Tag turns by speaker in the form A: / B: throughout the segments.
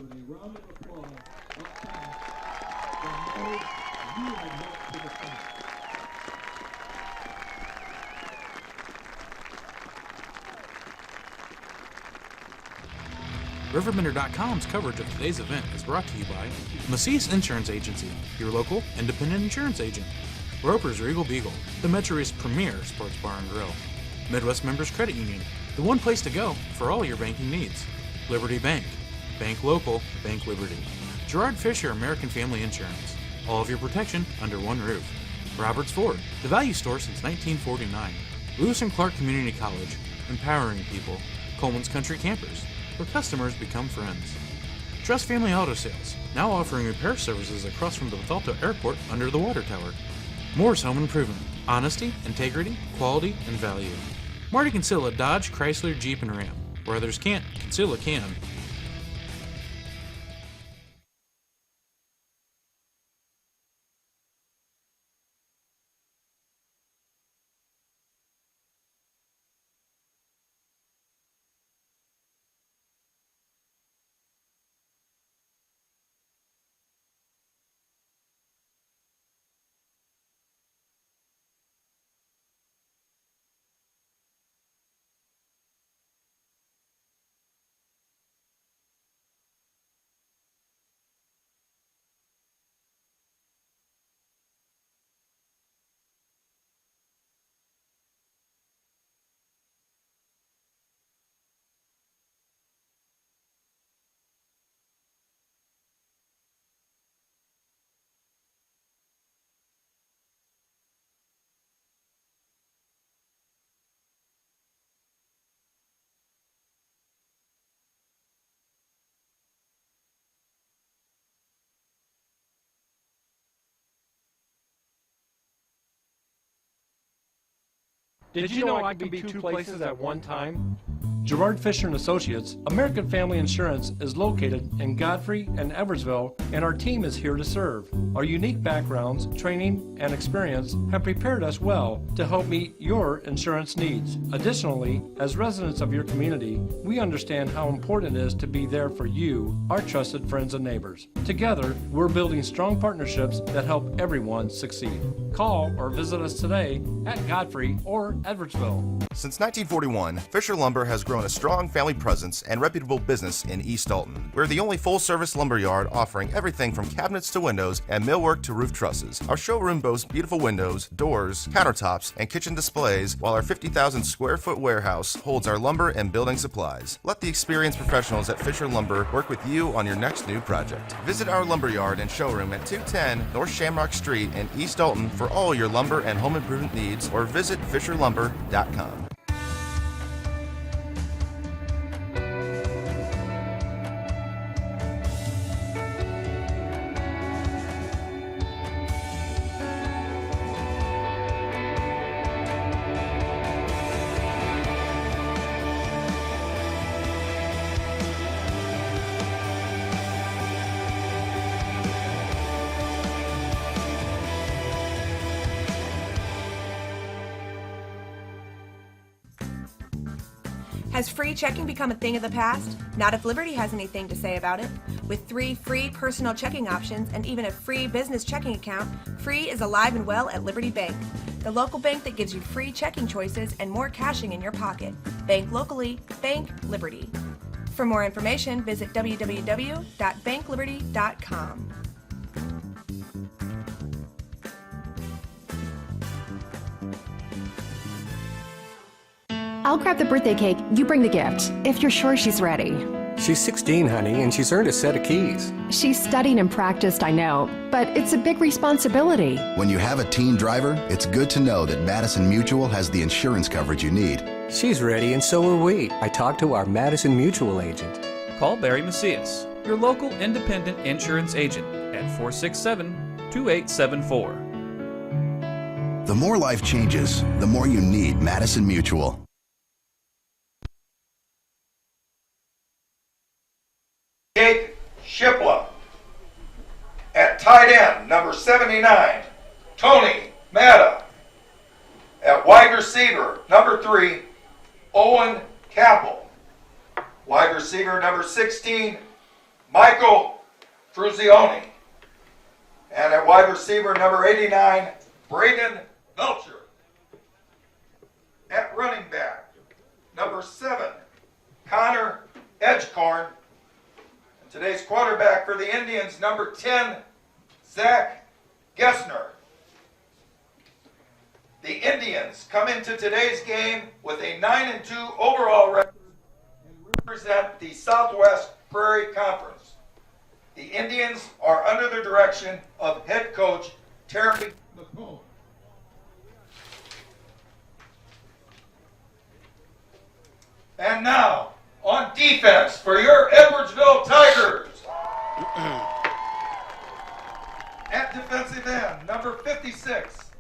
A: with a round of applause up top from those you have helped to the front.
B: RiverBender.com's coverage of today's event is brought to you by Macias Insurance Agency, your local independent insurance agent. Roper's Regal Beagle, the Metro East's premier sports bar and grill. Midwest Members Credit Union, the one place to go for all your banking needs. Liberty Bank, bank local, bank Liberty. Gerard Fisher American Family Insurance, all of your protection under one roof. Roberts Ford, the value store since 1949. Lewis and Clark Community College, empowering people. Coleman's Country Campers, where customers become friends. Trust Family Auto Sales, now offering repair services across from the Bethalto Airport under the water tower. Moore's Home Improvement, honesty, integrity, quality, and value. Marty Kinsella Dodge, Chrysler, Jeep, and Ram. Where others can't, Kinsella can.
C: Did you know I can be two places at one time? Gerard Fisher & Associates, American Family Insurance, is located in Godfrey and Eversville, and our team is here to serve. Our unique backgrounds, training, and experience have prepared us well to help meet your insurance needs. Additionally, as residents of your community, we understand how important it is to be there for you, our trusted friends and neighbors. Together, we're building strong partnerships that help everyone succeed. Call or visit us today at Godfrey or Edwardsville.
D: Since 1941, Fisher Lumber has grown a strong family presence and reputable business in East Dalton. We're the only full-service lumber yard offering everything from cabinets to windows and millwork to roof trusses. Our showroom boasts beautiful windows, doors, countertops, and kitchen displays, while our 50,000 square foot warehouse holds our lumber and building supplies. Let the experienced professionals at Fisher Lumber work with you on your next new project. Visit our lumber yard and showroom at 210 North Shamrock Street in East Dalton for all your lumber and home improvement needs, or visit RiverBender.com.
E: Has free checking become a thing of the past? Not if Liberty has anything to say about it. With 3 free personal checking options and even a free business checking account, free is alive and well at Liberty Bank, the local bank that gives you free checking choices and more cashing in your pocket. Bank locally, bank Liberty. For more information, visit www.bankliberty.com.
F: I'll grab the birthday cake, you bring the gift, if you're sure she's ready.
G: She's 16, honey, and she's earned a set of keys.
F: She's studied and practiced, I know, but it's a big responsibility.
H: When you have a teen driver, it's good to know that Madison Mutual has the insurance coverage you need.
G: She's ready, and so are we. I talked to our Madison Mutual agent.
I: Call Barry Macias, your local independent insurance agent, at 467-2874.
H: The more life changes, the more you need Madison Mutual.
J: Jake Shipla. At tight end, number 79, Tony Matta. At wide receiver, number 3, Owen Capel. Wide receiver, number 16, Michael Truzioni. And at wide receiver, number 89, Braden Belcher. At running back, number 7, Connor Edgecorn. And today's quarterback for the Indians, number 10, Zach Gessner. The Indians come into today's game with a 9-2 overall record and represent the Southwest Prairie Conference. The Indians are under the direction of head coach Terry McComb. And now, on defense for your Edwardsville Tigers. At defensive end, number 56,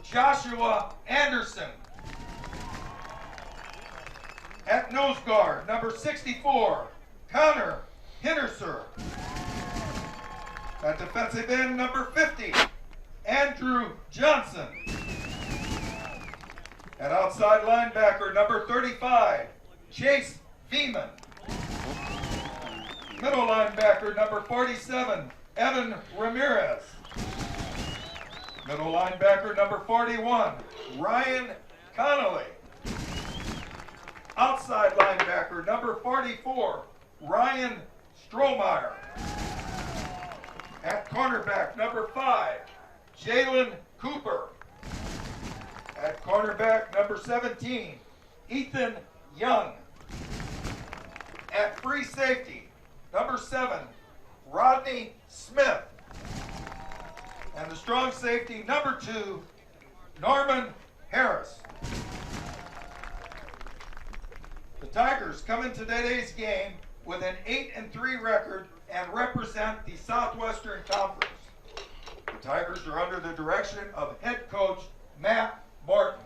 J: Joshua Anderson. At nose guard, number 64, Connor Hinderser. At defensive end, number 50, Andrew Johnson. At outside linebacker, number 35, Chase Veman. Middle linebacker, number 47, Evan Ramirez. Middle linebacker, number 41, Ryan Connolly. Outside linebacker, number 44, Ryan Strohmeyer. At cornerback, number 5, Jalen Cooper. At cornerback, number 17, Ethan Young. At free safety, number 7, Rodney Smith. And the strong safety, number 2, Norman Harris. The Tigers come into today's game with an 8-3 record and represent the Southwestern Conference. The Tigers are under the direction of head coach Matt Martin.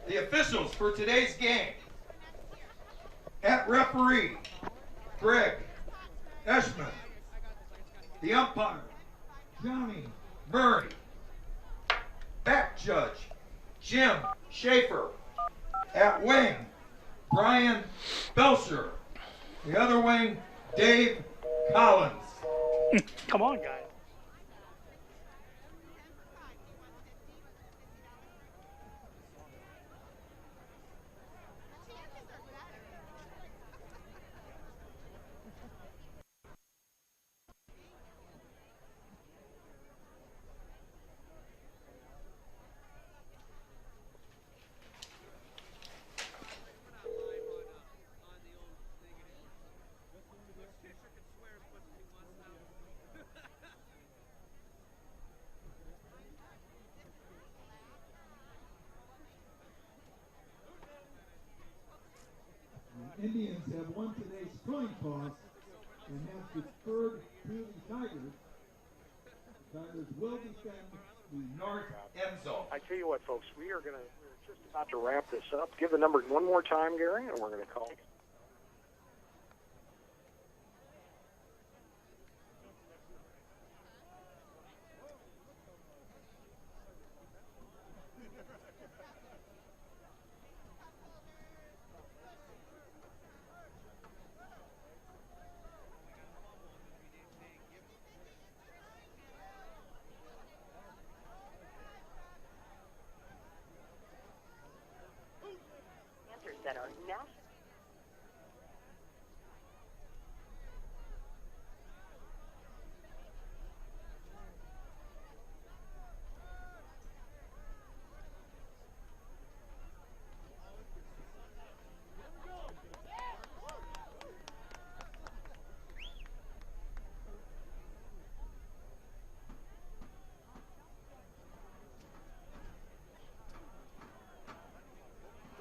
J: The officials for today's game. At referee, Greg Eshman. The umpire, Johnny Murray. Back judge, Jim Schaefer. At wing, Brian Belcher. The other wing, Dave Collins.
K: Come on, guys.
A: Indians have won today's coin toss and have deferred to the Tigers. The Tigers will defend the north
J: End zone.
K: I tell you what, folks, we're just about to wrap this up. Give the number one more time, Gary, and we're going to call.
L: That are now.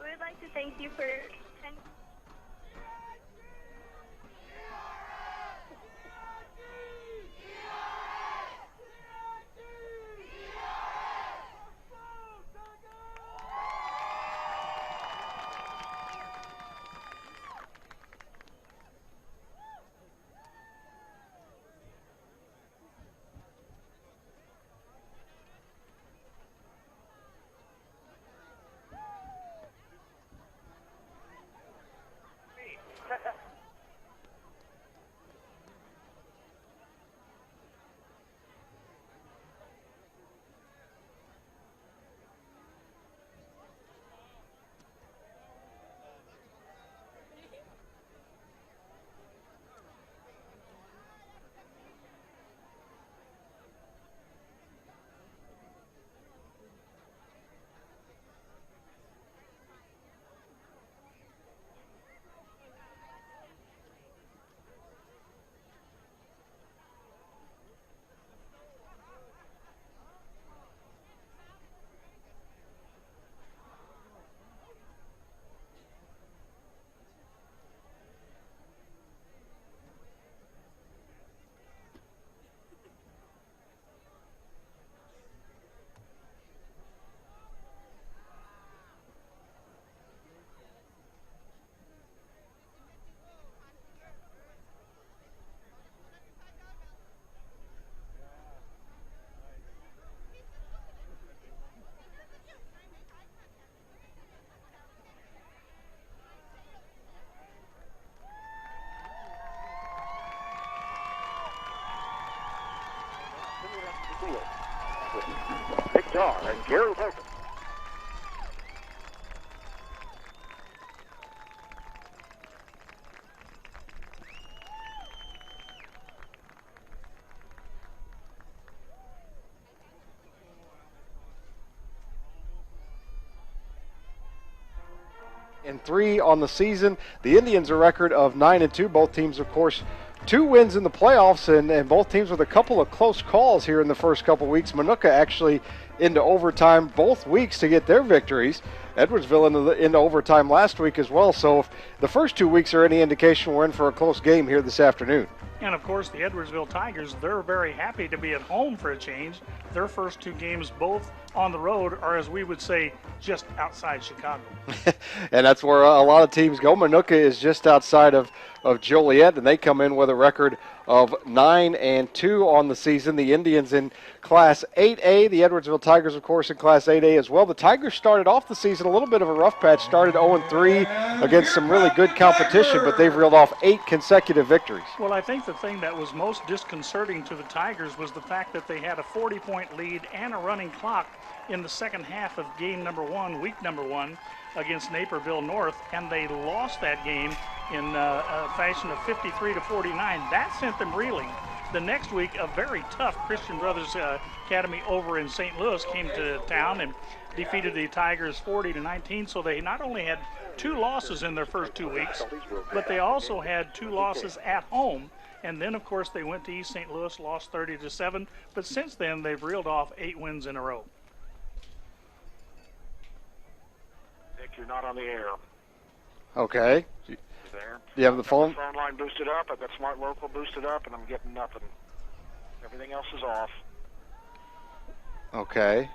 L: We would like to thank you for attending.
K: star, and Gary Baker.
M: And 3 on the season. The Indians a record of 9-2. Both teams, of course, 2 wins in the playoffs, and both teams with a couple of close calls here in the first couple weeks. Minooka actually into overtime both weeks to get their victories. Edwardsville into overtime last week as well. So if the first 2 weeks are any indication, we're in for a close game here this afternoon.
N: And, of course, the Edwardsville Tigers, they're very happy to be at home for a change. Their first 2 games, both on the road, are, as we would say, just outside Chicago.
M: And that's where a lot of teams go. Minooka is just outside of Joliet, and they come in with a record of 9-2 on the season. The Indians in Class 8A, the Edwardsville Tigers, of course, in Class 8A as well. The Tigers started off the season a little bit of a rough patch, started 0-3 against some really good competition, but they've reeled off 8 consecutive victories.
N: Well, I think the thing that was most disconcerting to the Tigers was the fact that they had a 40-point lead and a running clock in the second half of game number 1, week number 1, against Naperville North, and they lost that game in a fashion of 53-49. That sent them reeling. The next week, a very tough Christian Brothers Academy over in St. Louis came to town and defeated the Tigers 40-19. So they not only had 2 losses in their first 2 weeks, but they also had 2 losses at home. And then, of course, they went to East St. Louis, lost 30-7. But since then, they've reeled off 8 wins in a row.
K: Nick, you're not on the air.
M: Okay.
K: There.
M: Do you have the phone?
K: The phone line boosted up. I've got Smart Local boosted up, and I'm getting nothing. Everything else is off.
M: Okay.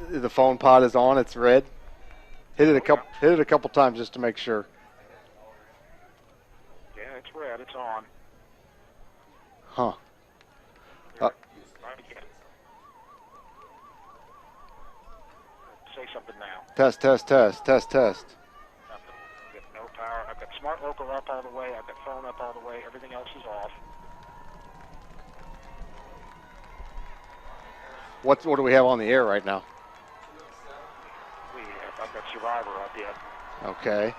M: The phone pod is on. It's red. Hit it a couple times just to make sure.
K: Yeah, it's red. It's on.
M: Huh.
K: Say something now.
M: Test.
K: Nothing. I've got no power. I've got Smart Local up all the way. I've got phone up all the way. Everything else is off.
M: What do we have on the air right now?
K: I've got Survivor up yet.
M: Okay.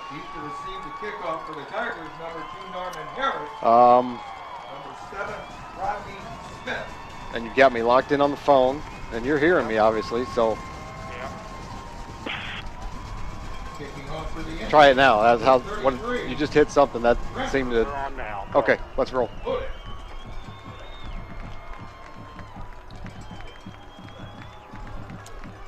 J: He's to receive the kickoff for the Tigers, number 2, Norman Harris. Number 7, Rodney Smith.
M: And you got me locked in on the phone, and you're hearing me, obviously, so.
J: Yeah. Kicking off for the Indians.
M: Try it now. That's how. You just hit something that seemed to.
K: We're on now.
M: Okay, let's roll.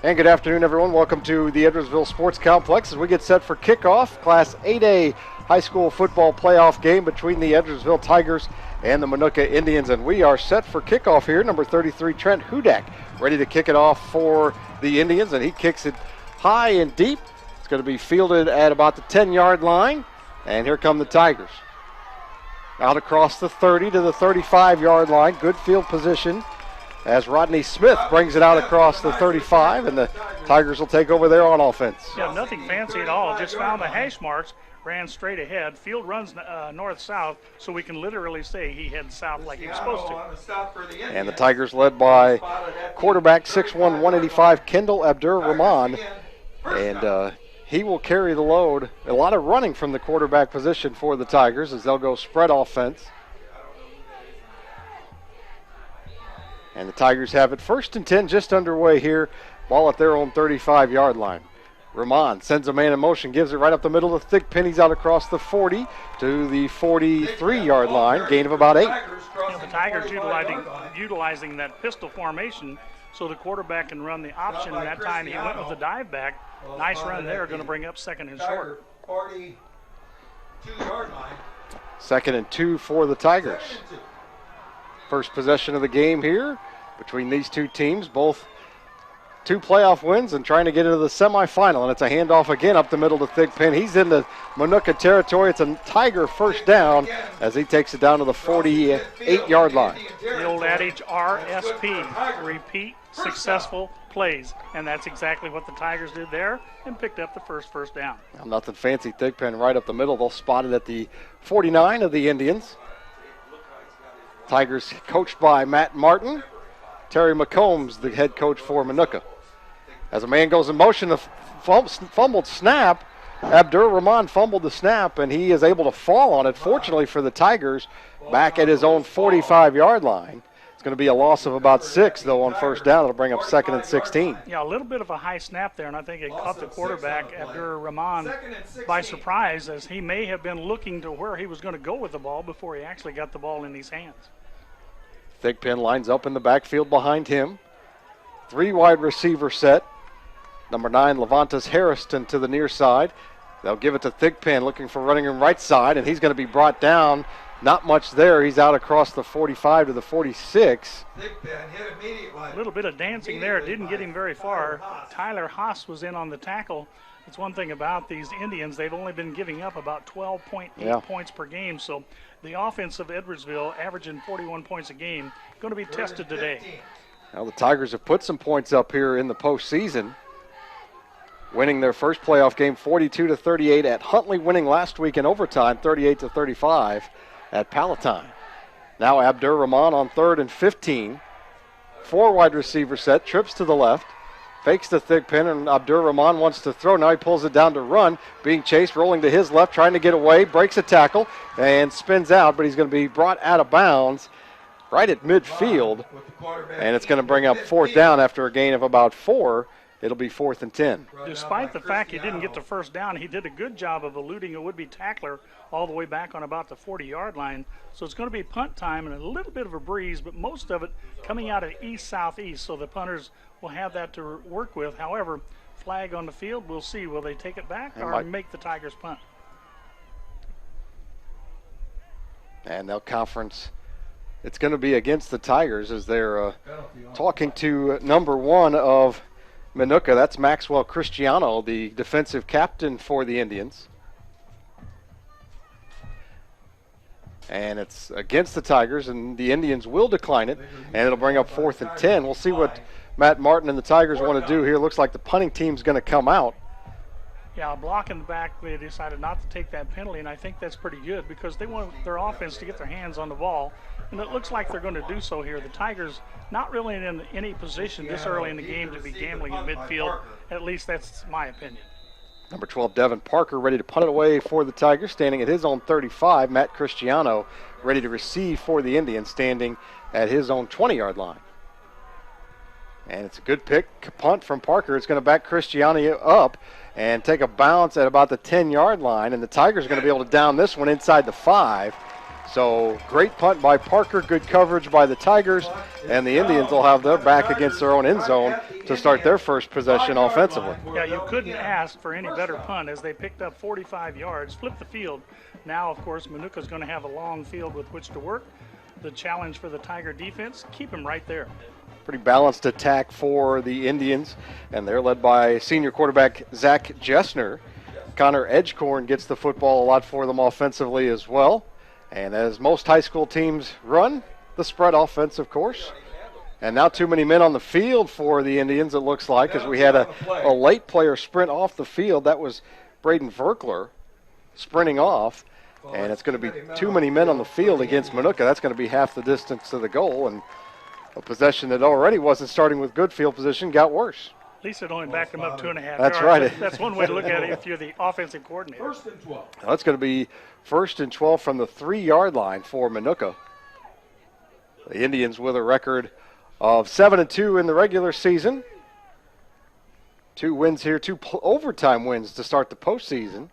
M: And good afternoon, everyone. Welcome to the Edwardsville Sports Complex as we get set for kickoff. Class 8A high school football playoff game between the Edwardsville Tigers and the Minooka Indians. And we are set for kickoff here. Number 33, Trent Hudak, ready to kick it off for the Indians. And he kicks it high and deep. It's going to be fielded at about the 10-yard line. And here come the Tigers. Out across the 30 to the 35-yard line. Good field position as Rodney Smith brings it out across the 35, and the Tigers will take over there on offense.
N: Yeah, nothing fancy at all. Just found the hash marks, ran straight ahead. Field runs north-south, so we can literally say he heads south like he was supposed to.
M: And the Tigers led by quarterback 6'1", 185, Kendall Abdur-Rahman, and he will carry the load. A lot of running from the quarterback position for the Tigers as they'll go spread offense. And the Tigers have it 1st and 10 just underway here. Ball at their own 35-yard line. Rahman sends a man in motion, gives it right up the middle of the thick pennies out across the 40 to the 43-yard line. Gain of about 8.
N: The Tigers utilizing that pistol formation so the quarterback can run the option. And that time he went with the dive back. Nice run there, going to bring up 2nd and short.
J: 42-yard line.
M: 2nd and 2 for the Tigers. First possession of the game here between these two teams, both 2 playoff wins and trying to get into the semifinal. And it's a handoff again up the middle to Thick Pen. He's in the Minooka territory. It's a Tiger first down as he takes it down to the 48-yard line.
N: The old adage, RSP, repeat successful plays. And that's exactly what the Tigers did there and picked up the first down.
M: Now, nothing fancy. Thick Pen right up the middle. They'll spot it at the 49 of the Indians. Tigers coached by Matt Martin. Terry McCombs, the head coach for Minooka. As a man goes in motion, the fumbled snap. Abdur Rahman fumbled the snap, and he is able to fall on it. Fortunately for the Tigers, back at his own 45-yard line. It's going to be a loss of about 6, though, on first down. It'll bring up 2nd and 16.
N: Yeah, a little bit of a high snap there, and I think it caught the quarterback, Abdur Rahman, by surprise, as he may have been looking to where he was going to go with the ball before he actually got the ball in his hands.
M: Thigpen lines up in the backfield behind him. 3 wide receiver set. Number 9, Levantus Harrison to the near side. They'll give it to Thigpen, looking for running room right side, and he's going to be brought down. Not much there. He's out across the 45 to the 46.
N: A little bit of dancing there. It didn't get him very far. Tyler Haas was in on the tackle. It's one thing about these Indians. They've only been giving up about 12.8 points per game. So the offense of Edwardsville, averaging 41 points a game, going to be tested today.
M: Now the Tigers have put some points up here in the postseason, winning their first playoff game 42-38 at Huntley, winning last week in overtime 38-35 at Palatine. Now Abdur Rahman on 3rd and 15. 4 wide receiver set, trips to the left, fakes to Thigpen, and Abdur Rahman wants to throw. Now he pulls it down to run, being chased, rolling to his left, trying to get away, breaks a tackle, and spins out, but he's going to be brought out of bounds right at midfield, and it's going to bring up 4th down after a gain of about 4. It'll be 4th and 10.
N: Despite the fact he didn't get the first down, he did a good job of eluding a would-be tackler all the way back on about the 40-yard line. So it's going to be punt time and a little bit of a breeze, but most of it coming out of east-southeast, so the punters will have that to work with. However, flag on the field, we'll see. Will they take it back or make the Tigers punt?
M: And they'll conference. It's going to be against the Tigers as they're talking to number 1 of Minooka. That's Maxwell Cristiano, the defensive captain for the Indians. And it's against the Tigers, and the Indians will decline it, and it'll bring up 4th and 10. We'll see what Matt Martin and the Tigers want to do here. Looks like the punting team's going to come out.
N: Yeah, a block in the back, they decided not to take that penalty, and I think that's pretty good because they want their offense to get their hands on the ball, and it looks like they're going to do so here. The Tigers not really in any position this early in the game to be gambling in midfield. At least that's my opinion.
M: Number 12, Devin Parker, ready to punt it away for the Tigers, standing at his own 35. Matt Cristiano ready to receive for the Indians, standing at his own 20-yard line. And it's a good pick, punt from Parker. It's going to back Cristiano up and take a bounce at about the 10-yard line, and the Tigers are going to be able to down this one inside the 5. So great punt by Parker, good coverage by the Tigers, and the Indians will have their back against their own end zone to start their first possession offensively.
N: Yeah, you couldn't ask for any better punt as they picked up 45 yards, flipped the field. Now, of course, Minooka's going to have a long field with which to work. The challenge for the Tiger defense, keep him right there.
M: Pretty balanced attack for the Indians, and they're led by senior quarterback Zach Jessner. Connor Edgecorn gets the football a lot for them offensively as well. And as most high school teams run, the spread offense, of course. And now too many men on the field for the Indians, it looks like, as we had a late player sprint off the field. That was Braden Verkler sprinting off. And it's going to be too many men on the field against Minooka. That's going to be half the distance to the goal. And a possession that already wasn't starting with good field position got worse.
N: At least it only backed them up 2.5 yards.
M: That's right.
N: That's one way to look at it if you're the offensive coordinator.
A: 1st and 12.
M: That's going to be 1st and 12 from the 3-yard line for Minooka. The Indians with a record of 7-2 in the regular season. 2 wins here, 2 overtime wins to start the postseason.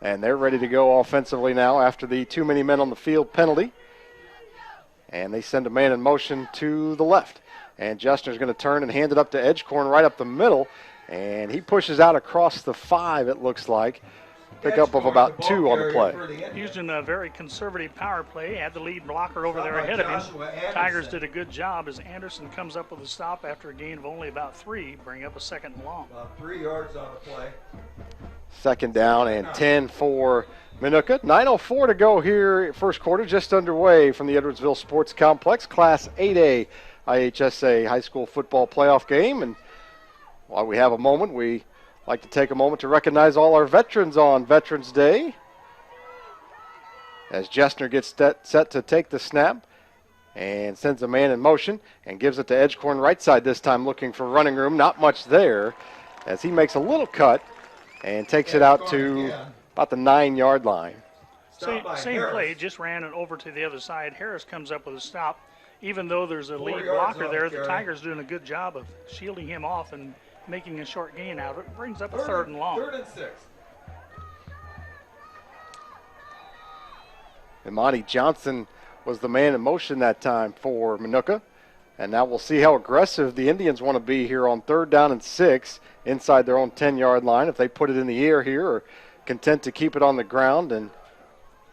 M: And they're ready to go offensively now after the too many men on the field penalty. And they send a man in motion to the left. And Justner's going to turn and hand it up to Edgecorn right up the middle. And he pushes out across the 5, it looks like. Pickup of about 2 on the play.
N: Using a very conservative power play, had the lead blocker over there ahead of him. Tigers did a good job as Anderson comes up with a stop after a gain of only about 3, bring up a 2nd and long.
J: About 3 yards on the play.
M: 2nd down and 10 for Minooka. 9:04 to go here, first quarter, just underway from the Edwardsville Sports Complex. Class 8A IHSA high school football playoff game. And while we have a moment, we like to take a moment to recognize all our veterans on Veterans Day. as Jessner gets set to take the snap and sends a man in motion and gives it to Edgecorn right side this time, looking for running room. Not much there as he makes a little cut and takes it out to about the 9-yard line.
N: Same play, just ran it over to the other side. Harris comes up with a stop. Even though there's a lead blocker there, the Tigers doing a good job of shielding him off and making a short gain out of it. Brings up a 3rd and long.
J: 3rd and 6.
M: Imani Johnson was the man in motion that time for Minooka. And now we'll see how aggressive the Indians want to be here on 3rd down and 6 inside their own 10-yard line. If they put it in the air here or content to keep it on the ground and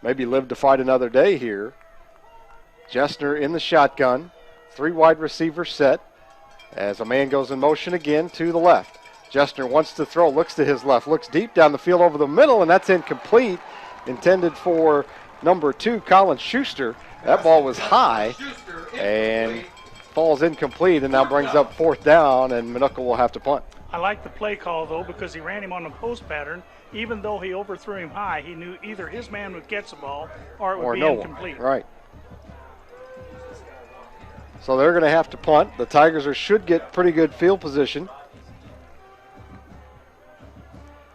M: maybe live to fight another day here. Jessner in the shotgun. 3 wide receivers set as a man goes in motion again to the left. Jessner wants to throw, looks to his left, looks deep down the field over the middle, and that's incomplete. Intended for number 2, Colin Schuster. That ball was high and falls incomplete, and now brings up 4th down, and Minooka will have to punt.
N: I like the play call, though, because he ran him on the post pattern. Even though he overthrew him high, he knew either his man would catch the ball or it would be incomplete.
M: Right. So they're going to have to punt. The Tigers should get pretty good field position.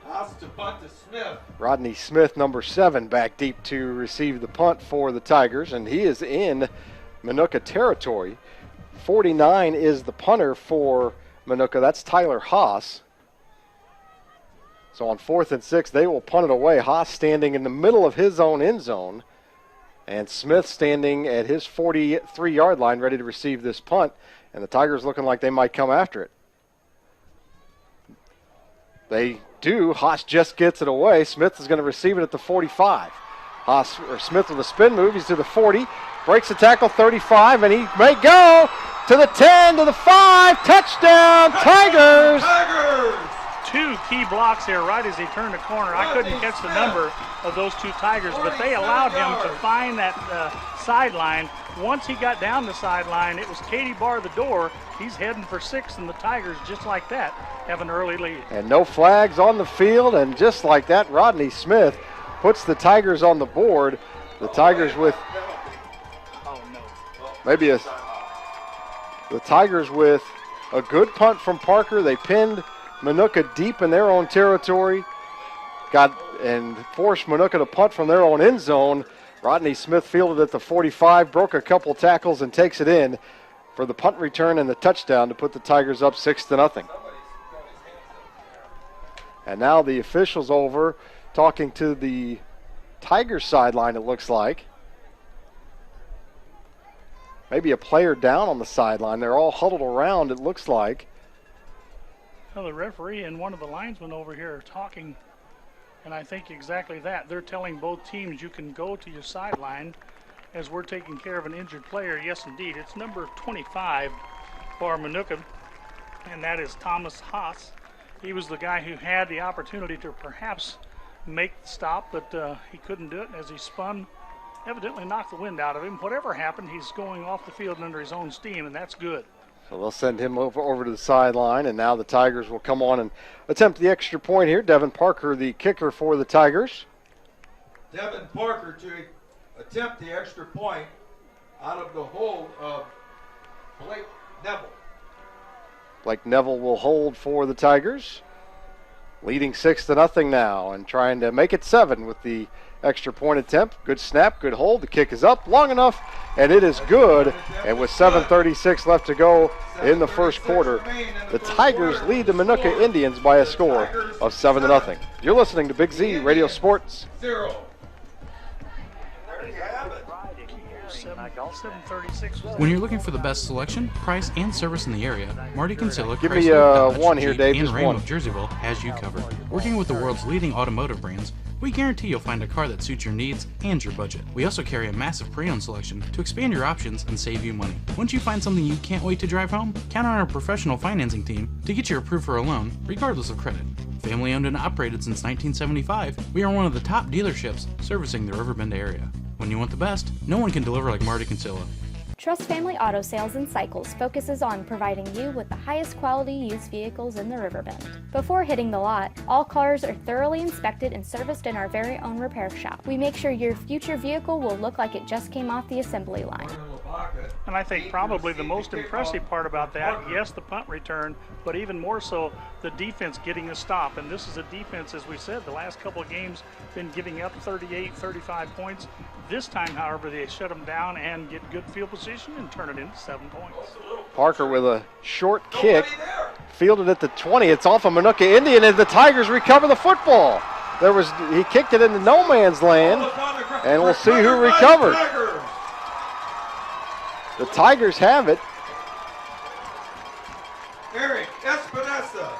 J: Haas to punt to Smith.
M: Rodney Smith, number 7, back deep to receive the punt for the Tigers, and he is in Minooka territory. 49 is the punter for Minooka. That's Tyler Haas. So on 4th and 6, they will punt it away. Haas standing in the middle of his own end zone, and Smith standing at his 43-yard line ready to receive this punt, and the Tigers looking like they might come after it. They do. Haas just gets it away. Smith is going to receive it at the 45. Smith with a spin move. He's to the 40. Breaks the tackle, 35, and he may go to the 10, to the 5. Touchdown, Tigers!
N: 2 key blocks here right as he turned the corner. I couldn't catch the number of those 2 Tigers, but they allowed him to find that sideline. Once he got down the sideline, it was Katie bar the door. He's heading for 6, and the Tigers, just like that, have an early lead.
M: And no flags on the field, and just like that, Rodney Smith puts the Tigers on the board. The Tigers with the Tigers with a good punt from Parker. They pinned Minooka deep in their own territory, and forced Minooka to punt from their own end zone. Rodney Smith fielded at the 45, broke a couple tackles, and takes it in for the punt return and the touchdown to put the Tigers up 6-0. And now the officials over talking to the Tigers sideline, it looks like. Maybe a player down on the sideline. They're all huddled around, it looks like.
N: Well, the referee and one of the linesmen over here are talking, and I think exactly that. They're telling both teams you can go to your sideline as we're taking care of an injured player. Yes, indeed. It's number 25 for Minooka, and that is Thomas Haas. He was the guy who had the opportunity to perhaps make the stop, but he couldn't do it as he spun. Evidently knocked the wind out of him. Whatever happened, he's going off the field under his own steam, and that's good.
M: So they'll send him over to the sideline, and now the Tigers will come on and attempt the extra point here. Devin Parker, the kicker for the Tigers.
J: Devin Parker to attempt the extra point out of the hold of Blake Neville.
M: Blake Neville will hold for the Tigers, leading 6-0 now and trying to make it 7 with the extra point attempt. Good snap, good hold. The kick is up long enough, and it is good. And with 7:36 left to go in the first quarter, the Tigers lead the Minooka Indians by a score of 7-0. You're listening to Big Z Radio Sports.
J: 0.
N: 7:36.
B: When you're looking for the best selection, price, and service in the area, Marty Kinsella,
M: Give me
B: Chrysler, Dodge,
M: one here,
B: Jeep,
M: Dave,
B: and
M: just
B: Ram
M: one.
B: of Jerseyville has you covered. Working with the world's leading automotive brands, we guarantee you'll find a car that suits your needs and your budget. We also carry a massive pre-owned selection to expand your options and save you money. Once you find something you can't wait to drive home, count on our professional financing team to get you approved for a loan, regardless of credit. Family owned and operated since 1975, we are one of the top dealerships servicing the Riverbend area. When you want the best, no one can deliver like Marty Kinsella.
O: Trust Family Auto Sales and Cycles focuses on providing you with the highest quality used vehicles in the Riverbend. Before hitting the lot, all cars are thoroughly inspected and serviced in our very own repair shop. We make sure your future vehicle will look like it just came off the assembly line.
N: And I think probably the most impressive part about that, yes, the punt return, but even more so the defense getting a stop. And this is a defense, as we said, the last couple of games been giving up 38, 35 points. This time, however, they shut them down and get good field position and turn it into 7 points.
M: Parker with a short kick, fielded at the 20. It's off of Minooka Indian as the Tigers recover the football. He kicked it into no man's land, and we'll see who recovered. The Tigers have it.
J: Eric Espinosa.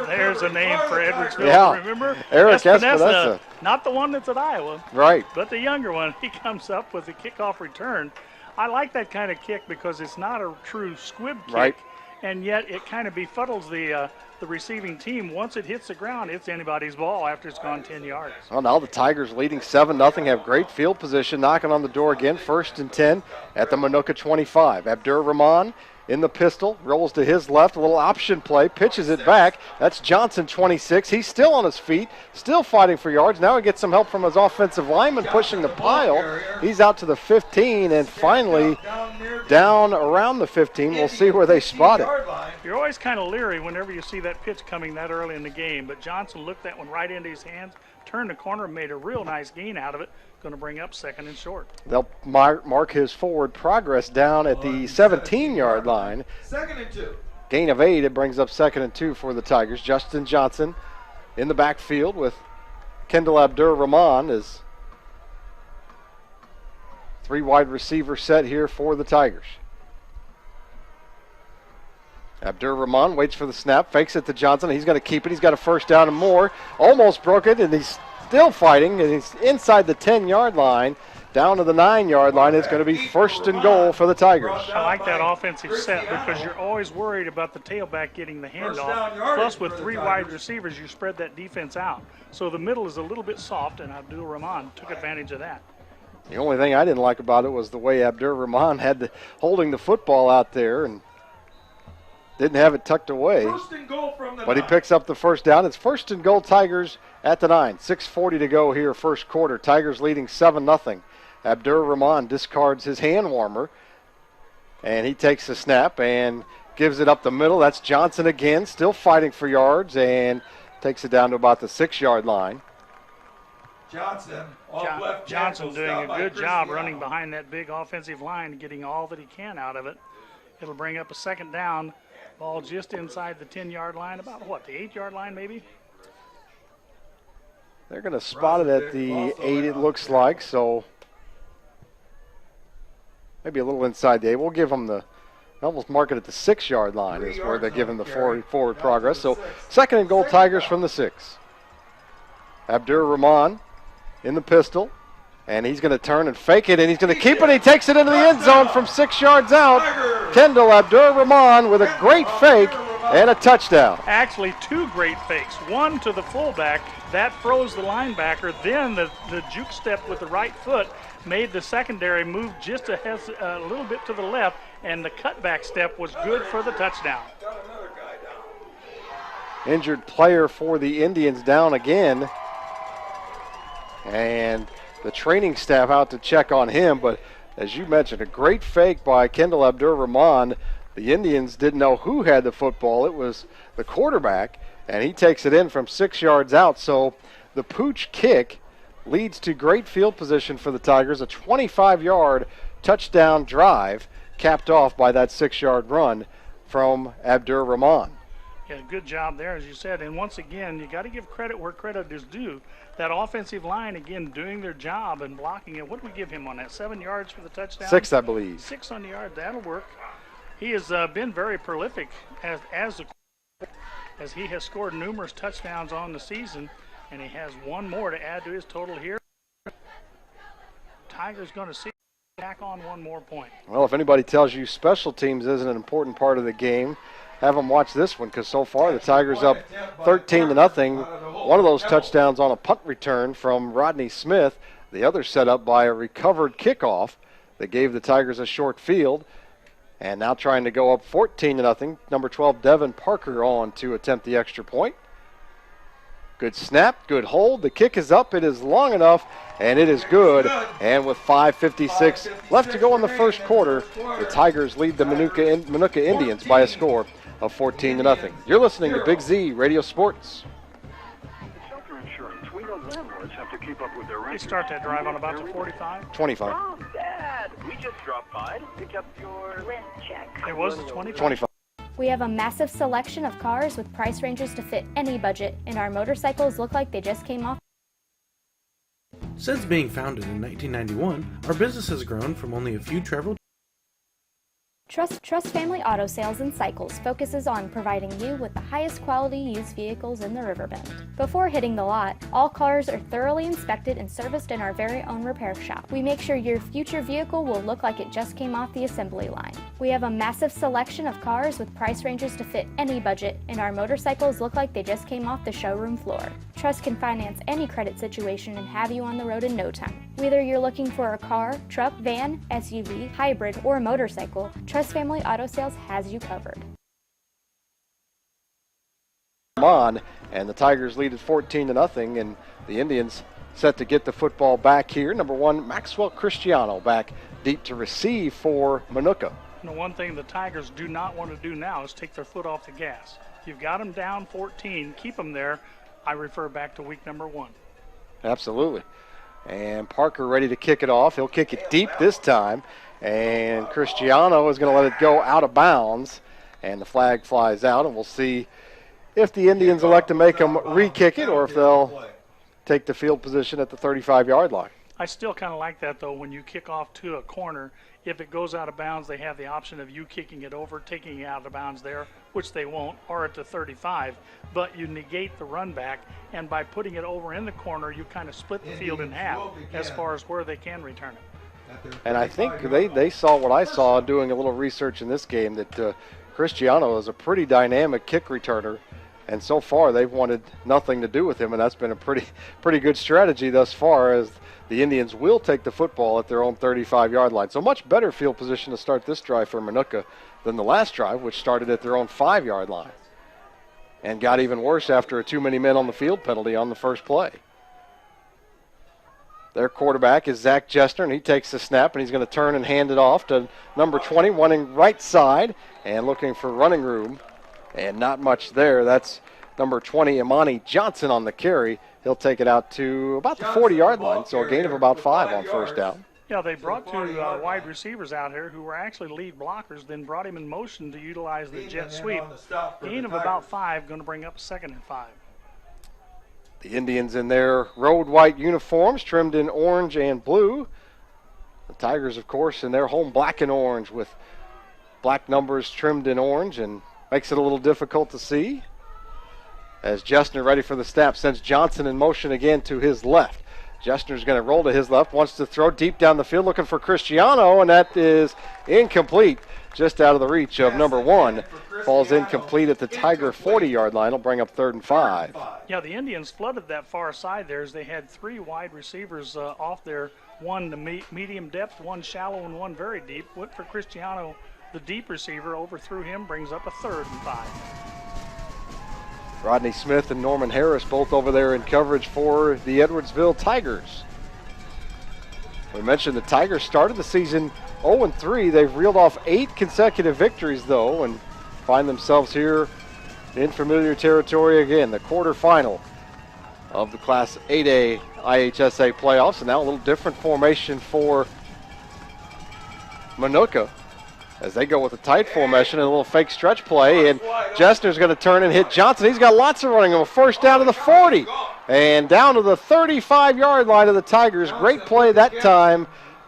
N: There's a name for Edwardsville.
M: Yeah.
N: Remember?
M: Eric Espinosa.
N: Not the one that's at Iowa.
M: Right.
N: But the younger one. He comes up with a kickoff return. I like that kind of kick because it's not a true squib kick.
M: Right.
N: And yet it kind of befuddles the receiving team. Once it hits the ground, it's anybody's ball after it's gone 10 yards.
M: Well, now the Tigers leading 7-0, have great field position, knocking on the door again, 1st and 10 at the Minooka 25. Abdur Rahman in the pistol, rolls to his left, a little option play, pitches it back. That's Johnson, 26. He's still on his feet, still fighting for yards. Now he gets some help from his offensive lineman pushing the pile. He's out to the 15 and finally down around the 15. We'll see where they spot it.
N: You're always kind of leery whenever you see that pitch coming that early in the game, but Johnson looked that one right into his hands, turned the corner, made a real nice gain out of it. Going to bring up 2nd and short.
M: They'll mark his forward progress down at the 17-yard line.
J: 2nd and 2.
M: Gain of 8. It brings up 2nd and 2 for the Tigers. Justin Johnson in the backfield with Kendall Abdur Rahman as 3 wide receiver set here for the Tigers. Abdur Rahman waits for the snap, fakes it to Johnson. He's going to keep it. He's got a 1st down and more. Almost broke it, and he's still fighting, and he's inside the 10-yard line, down to the 9-yard line. It's going to be 1st and goal for the Tigers.
N: I like that offensive set because you're always worried about the tailback getting the handoff. Plus, with 3 wide receivers, you spread that defense out. So the middle is a little bit soft, and Abdur Rahman took advantage of that.
M: The only thing I didn't like about it was the way Abdur Rahman had holding the football out there and didn't have it tucked away.
J: 1st and goal from the
M: but he picks up the 1st down. It's 1st and goal, Tigers at the 9. 6:40 to go here, 1st quarter. Tigers leading 7-0. Abdur Rahman discards his hand warmer, and he takes the snap and gives it up the middle. That's Johnson again, still fighting for yards, and takes it down to about the 6-yard line.
N: Johnson doing a good job running behind that big offensive line, getting all that he can out of it. It'll bring up a 2nd down. Ball just inside the 10-yard line, about what, the 8-yard line maybe?
M: They're going to spot it at the 8, it looks like, so maybe a little inside the 8. We'll give them the, almost mark it at the 6-yard line is where they're giving the forward progress. So 2nd and goal, Tigers from the 6. Abdur Rahman in the pistol, and he's going to turn and fake it, and he's going to keep it. He takes it into the end zone from 6 yards out. Kendall Abdur Rahman with a great fake and a touchdown.
N: Actually, 2 great fakes. One to the fullback. That froze the linebacker. Then the juke step with the right foot made the secondary move just a little bit to the left, and the cutback step was good for the touchdown.
M: Injured player for the Indians down again. And the training staff out to check on him, but as you mentioned, a great fake by Kendall Abdur Rahman. The Indians didn't know who had the football. It was the quarterback, and he takes it in from 6 yards out. So the pooch kick leads to great field position for the Tigers, a 25-yard touchdown drive capped off by that 6-yard run from Abdur Rahman.
N: Yeah, good job there, as you said. And once again, you got to give credit where credit is due. That offensive line, again, doing their job and blocking it. What did we give him on that? 7 yards for the touchdown?
M: 6, I believe.
N: 6 on the yard. That'll work. He has been very prolific as a quarterback, as he has scored numerous touchdowns on the season, and he has 1 more to add to his total here. Tigers going to see back on 1 more point.
M: Well, if anybody tells you special teams isn't an important part of the game, have them watch this one, because so far the Tigers up 13-0. One of those touchdowns on a punt return from Rodney Smith. The other set up by a recovered kickoff They gave the Tigers a short field. And now trying to go up 14-0. Number 12, Devin Parker, on to attempt the extra point. Good snap, good hold. The kick is up. It is long enough, and it is good. And with 5:56 left to go in the first quarter, the Tigers lead the Minooka Indians by a score of 14-0. You're listening to Big Z Radio Sports.
N: They start that drive on about the 45.
M: 25.
P: Mom, Dad, we just dropped by to pick up your rent check.
N: It was the 25.
M: 25.
O: We have a massive selection of cars with price ranges to fit any budget, and our motorcycles look like they just came off.
B: Since being founded in 1991, our business has grown from only a few travel.
O: Trust Family Auto Sales and Cycles focuses on providing you with the highest quality used vehicles in the Riverbend. Before hitting the lot, all cars are thoroughly inspected and serviced in our very own repair shop. We make sure your future vehicle will look like it just came off the assembly line. We have a massive selection of cars with price ranges to fit any budget, and our motorcycles look like they just came off the showroom floor. Trust can finance any credit situation and have you on the road in no time. Whether you're looking for a car, truck, van, SUV, hybrid, or motorcycle, Trust Family Auto Sales has you covered.
M: On, and the Tigers lead at 14-0, and the Indians set to get the football back here. Number 1, Maxwell Cristiano, back deep to receive for Minooka.
N: And the one thing the Tigers do not want to do now is take their foot off the gas. You've got them down 14, keep them there. I refer back to week number 1.
M: Absolutely. And Parker ready to kick it off. He'll kick it deep this time. And Cristiano is going to let it go out of bounds. And the flag flies out. And we'll see if the Indians elect to make them re-kick it or if they'll take the field position at the 35-yard line.
N: I still kind of like that, though, when you kick off to a corner. If it goes out of bounds, they have the option of you kicking it over, taking it out of bounds there, which they won't, or at the 35. But you negate the run back, and by putting it over in the corner, you kind of split the field in half as far as where they can return it.
M: And I think they saw what I saw doing a little research in this game, that Cristiano is a pretty dynamic kick returner. And so far, they've wanted nothing to do with him, and that's been a pretty good strategy thus far, as the Indians will take the football at their own 35-yard line. So much better field position to start this drive for Minooka than the last drive, which started at their own 5-yard line and got even worse after a too many men on the field penalty on the first play. Their quarterback is Zach Jessner, and he takes the snap, and he's going to turn and hand it off to number 20, running right side and looking for running room. And not much there. That's number 20, Imani Johnson, on the carry. He'll take it out to about the 40-yard line, so a gain of about 5 on first down.
N: Yeah, they brought 2 wide receivers out here who were actually lead blockers, then brought him in motion to utilize the jet sweep. Gain of about 5, going to bring up 2nd and 5.
M: The Indians in their road white uniforms, trimmed in orange and blue. The Tigers, of course, in their home black and orange with black numbers trimmed in orange, and makes it a little difficult to see. As Jessner ready for the snap, sends Johnson in motion again to his left. Jessner's going to roll to his left, wants to throw deep down the field, looking for Cristiano, and that is incomplete, just out of the reach of number 1. Falls incomplete at the Tiger 40-yard line. Will bring up 3rd and 5.
N: Yeah, the Indians flooded that far side there as they had 3 wide receivers off there, 1 to medium depth, 1 shallow, and 1 very deep. Went for Cristiano, the deep receiver, overthrew him, brings up a 3rd and 5.
M: Rodney Smith and Norman Harris both over there in coverage for the Edwardsville Tigers. We mentioned the Tigers started the season 0-3. They've reeled off 8 consecutive victories, though, and find themselves here in familiar territory again, the quarterfinal of the Class 8A IHSA playoffs. And now a little different formation for Minooka, as they go with a tight formation and a little fake stretch play. And Jessner's going to turn and hit Johnson. He's got lots of running. A first down to the 40 and down to the 35-yard line of the Tigers. Great play that time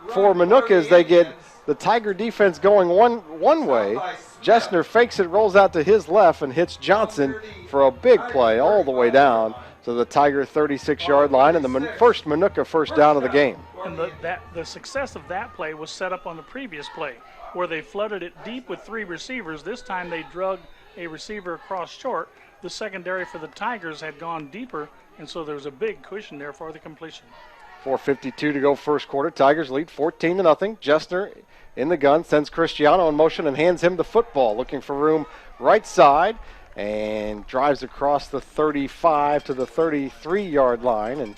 M: for Minooka as they get the Tiger defense going one way. Jessner fakes it, rolls out to his left, and hits Johnson for a big play all the way down to the Tiger 36-yard line, and the first Minooka first down of the game.
N: And the success of that play was set up on the previous play, where they flooded it deep with 3 receivers. This time they drug a receiver across short. The secondary for the Tigers had gone deeper, and so there was a big cushion there for the completion.
M: 4:52 to go first quarter. Tigers lead 14-0. Jessner in the gun, sends Cristiano in motion and hands him the football. Looking for room right side and drives across the 35 to the 33-yard line. And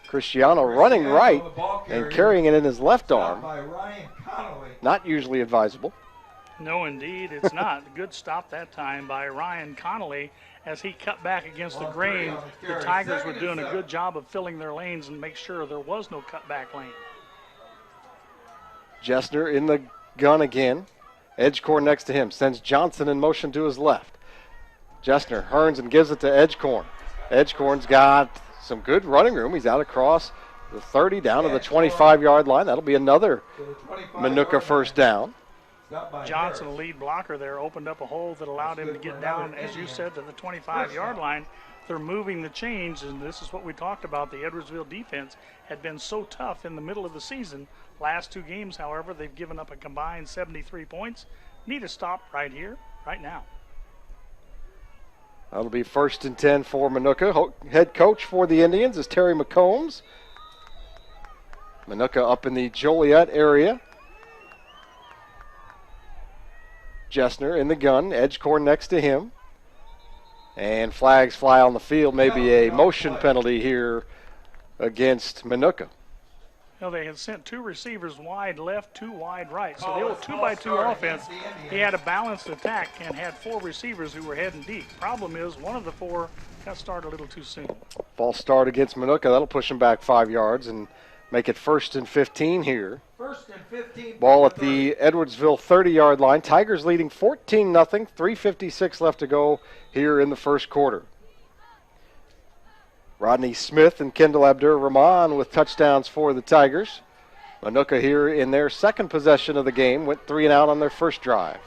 M: Cristiano running right and carrying it in his left arm. Not usually advisable.
N: No, indeed, it's not. Good stop that time by Ryan Connolly as he cut back against the grain. The Tigers were doing a good job of filling their lanes and make sure there was no cutback lane.
M: Jessner in the gun again. Edgecorn next to him. Sends Johnson in motion to his left. Jessner turns and gives it to Edgecorn. Edgecorn's got some good running room. He's out across the 30 down to the 25-yard line. That'll be another Minooka first down.
N: Johnson, the lead blocker there, opened up a hole that allowed him to get down, as you said, to the 25-yard line. They're moving the chains, and this is what we talked about. The Edwardsville defense had been so tough in the middle of the season. Last two games, however, they've given up a combined 73 points. Need to stop right here, right now.
M: That'll be 1st and 10 for Minooka. Head coach for the Indians is Terry McCombs. Minooka up in the Joliet area. Jessner in the gun, Edgecorn next to him. And flags fly on the field. Maybe a motion penalty here against Minooka.
N: Well, they had sent two receivers wide left, two wide right. So the old 2-by-2 offense, he had a balanced attack and had four receivers who were heading deep. Problem is, one of the four got started a little too soon.
M: False start against Minooka. That'll push him back 5 yards and make it 1st and 15 here.
J: 1st and 15.
M: Ball at the Edwardsville 30-yard line. Tigers leading 14-0. 3:56 left to go here in the first quarter. Rodney Smith and Kendall Abdur-Rahman with touchdowns for the Tigers. Minooka here in their second possession of the game. Went 3 and out on their first drive.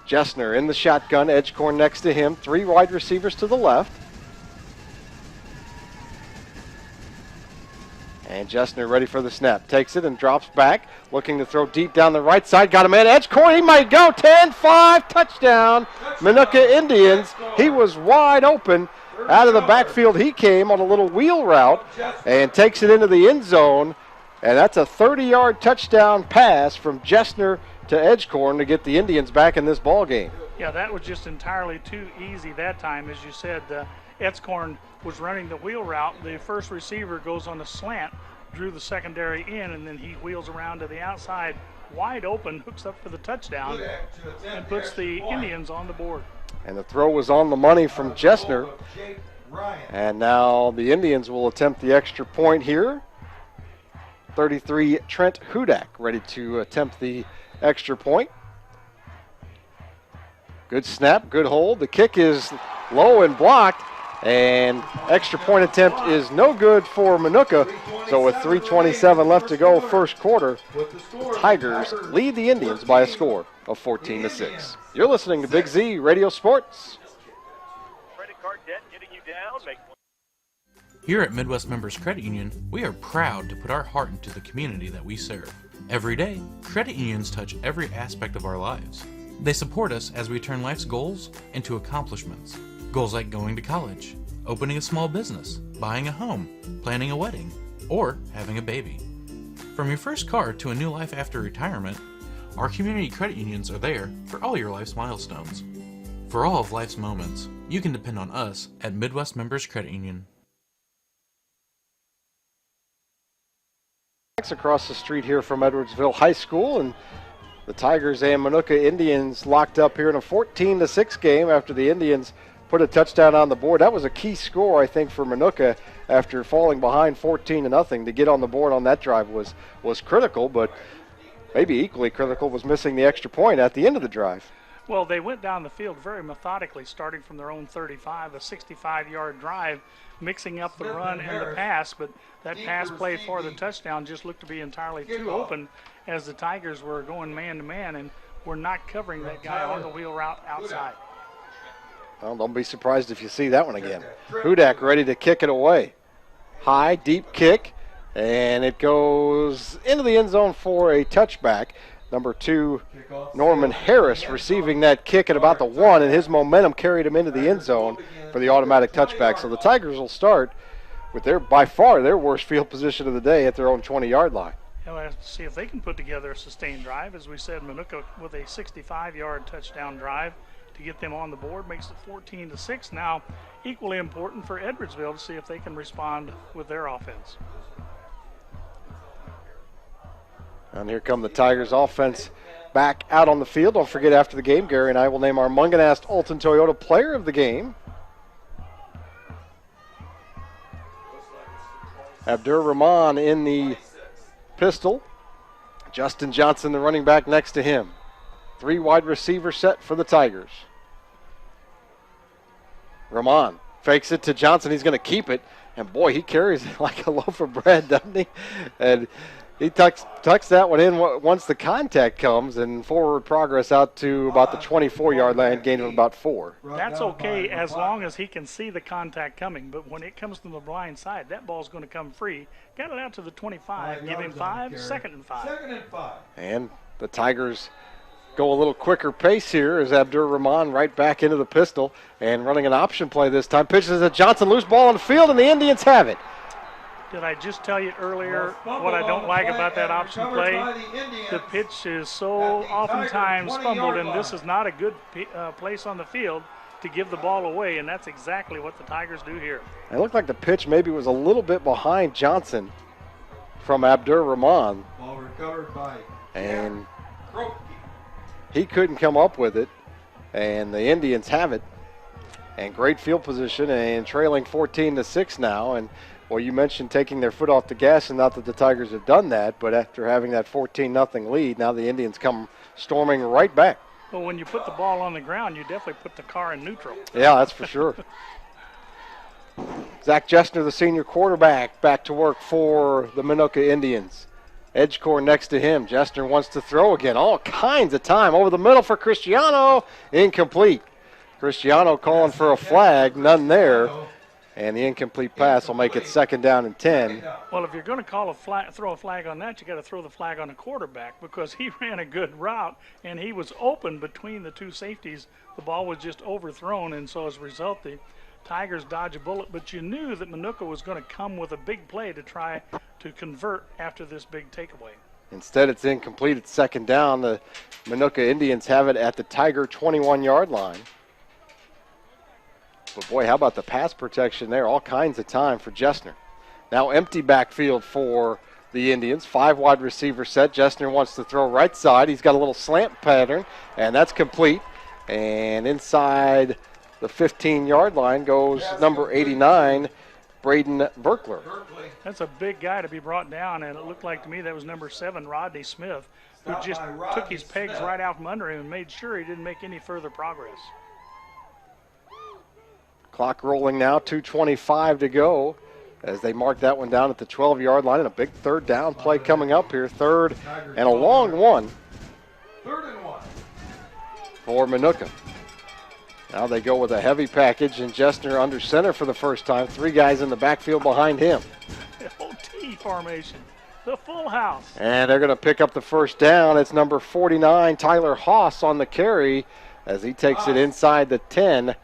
M: Jessner in the shotgun. Edgecorn next to him. 3 wide receivers to the left. And Jessner ready for the snap. Takes it and drops back. Looking to throw deep down the right side. Got a man. Edgecorn. He might go. 10-5. Touchdown. Minooka Indians. He was wide open. Out of the backfield he came on a little wheel route and takes it into the end zone. And that's a 30-yard touchdown pass from Jessner to Edgecorn to get the Indians back in this ball game.
N: Yeah, that was just entirely too easy that time. As you said, Edgecorn was running the wheel route. The first receiver goes on a slant, drew the secondary in, and then he wheels around to the outside, wide open, hooks up for the touchdown, and puts the Indians on the board.
M: And the throw was on the money from Jessner. And now the Indians will attempt the extra point here. 33, Trent Hudak ready to attempt the extra point. Good snap, good hold. The kick is low and blocked. And extra point attempt is no good for Minooka. So with 3:27 left to go first quarter, Tigers lead the Indians by a score of 14-6. You're listening to Big Z Radio Sports.
P: Credit card debt getting you down?
B: Here at Midwest Members Credit Union, we are proud to put our heart into the community that we serve. Every day, credit unions touch every aspect of our lives. They support us as we turn life's goals into accomplishments. Goals like going to college, opening a small business, buying a home, planning a wedding, or having a baby. From your first car to a new life after retirement, our community credit unions are there for all your life's milestones. For all of life's moments, you can depend on us at Midwest Members Credit Union.
M: Across the street here from Edwardsville High School, and the Tigers and Minooka Indians locked up here in a 14-6 game after the Indians put a touchdown on the board. That was a key score, I think, for Minooka after falling behind 14-0. To get on the board on that drive was critical, but maybe equally critical was missing the extra point at the end of the drive.
N: Well, they went down the field very methodically, starting from their own 35, a 65-yard drive, mixing up the run and the pass, but that pass play for the touchdown just looked to be entirely too open as the Tigers were going man-to-man and were not covering that guy on the wheel route outside.
M: Well, don't be surprised if you see that one again. Hudak ready to kick it away. High, deep kick, and it goes into the end zone for a touchback. Number 2, Norman Harris receiving that kick at about the 1, and his momentum carried him into the end zone for the automatic touchback. So the Tigers will start with by far their worst field position of the day at their own 20-yard line.
N: And we'll have to see if they can put together a sustained drive. As we said, Minooka with a 65-yard touchdown drive to get them on the board makes it 14-6. Now, equally important for Edwardsville to see if they can respond with their offense.
M: And here come the Tigers offense back out on the field. Don't forget, after the game, Gary and I will name our Munganast Alton Toyota Player of the Game. Abdur Rahman in the pistol. Justin Johnson, the running back, next to him. 3 wide receiver set for the Tigers. Rahman fakes it to Johnson. He's going to keep it. And, boy, he carries it like a loaf of bread, doesn't he? And he tucks that one in once the contact comes, and forward progress out to about the 24-yard line, gain of about 4.
N: That's okay as long as he can see the contact coming. But when it comes from the blind side, that ball's going to come free. Got it out to the 25. Give him 5. 2nd and 5.
J: 2nd and 5.
M: And the Tigers go a little quicker pace here as Abdur Rahman right back into the pistol and running an option play this time. Pitches to Johnson, loose ball on the field, and the Indians have it.
N: Did I just tell you earlier what I don't like about that option play? The pitch is so oftentimes fumbled, and this is not a good place on the field to give the ball away, and that's exactly what the Tigers do here.
M: It looked like the pitch maybe was a little bit behind Johnson from Abdur Rahman.
J: Ball recovered by
M: and he couldn't come up with it, and the Indians have it. And great field position and trailing 14-6 now. And well, you mentioned taking their foot off the gas, and not that the Tigers have done that, but after having that 14-0 lead, now the Indians come storming right back.
N: Well, when you put the ball on the ground, you definitely put the car in neutral.
M: Yeah, that's for sure. Zach Jessner, the senior quarterback, back to work for the Minooka Indians. Edgecore next to him. Jessner wants to throw again. All kinds of time. Over the middle for Cristiano. Incomplete. Cristiano calling for a flag. None there. And the incomplete pass will make it 2nd down and 10.
N: Well, if you're going to throw a flag on that, you got to throw the flag on the quarterback, because he ran a good route and he was open between the 2 safeties. The ball was just overthrown, and so as a result, the Tigers dodge a bullet. But you knew that Minooka was going to come with a big play to try to convert after this big takeaway.
M: Instead, it's incomplete. It's 2nd down. The Minooka Indians have it at the Tiger 21-yard line. But, boy, how about the pass protection there? All kinds of time for Jessner. Now empty backfield for the Indians. 5 wide receiver set. Jessner wants to throw right side. He's got a little slant pattern, and that's complete. And inside the 15-yard line goes number 89, Braden Berkler.
N: That's a big guy to be brought down, and it looked like to me that was number 7, Rodney Smith, who just took his pegs right out from under him and made sure he didn't make any further progress.
M: Clock rolling now, 2:25 to go as they mark that one down at the 12-yard line, and a big 3rd down play coming up here. 3rd and a long one.
J: 3rd and 1
M: for Minooka. Now they go with a heavy package, and Jessner under center for the first time. 3 guys in the backfield behind him.
N: OT formation, the full house.
M: And they're going to pick up the 1st down. It's number 49, Tyler Haas, on the carry as he takes it inside the 10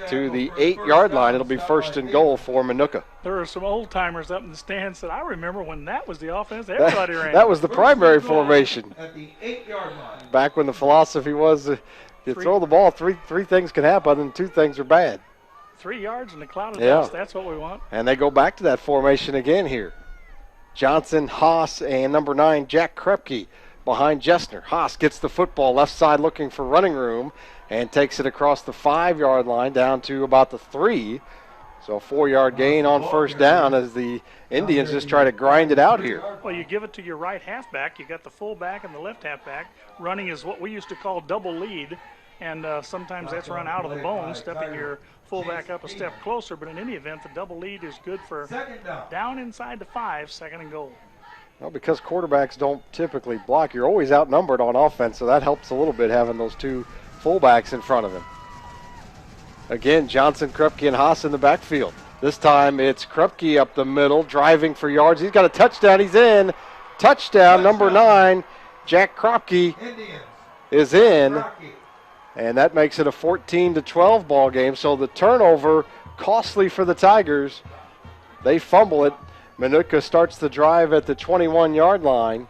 M: to the 8-yard line. It'll be 1st and goal for Minooka.
N: There are some old-timers up in the stands that I remember when that was the offense everybody ran.
M: That was the primary formation.
J: At the 8-yard line.
M: Back when the philosophy was you throw the ball, three things can happen, and 2 things are bad.
N: 3 yards in the cloud of dust, that's what we want.
M: And they go back to that formation again here. Johnson, Haas, and number 9, Jack Krepke behind Jessner. Haas gets the football left side looking for running room and takes it across the 5-yard line down to about the 3. So a 4-yard gain on 1st down as the Indians just try to grind it out here.
N: Well, you give it to your right halfback. You got the fullback and the left halfback. Running is what we used to call double lead, and sometimes that's run out of the bone, stepping your fullback up a step closer. But in any event, the double lead is good for down inside the 5, 2nd and goal.
M: Well, because quarterbacks don't typically block, you're always outnumbered on offense, so that helps a little bit having those 2 fullbacks in front of him. Again, Johnson, Krupke, and Haas in the backfield. This time it's Krupke up the middle, driving for yards. He's got a touchdown. He's in. Touchdown, number 9, Jack Krupke is in. And that makes it a 14-12 ball game. So the turnover, costly for the Tigers. They fumble it. Manuka starts the drive at the 21-yard line,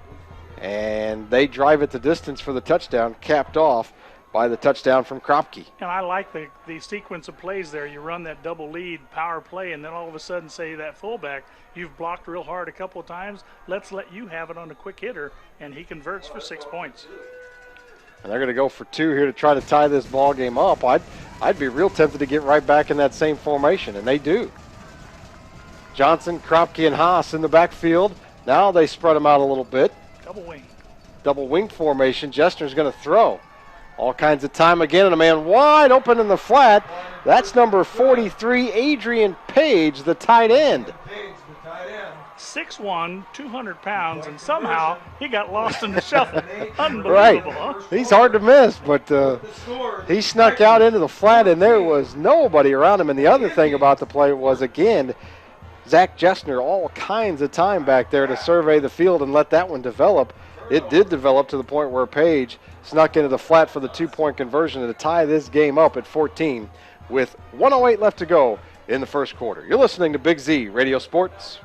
M: and they drive it the distance for the touchdown, capped off by the touchdown from Kropke.
N: And I like the sequence of plays there. You run that double lead power play, and then all of a sudden say that fullback, you've blocked real hard a couple of times. Let's let you have it on a quick hitter, and he converts for 6 points.
M: And they're going to go for 2 here to try to tie this ball game up. I'd be real tempted to get right back in that same formation, and they do. Johnson, Kropke, and Haas in the backfield. Now they spread them out a little bit.
N: Double wing.
M: Double wing formation. Jessner's going to throw. All kinds of time again, and a man wide open in the flat. That's number 43, Adrian Page, the tight end.
N: 6'1", 200 pounds, and somehow he got lost in the shuffle. Unbelievable,
M: Right.
N: huh?
M: He's hard to miss, but he snuck out into the flat, and there was nobody around him. And the other thing about the play was, again, Zach Jessner, all kinds of time back there to survey the field and let that one develop. It did develop to the point where Page snuck into the flat for the 2-point conversion to tie this game up at 14 with 1:08 left to go in the first quarter. You're listening to Big Z Radio Sports.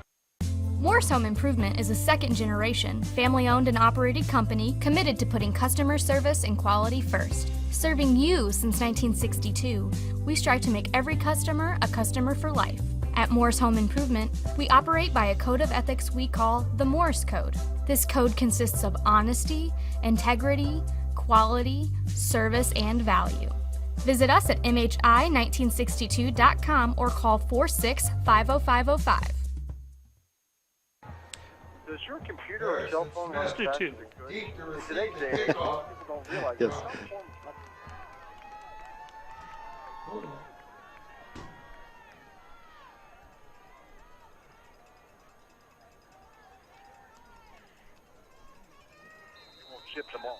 O: Morse Home Improvement is a second-generation, family-owned and operated company committed to putting customer service and quality first. Serving you since 1962, we strive to make every customer a customer for life. At Morse Home Improvement, we operate by a code of ethics we call the Morse Code. This code consists of honesty, integrity, quality, service, and value. Visit us at MHI1962.com or call 46-50505.
K: Does your computer or cell phone
N: Let's do 2.
K: in today's day, people don't realize
M: Yes.
K: Ship them all.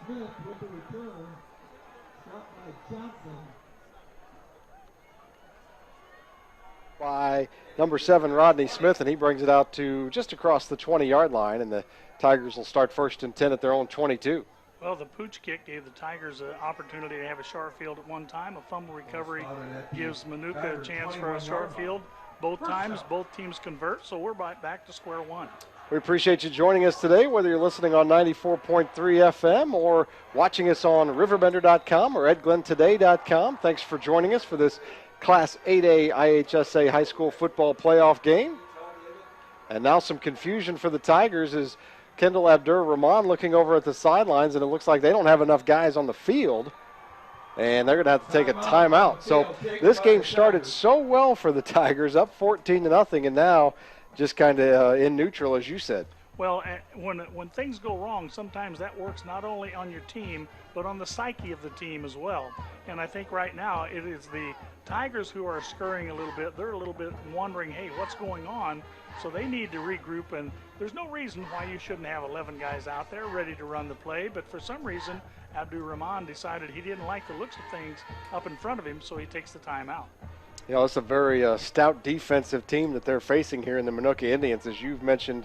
A: Smith with the return. Shot by Johnson.
M: By number 7, Rodney Smith, and he brings it out to just across the 20-yard line, and the Tigers will start 1st and 10 at their own 22.
N: Well, the pooch kick gave the Tigers an opportunity to have a short field at one time. A fumble recovery gives Manuka a chance for a short field. Both times, both teams convert, so we're back to square one.
M: We appreciate you joining us today, whether you're listening on 94.3 FM or watching us on RiverBender.com or EdGlenToday.com. Thanks for joining us for this Class 8A IHSA high school football playoff game. And now some confusion for the Tigers is Kendall Abdur-Rahman looking over at the sidelines, and it looks like they don't have enough guys on the field, and they're going to have to take a timeout. So this game started so well for the Tigers, up 14-0, and now just kind of in neutral, as you said.
N: Well, when things go wrong, sometimes that works not only on your team, but on the psyche of the team as well. And I think right now it is the Tigers who are scurrying a little bit. They're a little bit wondering, hey, what's going on? So they need to regroup, and there's no reason why you shouldn't have 11 guys out there ready to run the play. But for some reason, Abdur-Rahman decided he didn't like the looks of things up in front of him, so he takes the timeout.
M: You know, it's a very stout defensive team that they're facing here in the Manuka Indians. As you've mentioned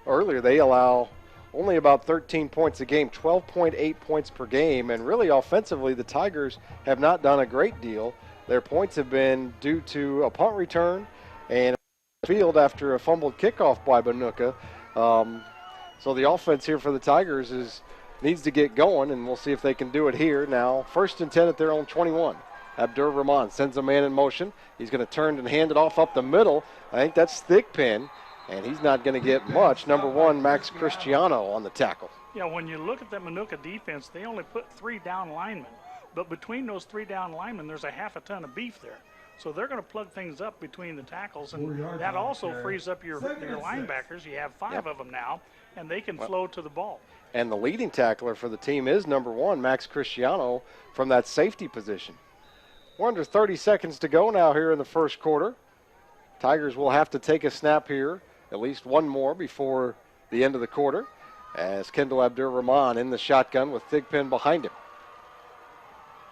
M: earlier, they allow only about 13 points a game, 12.8 points per game, and really offensively the Tigers have not done a great deal. Their points have been due to a punt return and a field after a fumbled kickoff by Manuka. So the offense here for the Tigers needs to get going, and we'll see if they can do it here. Now, 1st and 10 at their own 21. Abdur-Rahman sends a man in motion. He's going to turn and hand it off up the middle. I think that's Thigpen, and he's not going to get much. Number 1, Max Cristiano on the tackle.
N: Yeah, when you look at that Manuka defense, they only put 3 down linemen. But between those 3 down linemen, there's a half a ton of beef there. So they're going to plug things up between the tackles, and that also frees up your linebackers. You have 5 of them now, and they can flow to the ball.
M: And the leading tackler for the team is number 1, Max Cristiano, from that safety position. We're under 30 seconds to go now here in the first quarter. Tigers will have to take a snap here, at least one more before the end of the quarter, as Kendall Abdur-Rahman in the shotgun with Thigpen behind him.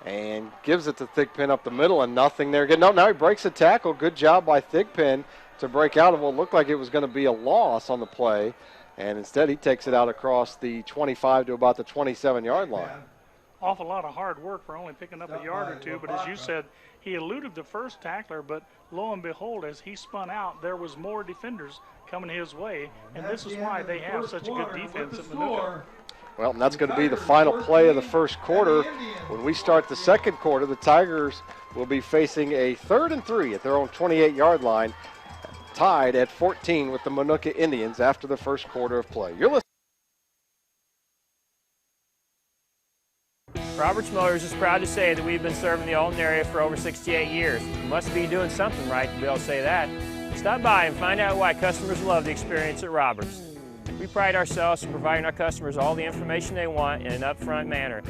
M: and gives it to Thigpen up the middle, and nothing there. No, now he breaks a tackle. Good job by Thigpen to break out of what looked like it was going to be a loss on the play, and instead he takes it out across the 25 to about the 27-yard line.
N: Awful lot of hard work for only picking up a yard or two, but as you said, he eluded the first tackler, but lo and behold, as he spun out, there was more defenders coming his way, and this is why they have such a good defense at Manuka.
M: Well, and that's going to be the final play of the first quarter. When we start the second quarter, the Tigers will be facing a 3rd and 3 at their own 28-yard line, tied at 14 with the Manuka Indians after the first quarter of play. You're listening.
Q: Roberts Motors is proud to say that we've been serving the Alton area for over 68 years. We must be doing something right to be able to say that. Stop by and find out why customers love the experience at Roberts. We pride ourselves in providing our customers all the information they want in an upfront manner,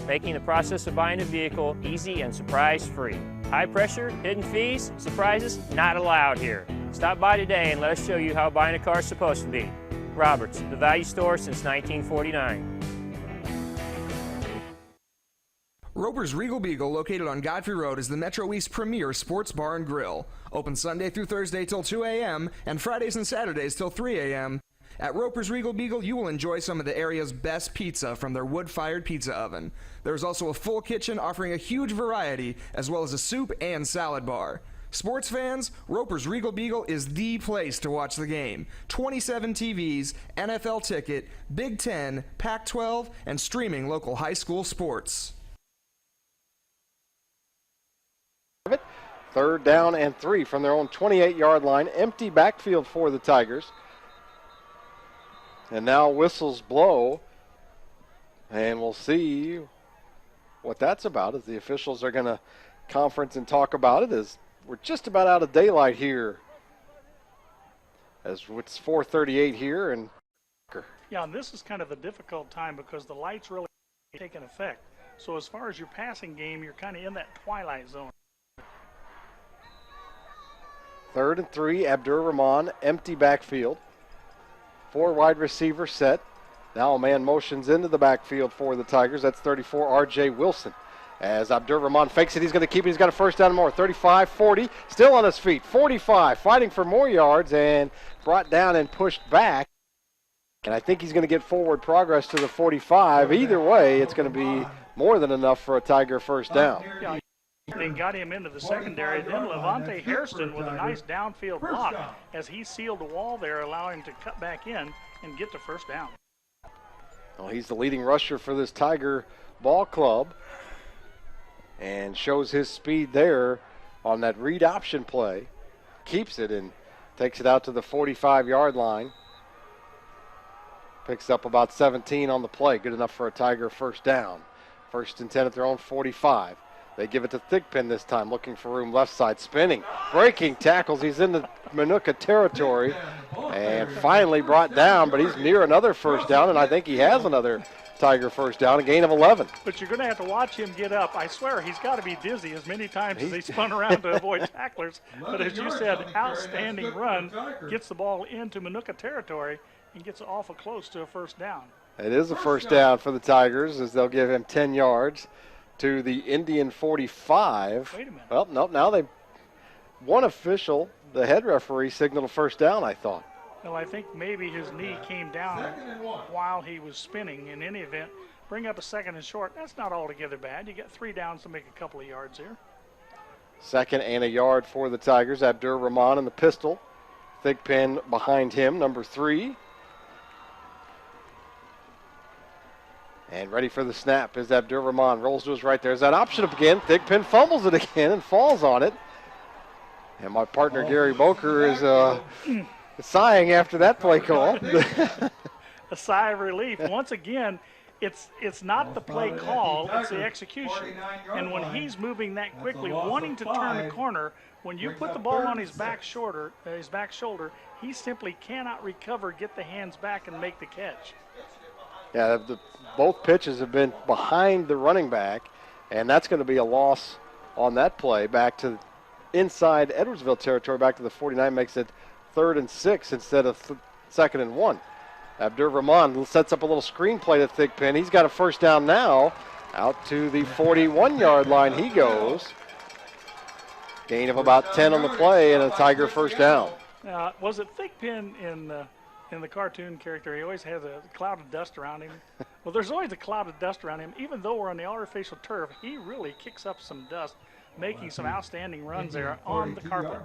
Q: making the process of buying a vehicle easy and surprise-free. High pressure, hidden fees, surprises, not allowed here. Stop by today and let us show you how buying a car is supposed to be. Roberts, the value store since 1949.
R: Roper's Regal Beagle, located on Godfrey Road, is the Metro East premier sports bar and grill. Open Sunday through Thursday till 2 a.m. and Fridays and Saturdays till 3 a.m. At Roper's Regal Beagle, you will enjoy some of the area's best pizza from their wood-fired pizza oven. There's also a full kitchen offering a huge variety, as well as a soup and salad bar. Sports fans, Roper's Regal Beagle is the place to watch the game. 27 TVs, NFL ticket, Big Ten, Pac-12, and streaming local high school sports.
M: 3rd down and 3 from their own 28-yard line. Empty backfield for the Tigers. And now whistles blow. And we'll see what that's about as the officials are going to conference and talk about it, as we're just about out of daylight here. As it's 4:38 here. And
N: yeah, and this is kind of a difficult time because the lights really take an effect. So as far as your passing game, you're kind of in that twilight zone.
M: 3rd and 3, Abdur-Rahman, empty backfield. 4 wide receiver set. Now a man motions into the backfield for the Tigers. That's 34, R.J. Wilson. As Abdur-Rahman fakes it, he's going to keep it. He's got a first down and more. 35, 40, still on his feet. 45, fighting for more yards and brought down and pushed back. And I think he's going to get forward progress to the 45. Either way, it's going to be more than enough for a Tiger first down.
N: Yeah. They got him into the secondary. Then Levante Hairston with a nice downfield block as he sealed the wall there, allowing him to cut back in and get to first down.
M: Well, he's the leading rusher for this Tiger ball club and shows his speed there on that read option play. Keeps it and takes it out to the 45-yard line. Picks up about 17 on the play. Good enough for a Tiger first down. 1st and 10 at their own 45. They give it to Thigpen this time, looking for room left side, spinning, breaking tackles. He's in the Manuka territory and finally brought down, but he's near another first down, and I think he has another Tiger first down, a gain of 11.
N: But you're going to have to watch him get up. I swear, he's got to be dizzy as many times as he spun around to avoid tacklers. But as you said, outstanding run, gets the ball into Manuka territory and gets awful close to a first down.
M: It is a first down for the Tigers as they'll give him 10 yards. To the Indian 45.
N: Wait a minute.
M: Well, no, now one official, the head referee, signaled a first down, I thought.
N: Well, I think maybe his knee came down while he was spinning. In any event, bring up a 2nd and short. That's not altogether bad. You get 3 downs to make a couple of yards here.
M: 2nd and a yard for the Tigers. Abdur-Rahman in the pistol. Thigpen behind him, number 3. And ready for the snap is Abdur-Rahman. Rolls to his right. There's that option again. Thigpen fumbles it again and falls on it. And my partner, Gary Boker, is sighing after that play call.
N: A sigh of relief. Once again, it's not the play call, it's the execution. And when he's moving that quickly, wanting to turn the corner, when you put the ball on his back shoulder, he simply cannot recover, get the hands back, and make the catch.
M: Yeah, both pitches have been behind the running back, and that's going to be a loss on that play. Back to inside Edwardsville territory, back to the 49, makes it 3rd and 6 instead of 2nd and 1. Abdur-Rahman sets up a little screen play to Thigpen. He's got a first down now Out to the 41-yard line he goes. Gain of about 10 on the play and a Tiger first down.
N: Was it Thigpen in the cartoon character? He always has a cloud of dust around him. Well, there's always a cloud of dust around him. Even though we're on the artificial turf, he really kicks up some dust, making some outstanding runs there on the carpet.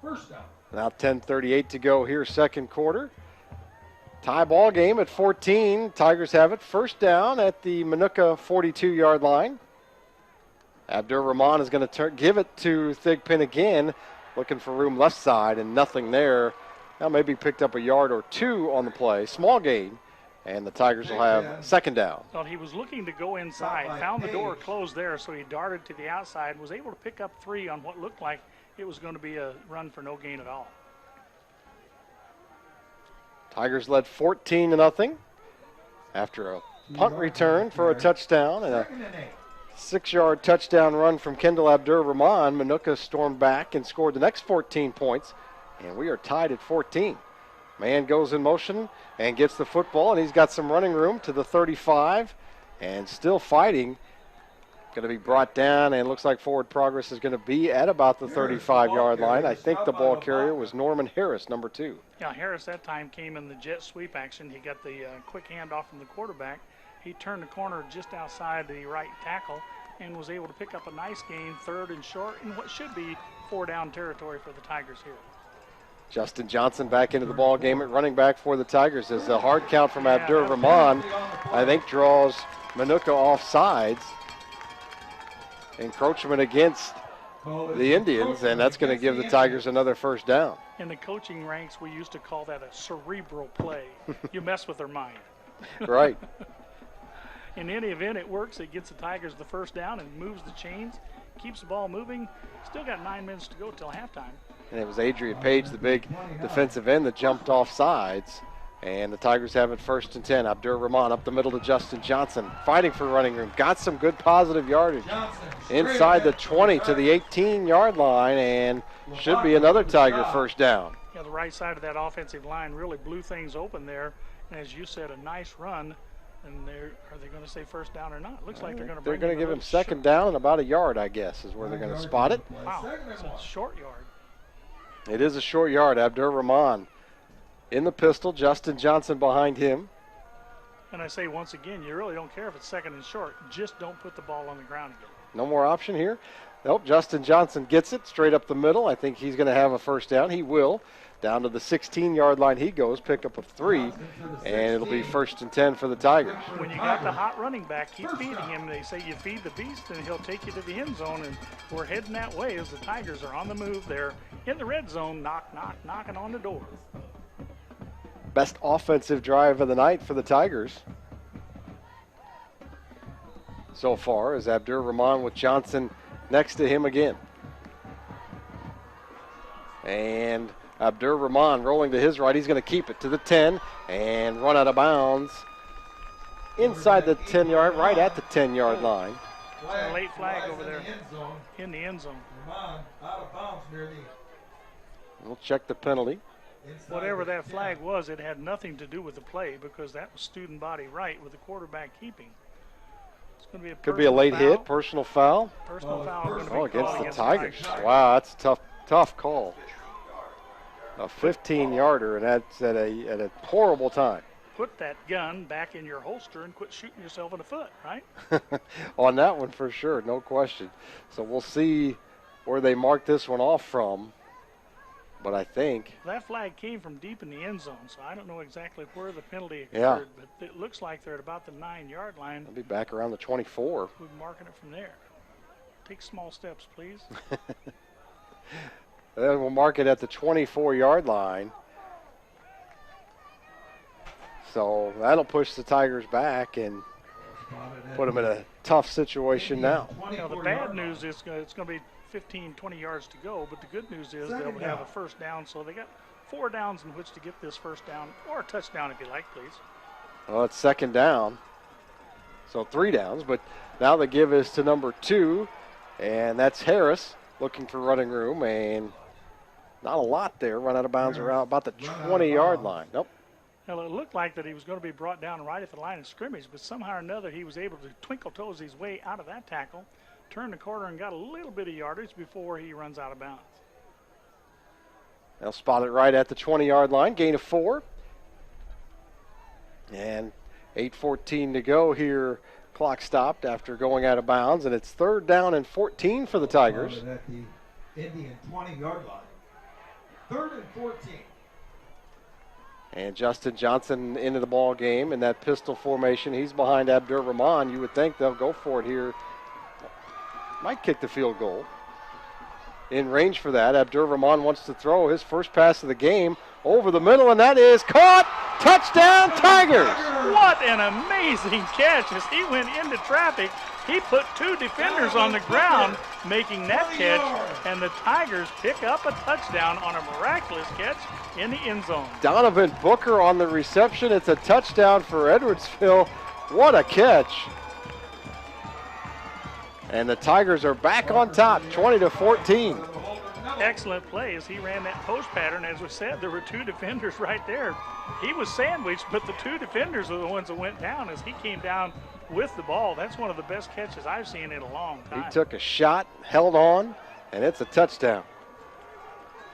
A: First down.
M: Now 10:38 to go here, second quarter. Tie ball game at 14. Tigers have it. First down at the Minooka 42-yard line. Abdur-Rahman is going to give it to Thigpen again, looking for room left side, and nothing there. Now maybe picked up a yard or two on the play. Small gain, and the Tigers will have second down.
N: Well, he was looking to go inside, found the door closed there, so he darted to the outside, was able to pick up 3 on what looked like it was going to be a run for no gain at all.
M: Tigers led 14-0 after a punt return for a touchdown and a 6-yard touchdown run from Kendall Abdur-Rahman. Minooka stormed back and scored the next 14 points, and we are tied at 14. Man goes in motion and gets the football, and he's got some running room to the 35 and still fighting. Going to be brought down, and looks like forward progress is going to be at about the 35-yard line. I think the ball carrier was Norman Harris, number 2.
N: Yeah, Harris that time came in the jet sweep action. He got the quick handoff from the quarterback. He turned the corner just outside the right tackle and was able to pick up a nice gain, 3rd and short, in what should be 4-down territory for the Tigers here.
M: Justin Johnson back into the ball game at running back for the Tigers as a hard count from Abdur-Rahman, I think, draws Minooka off sides. Encroachment against the Indians, and that's going to give the Tigers another first down.
N: In the coaching ranks, we used to call that a cerebral play. You mess with their mind.
M: Right.
N: In any event, it works. It gets the Tigers the first down and moves the chains, keeps the ball moving. Still got 9 minutes to go till halftime.
M: And it was Adrian Page, the big defensive end, that jumped off sides. And the Tigers have it 1st and 10. Abdur-Rahman up the middle to Justin Johnson, fighting for running room. Got some good positive yardage inside the 20 to the 18-yard line, and should be another Tiger first down.
N: Yeah, the right side of that offensive line really blew things open there. And as you said, a nice run. And are they going to say first down or not? Looks like they're going to bring
M: give him second down and about a yard, I guess, is where they're going to spot it.
N: Wow, it's a short yard.
M: It is a short yard. Abdur-Rahman in the pistol, Justin Johnson behind him.
N: And I say once again, you really don't care if it's second and short. Just don't put the ball on the ground again.
M: No more option here. Nope, Justin Johnson gets it straight up the middle. I think he's going to have a first down. He will. Down to the 16-yard line he goes, pick up a 3, and it'll be 1st and 10 for the Tigers.
N: When you got the hot running back, keep feeding him. They say you feed the beast, and he'll take you to the end zone, and we're heading that way as the Tigers are on the move. They're in the red zone, knocking on the door.
M: Best offensive drive of the night for the Tigers so far is Abdur-Rahman with Johnson next to him again. And Abdur-Rahman rolling to his right. He's going to keep it to the 10 and run out of bounds inside the 10-yard, right at the 10-yard line.
N: A late flag over there in the end zone.
M: We'll check the penalty.
N: Whatever that flag was, it had nothing to do with the play because that was student body right with the quarterback keeping. It's going to be
M: could be a late hit, personal foul.
N: Personal foul
M: against the Tigers. Wow, that's a tough call. A 15-yarder, and that's at a horrible time.
N: Put that gun back in your holster and quit shooting yourself in the foot, right?
M: On that one for sure, no question. So we'll see where they mark this one off from. But I think
N: that flag came from deep in the end zone, so I don't know exactly where the penalty occurred, but it looks like they're at about the 9-yard line.
M: They'll be back around the 24.
N: We're marking it from there. Take small steps, please.
M: Then we'll mark it at the 24-yard line. So that'll push the Tigers back and put them in a tough situation now.
N: Now, the bad news is it's going to be 15, 20 yards to go, but the good news is they'll have a first down, so they got 4 downs in which to get this first down, or a touchdown if you like, please.
M: Well, it's second down, so 3 downs, but now the give is to number 2, and that's Harris looking for running room, and not a lot there. Run out of bounds around about the 20-yard line. Nope.
N: Well, it looked like that he was going to be brought down right at the line of scrimmage, but somehow or another he was able to twinkle toes his way out of that tackle, turned the corner and got a little bit of yardage before he runs out of bounds.
M: They'll spot it right at the 20-yard line, gain of 4. And 8:14 to go here. Clock stopped after going out of bounds, and it's 3rd down and 14 for the Tigers.
A: At the Indian 20-yard line. 3rd and 14.
M: And Justin Johnson into the ball game in that pistol formation. He's behind Abdur-Rahman. You would think they'll go for it here. Might kick the field goal. In range for that. Abdur-Rahman wants to throw his first pass of the game over the middle, and that is caught. Touchdown, Tigers!
N: What an amazing catch as he went into traffic. He put 2 defenders on the ground making that catch, and the Tigers pick up a touchdown on a miraculous catch in the end zone.
M: Donovan Booker on the reception. It's a touchdown for Edwardsville. What a catch. And the Tigers are back on top, 20-14.
N: Excellent play as he ran that post pattern. As we said, there were 2 defenders right there. He was sandwiched, but the 2 defenders are the ones that went down as he came down with the ball. That's one of the best catches I've seen in a long time.
M: He took a shot, held on, and it's a touchdown.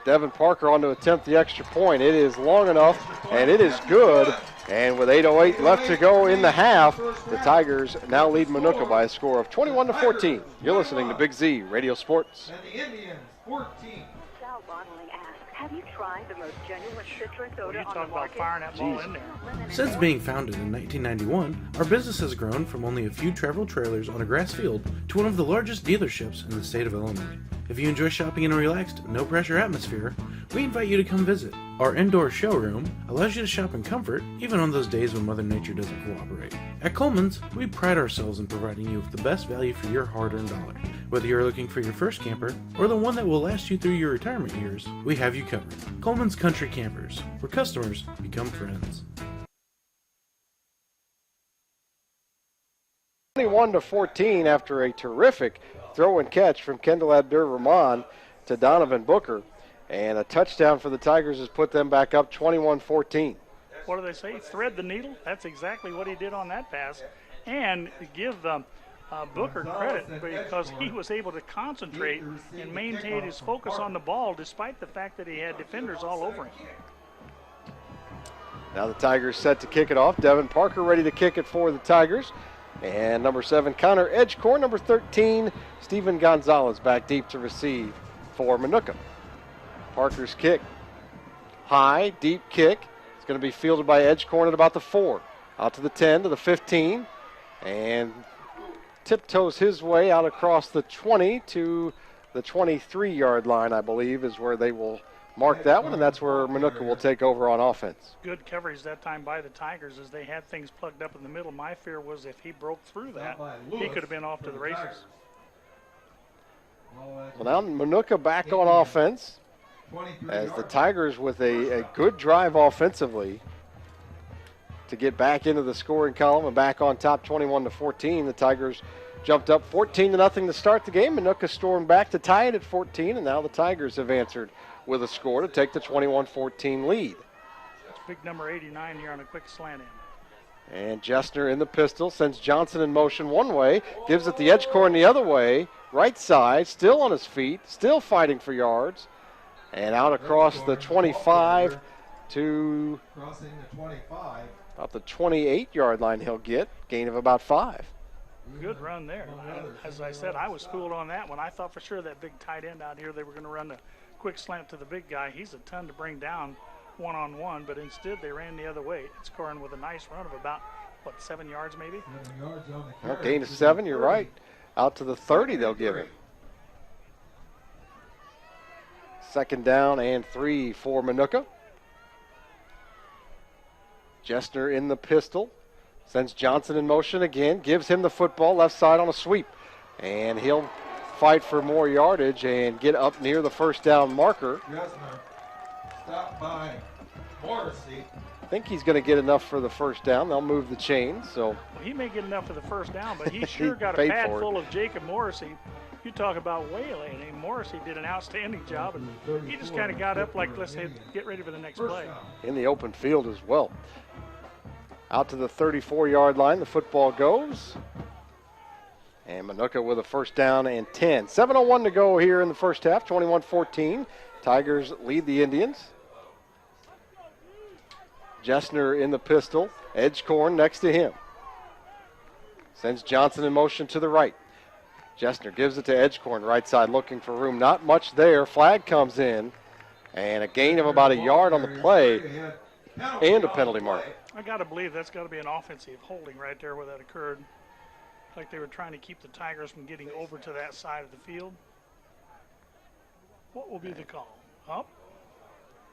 M: Devin Parker on to attempt the extra point. It is long enough, and it is good. And with 8:08 left to go in the half, the Tigers now lead Minooka by a score of 21-14. You're listening to Big Z Radio Sports.
A: And the Indians 14.
L: Sal Bottling asks, have you tried the most genuine citrus soda
N: You
L: on
N: talk
L: the
N: about
L: market?
N: firing that ball in there.
B: Since being founded in 1991, our business has grown from only a few travel trailers on a grass field to one of the largest dealerships in the state of Illinois. If you enjoy shopping in a relaxed, no-pressure atmosphere, we invite you to come visit. Our indoor showroom allows you to shop in comfort, even on those days when Mother Nature doesn't cooperate. At Coleman's, we pride ourselves in providing you with the best value for your hard-earned dollar. Whether you're looking for your first camper or the one that will last you through your retirement years, we have you covered. Coleman's Country Campers, where customers become friends.
M: 21-14 after a terrific throw and catch from Kendall Abdur-Rahman to Donovan Booker. And a touchdown for the Tigers has put them back up 21-14.
N: What do they say? Thread the needle? That's exactly what he did on that pass. And give Booker credit because he was able to concentrate and maintain his focus on the ball despite the fact that he had defenders all over him.
M: Now the Tigers set to kick it off. Devin Parker ready to kick it for the Tigers. And number 7, Connor Edgecore. Number 13, Steven Gonzalez back deep to receive for Minooka. Parker's kick. High, deep kick. It's going to be fielded by Edgecore at about the 4. Out to the 10, to the 15. And tiptoes his way out across the 20 to the 23-yard line, I believe, is where they will mark that one, and that's where Minooka will take over on offense.
N: Good coverage that time by the Tigers as they had things plugged up in the middle. My fear was if he broke through that, he could have been off to the races.
M: Well, now Minooka back on offense as the Tigers with a good drive offensively to get back into the scoring column and back on top 21-14. The Tigers jumped up 14-0 to start the game. Minooka stormed back to tie it at 14, and now the Tigers have answered with a score to take the 21-14 lead.
N: That's big number 89 here on a quick slant in.
M: And Jessner in the pistol, sends Johnson in motion one way, gives it the Edgecore the other way, right side, still on his feet, still fighting for yards, and out across the 25 to
A: crossing the 25.
M: About the 28-yard line he'll get, gain of about 5.
N: Good run there. As I said, I was schooled on that one. I thought for sure that big tight end out here, they were going to run the quick slant to the big guy. He's a ton to bring down one-on-one, but instead they ran the other way. It's scoring with a nice run of about, 7 yards maybe?
A: 7 yards on the
M: Well, gain of 7, you're right. Out to the 30 they'll give him. 2nd down and 3 for Minooka. Jessner in the pistol. Sends Johnson in motion again. Gives him the football left side on a sweep. And he'll fight for more yardage and get up near the first down marker.
A: Jessner stopped by Morrissey.
M: I think he's going to get enough for the first down. They'll move the chains. So
N: Well, he may get enough for the first down, but he sure got a pad full of Jacob Morrissey. You talk about waylaying. Morrissey did an outstanding job, and he just kind of got up like, let's get ready for the next play.
M: In the open field as well. Out to the 34-yard line, the football goes. And Minooka with a first down and 10. 7:01 to go here in the first half, 21-14. Tigers lead the Indians. Jessner in the pistol. Edgecorn next to him. Sends Johnson in motion to the right. Jessner gives it to Edgecorn, right side, looking for room. Not much there. Flag comes in, and a gain of about a yard on the play, and a penalty mark.
N: I got to believe that's got to be an offensive holding right there where that occurred. Like they were trying to keep the Tigers from getting over to that side of the field. What will be the call? Up?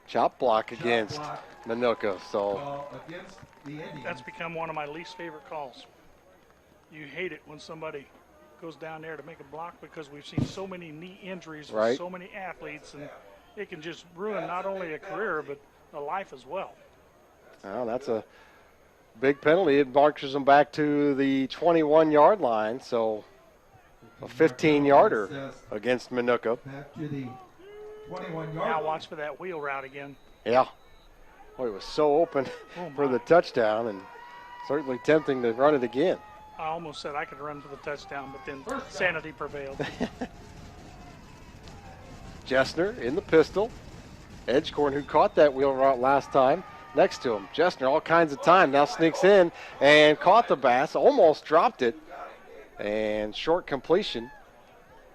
M: Chop block against Minooka. So
N: that's become one of my least favorite calls. You hate it when somebody goes down there to make a block because we've seen so many knee injuries with so many athletes, and it can just ruin not only a career but a life as well.
M: Well, that's a big penalty. It marches them back to the 21-yard line, so a 15-yarder against Minooka.
A: Back to the 21-yard
N: Now
A: line.
N: watch for that wheel route again.
M: Yeah. Boy, it was so open for the touchdown, and certainly tempting to run it again.
N: I almost said I could run for the touchdown, but then sanity prevailed.
M: Jessner in the pistol. Edgecorn, who caught that wheel route last time, next to him. Jessner, all kinds of time, now sneaks in and caught the bass, almost dropped it, and short completion.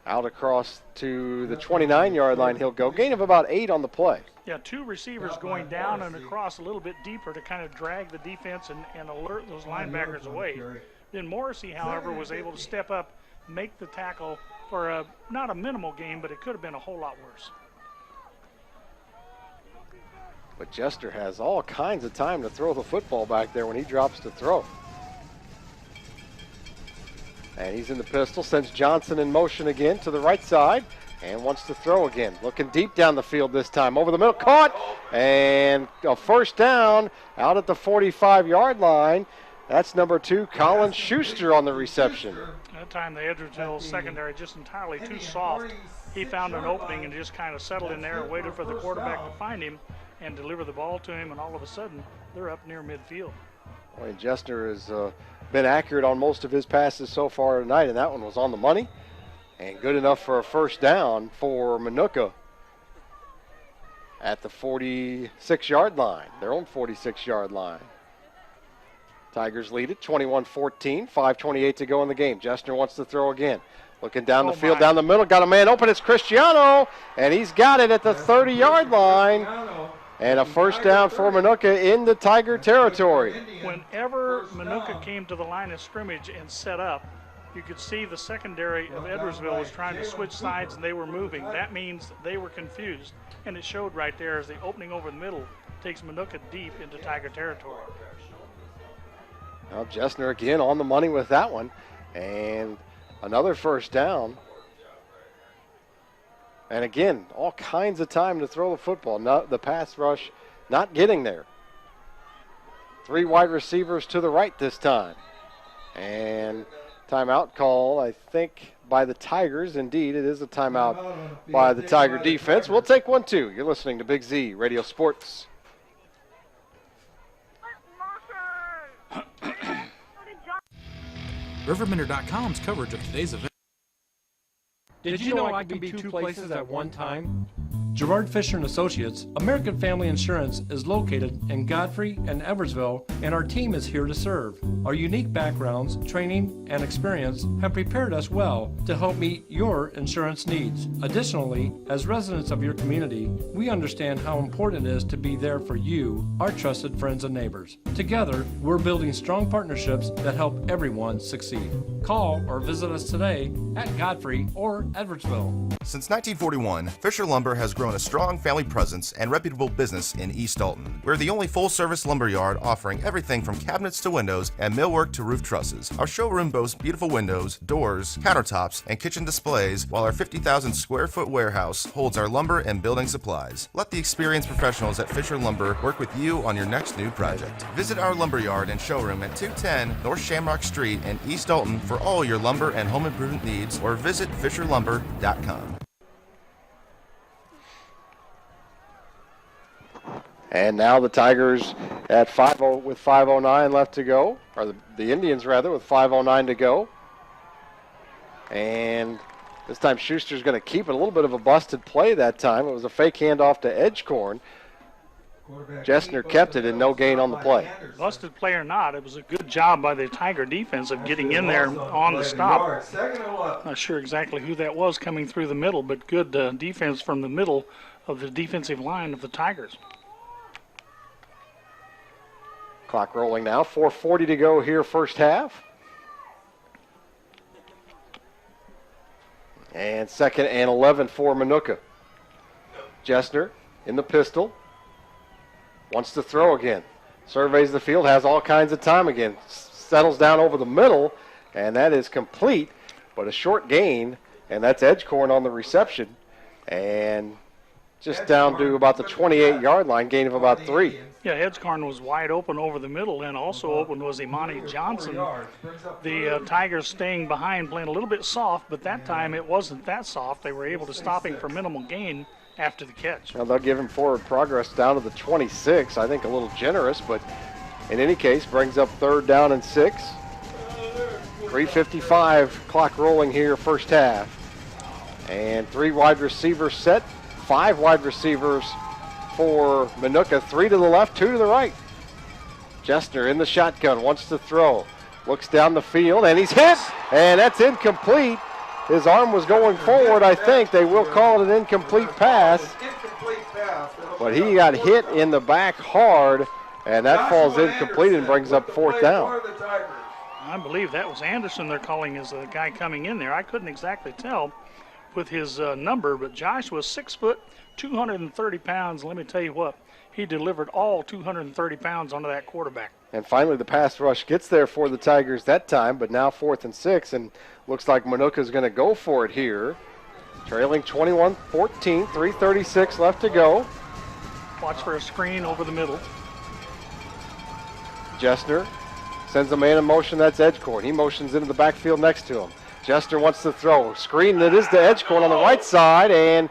M: Out across to the 29-yard line he'll go. Gain of about 8 on the play.
N: Yeah, 2 receivers going down and across a little bit deeper to kind of drag the defense and alert those linebackers away. Then Morrissey, however, was able to step up, make the tackle for not a minimal gain, but it could have been a whole lot worse.
M: But Jessner has all kinds of time to throw the football back there when he drops to throw. And he's in the pistol, sends Johnson in motion again to the right side, and wants to throw again. Looking deep down the field this time. Over the middle, caught, and a first down out at the 45-yard line. That's number 2, Colin Schuster on the reception.
N: That time the Edwardsville secondary just entirely too soft. He found an opening and just kind of settled in there and waited for the quarterback to find him and deliver the ball to him, and all of a sudden they're up near midfield.
M: Boy, Jessner has been accurate on most of his passes so far tonight, and that one was on the money and good enough for a first down for Minooka at the 46-yard line, their own 46-yard line. Tigers lead it 21-14, 5:28 to go in the game. Jessner wants to throw again. Looking down the field, down the middle, got a man open. It's Cristiano, and he's got it at the 30-yard line. And a first down for Minooka in the Tiger territory.
N: Whenever Minooka came to the line of scrimmage and set up, you could see the secondary of Edwardsville was trying to switch sides and they were moving. That means they were confused, and it showed right there as the opening over the middle takes Minooka deep into Tiger territory.
M: Well, Jessner again on the money with that one, and another first down. And again, all kinds of time to throw the football. The pass rush not getting there. 3 wide receivers to the right this time. And timeout call, I think, by the Tigers. Indeed, it is a timeout by the Tiger defense. We'll take one, too. You're listening to Big Z Radio Sports.
B: RiverBender.com's coverage of today's event.
C: Did you know I can be 2 places at one time? Gerard Fisher & Associates, American Family Insurance, is located in Godfrey and Eversville, and our team is here to serve. Our unique backgrounds, training, and experience have prepared us well to help meet your insurance needs. Additionally, as residents of your community, we understand how important it is to be there for you, our trusted friends and neighbors. Together, we're building strong partnerships that help everyone succeed. Call or visit us today at Godfrey or Edwardsville.
D: Since 1941, Fisher Lumber has grown grown a strong family presence and reputable business in East Alton. We're the only full-service lumber yard offering everything from cabinets to windows and millwork to roof trusses. Our showroom boasts beautiful windows, doors, countertops, and kitchen displays, while our 50,000 square foot warehouse holds our lumber and building supplies. Let the experienced professionals at Fisher Lumber work with you on your next new project. Visit our lumber yard and showroom at 210 North Shamrock Street in East Alton for all your lumber and home improvement needs, or visit RiverBender.com.
M: And now the Tigers at 5-0 with 5:09 left to go, or the Indians rather, with 5:09 to go. And this time Schuster's going to keep it. A little bit of a busted play that time. It was a fake handoff to Edgecorn. Jessner kept it and no gain on the play.
N: Busted play or not, it was a good job by the Tiger defense of getting in there on the stop. Not sure exactly who that was coming through the middle, but good defense from the middle of the defensive line of the Tigers.
M: Clock rolling now, 4:40 to go here first half. And 2nd and 11 for Minooka. Jessner in the pistol. Wants to throw again. Surveys the field, has all kinds of time again. Settles down over the middle, and that is complete, but a short gain, and that's Edgecorn on the reception. And just down to about the 28-yard line, gain of about 3.
N: Yeah, Edgecorn was wide open over the middle, and also open was Imani Johnson. The Tigers staying behind, playing a little bit soft, but that time it wasn't that soft. They were able to stop him for minimal gain after the catch.
M: Now they'll give him forward progress down to the 26. I think a little generous, but in any case, brings up 3rd down and 6. 3:55 clock rolling here first half. And 3 wide receivers set, 5 wide receivers for Minooka, 3 to the left, 2 to the right. Jessner in the shotgun, wants to throw, looks down the field, and he's hit, and that's incomplete. His arm was going forward, I think. They will call it an incomplete pass. But he got hit in the back hard, and that falls incomplete and brings up 4th down.
N: I believe that was Anderson they're calling as the guy coming in there. I couldn't exactly tell with his number, but Josh was 6 foot, 230 pounds. Let me tell you what, he delivered all 230 pounds onto that quarterback.
M: And finally the pass rush gets there for the Tigers that time, but now 4th and 6, and looks like Minooka's going to go for it here. Trailing 21-14, 3:36 left to go.
N: Watch for a screen over the middle.
M: Jessner sends a man in motion, that's Edgecorn. He motions into the backfield next to him. Jessner wants to throw. Screen that is to Edgecorn on the right side, and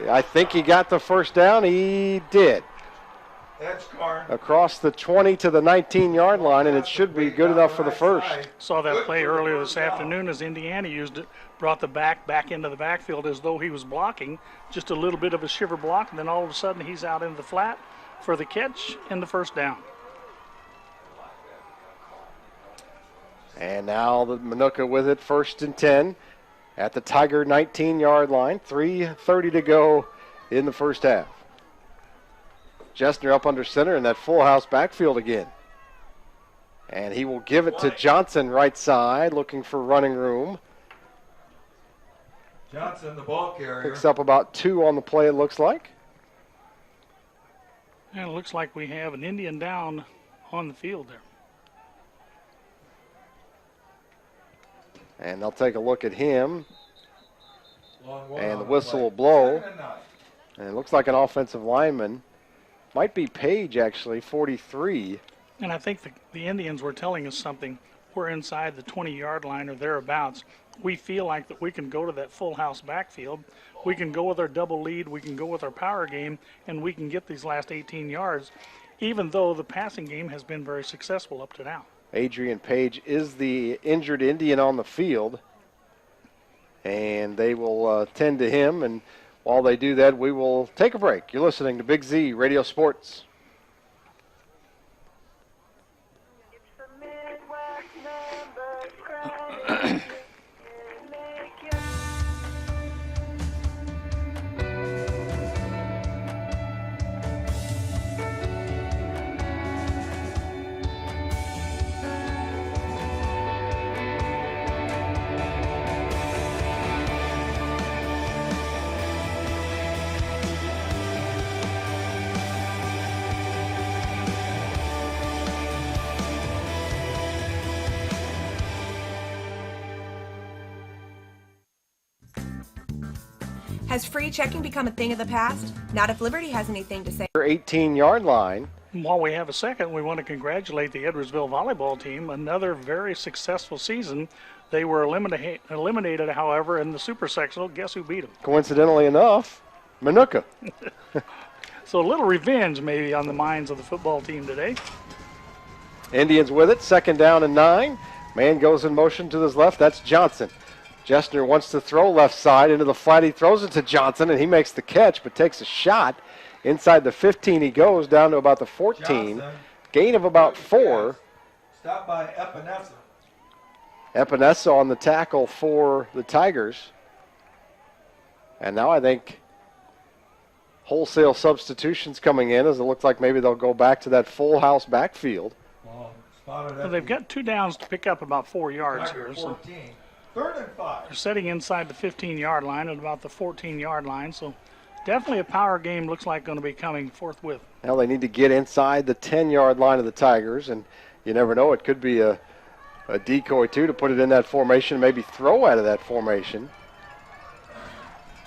M: I think he got the first down. He did. Across the 20 to the 19-yard line, and it should be good enough for the first.
N: Saw that play earlier this afternoon as Indiana used it. Brought the back into the backfield as though he was blocking. Just a little bit of a shiver block, and then all of a sudden he's out in the flat for the catch and the first down.
M: And now the Minooka with it, 1st and 10 at the Tiger 19-yard line. 3:30 to go in the first half. Jessner up under center in that full house backfield again. And he will give it to Johnson right side, looking for running room.
J: Johnson, the ball carrier.
M: Picks up about 2 on the play, it looks like.
N: And it looks like we have an Indian down on the field there.
M: And they'll take a look at him. And the whistle will blow. And it looks like an offensive lineman. Might be Page, actually, 43.
N: And I think the Indians were telling us something. We're inside the 20-yard line or thereabouts. We feel like that we can go to that full house backfield. We can go with our double lead. We can go with our power game, and we can get these last 18 yards, even though the passing game has been very successful up to now.
M: Adrian Page is the injured Indian on the field, and they will tend to him. And while they do that, we will take a break. You're listening to Big Z Radio Sports.
E: Has free checking become a thing of the past? Not if Liberty has anything to say.
M: 18-yard line.
N: While we have a second, we want to congratulate the Edwardsville volleyball team. Another very successful season. They were eliminated, however, in the super sectional. Guess who beat them?
M: Coincidentally enough, Minooka.
N: So a little revenge maybe on the minds of the football team today.
M: Indians with it, 2nd down and 9. Man goes in motion to his left. That's Johnson. Jessner wants to throw left side into the flat. He throws it to Johnson, and he makes the catch, but takes a shot. Inside the 15 he goes, down to about the 14.
J: Johnson.
M: Gain of about 4.
J: Stopped by Epinesa.
M: Epinesa on the tackle for the Tigers. And now I think wholesale substitutions coming in, as it looks like maybe they'll go back to that full house backfield.
N: Well, they've got 2 downs to pick up about 4 yards here. So
J: 3rd and 5.
N: they're setting inside the 15-yard line at about the 14-yard line. So definitely a power game looks like going to be coming forthwith.
M: Now they need to get inside the 10-yard line of the Tigers, and you never know, it could be a decoy too to put it in that formation, maybe throw out of that formation.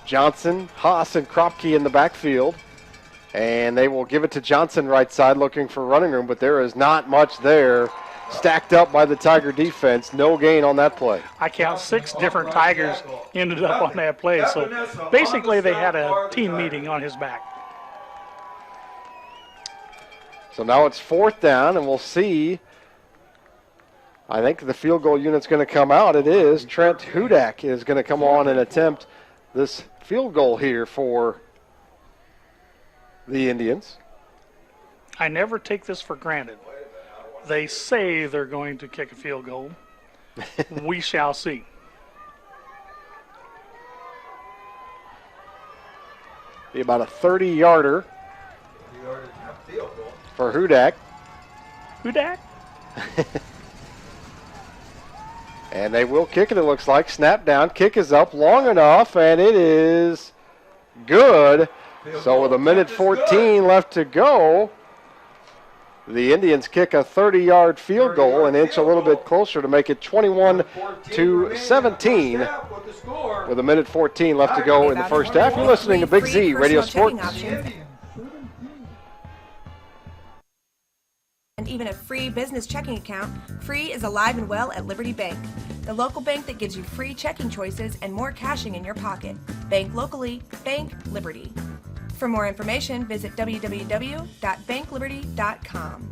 M: Johnson, Haas, and Kropke in the backfield. And they will give it to Johnson right side looking for running room, but there is not much there. Stacked up by the Tiger defense. No gain on that play.
N: I count 6 different Tigers ended up on that play. So basically they had a team meeting on his back.
M: So now it's 4th down, and we'll see. I think the field goal unit's going to come out. It is. Trent Hudak is going to come on and attempt this field goal here for the Indians.
N: I never take this for granted. They say they're going to kick a field goal. We shall see.
M: Be about a 30-yarder for Hudak.
N: Hudak?
M: And they will kick it, it looks like. Snap down, kick is up long enough, and it is good. So with 1:14 left to go, the Indians kick a 30-yard field goal and inch a little bit closer to make it 21-17 with 1:14 left to go in the first half. You're listening to Big Z Radio Sports.
E: And even a free business checking account. Free is alive and well at Liberty Bank, the local bank that gives you free checking choices and more cashing in your pocket. Bank locally, bank Liberty. For more information, visit www.bankliberty.com.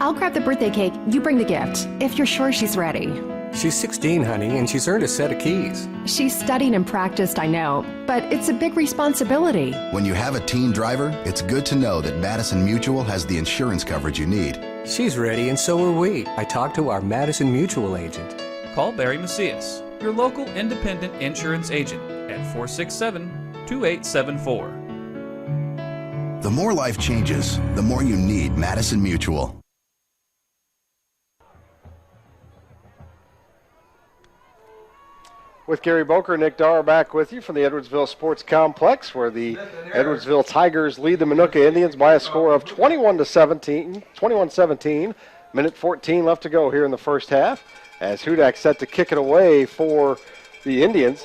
F: I'll grab the birthday cake, you bring the gift, if you're sure she's ready.
G: She's 16, honey, and she's earned a set of keys.
F: She's studied and practiced, I know, but it's a big responsibility.
H: When you have a teen driver, it's good to know that Madison Mutual has the insurance coverage you need.
G: She's ready, and so are we. I talked to our Madison Mutual agent.
I: Call Barry Macias, your local independent insurance agent, at 467-2874.
H: The more life changes, the more you need Madison Mutual.
M: With Gary Boker, Nick Darr back with you from the Edwardsville Sports Complex, where the Edwardsville Tigers lead the Minooka Indians by a score of 21-17. 1:14 left to go here in the first half, as Hudak set to kick it away for the Indians.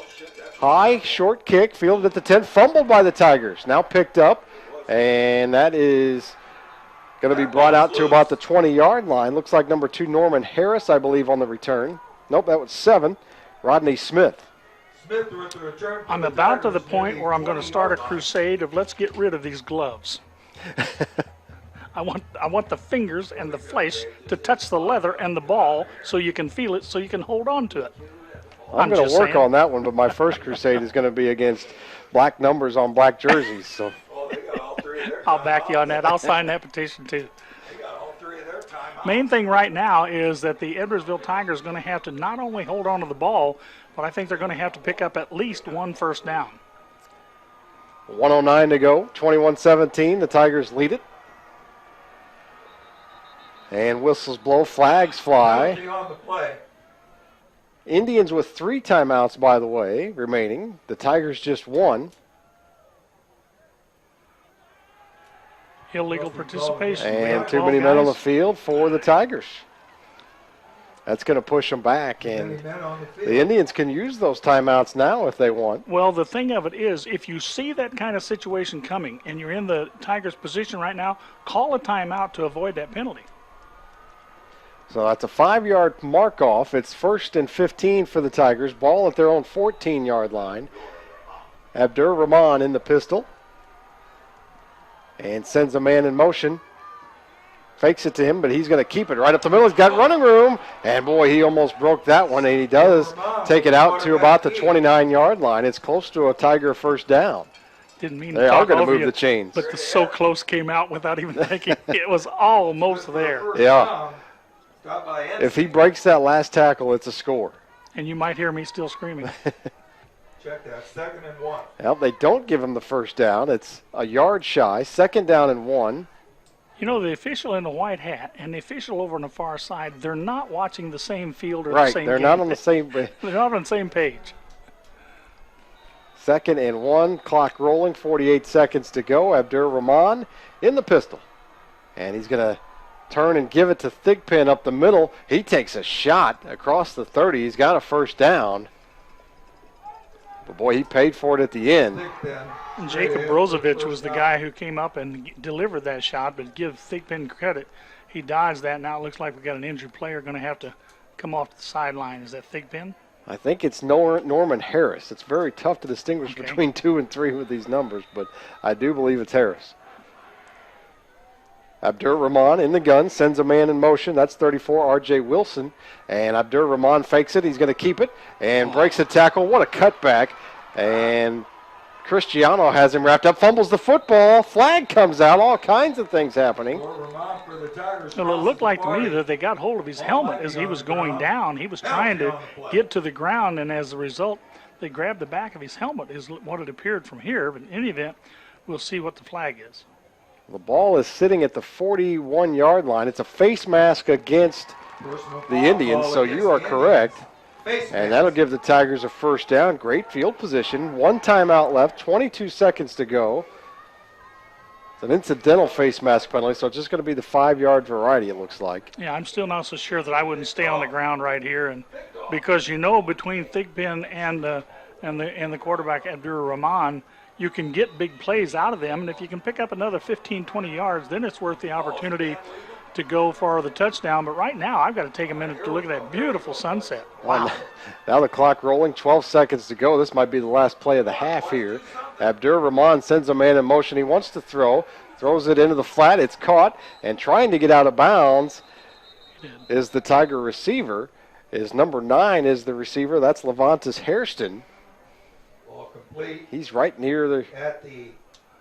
M: High, short kick, fielded at the 10, fumbled by the Tigers. Now picked up, and that is going to be brought out to about the 20-yard line. Looks like number 2, Norman Harris, I believe, on the return. Nope, that was 7. Rodney Smith.
N: I'm about to the point where I'm going to start a crusade of let's get rid of these gloves. I want the fingers and the flesh to touch the leather and the ball so you can feel it, so you can hold on to it.
M: I'm going to work on that one, but my first crusade is going to be against black numbers on black jerseys. So
N: I'll back you on that. I'll sign that petition too. Main thing right now is that the Edwardsville Tigers are going to have to not only hold on to the ball, but I think they're going to have to pick up at least 1 first down.
M: 1:09 to go, 21-17. The Tigers lead it. And whistles blow, flags fly. Indians with 3 timeouts, by the way, remaining. The Tigers just 1.
N: Illegal participation.
M: And too many men on the field for the Tigers. That's going to push them back, and the Indians can use those timeouts now if they want.
N: Well, the thing of it is, if you see that kind of situation coming and you're in the Tigers' position right now, call a timeout to avoid that penalty.
M: So that's a 5-yard mark off. It's 1st and 15 for the Tigers. Ball at their own 14-yard line. Abdur-Rahman in the pistol. And sends a man in motion. Fakes it to him, but he's going to keep it right up the middle. He's got running room. And, boy, he almost broke that one. And he does take it out to about the 29-yard line. It's close to a Tiger first down.
N: Didn't mean
M: they are going to move the chains.
N: But the so close came out without even thinking. It was almost there.
M: Yeah. If he breaks that last tackle, it's a score.
N: And you might hear me still screaming.
J: Check that, 2nd and 1.
M: Well, they don't give him the first down. It's a yard shy, 2nd down and 1.
N: You know, the official in the white hat and the official over on the far side, they're not watching the same field or
M: right,
N: the same
M: they're
N: game.
M: not on the same
N: They're not on the same page.
M: 2nd and 1, clock rolling, 48 seconds to go. Abdur-Rahman in the pistol. And he's going to turn and give it to Thigpen up the middle. He takes a shot across the 30. He's got a first down. But, boy, he paid for it at the end.
N: And Jacob Brozovic was the guy who came up and delivered that shot, but give Thigpen credit. He dodged that. Now it looks like we've got an injured player going to have to come off the sideline. Is that Thigpen?
M: I think it's Norman Harris. It's very tough to distinguish between 2 and 3 with these numbers, but I do believe it's Harris. Abdur-Rahman in the gun, sends a man in motion. That's 34, R.J. Wilson. And Abdur-Rahman fakes it. He's going to keep it and breaks the tackle. What a cutback. And Cristiano has him wrapped up, fumbles the football. Flag comes out. All kinds of things happening.
N: Well, it looked like to me that they got hold of his helmet as he was going down. He was trying to get to the ground, and as a result, they grabbed the back of his helmet is what it appeared from here. But in any event, we'll see what the flag is.
M: The ball is sitting at the 41-yard line. It's a face mask against the Indians, so you are correct. And that'll give the Tigers a first down. Great field position. 1 timeout left, 22 seconds to go. It's an incidental face mask penalty, so it's just going to be the 5-yard variety, it looks like.
N: Yeah, I'm still not so sure that I wouldn't stay on the ground right here, and because you know between Thigpen and the quarterback Abdur-Rahman, you can get big plays out of them, and if you can pick up another 15, 20 yards, then it's worth the opportunity to go for the touchdown. But right now, I've got to take a minute to look at that beautiful sunset. Wow.
M: Now the clock rolling, 12 seconds to go. This might be the last play of the half here. Abdur-Rahman sends a man in motion. He wants to throw, throws it into the flat. It's caught, and trying to get out of bounds is the Tiger receiver. Is number 9 is the receiver. That's Levantis Hairston. He's right near the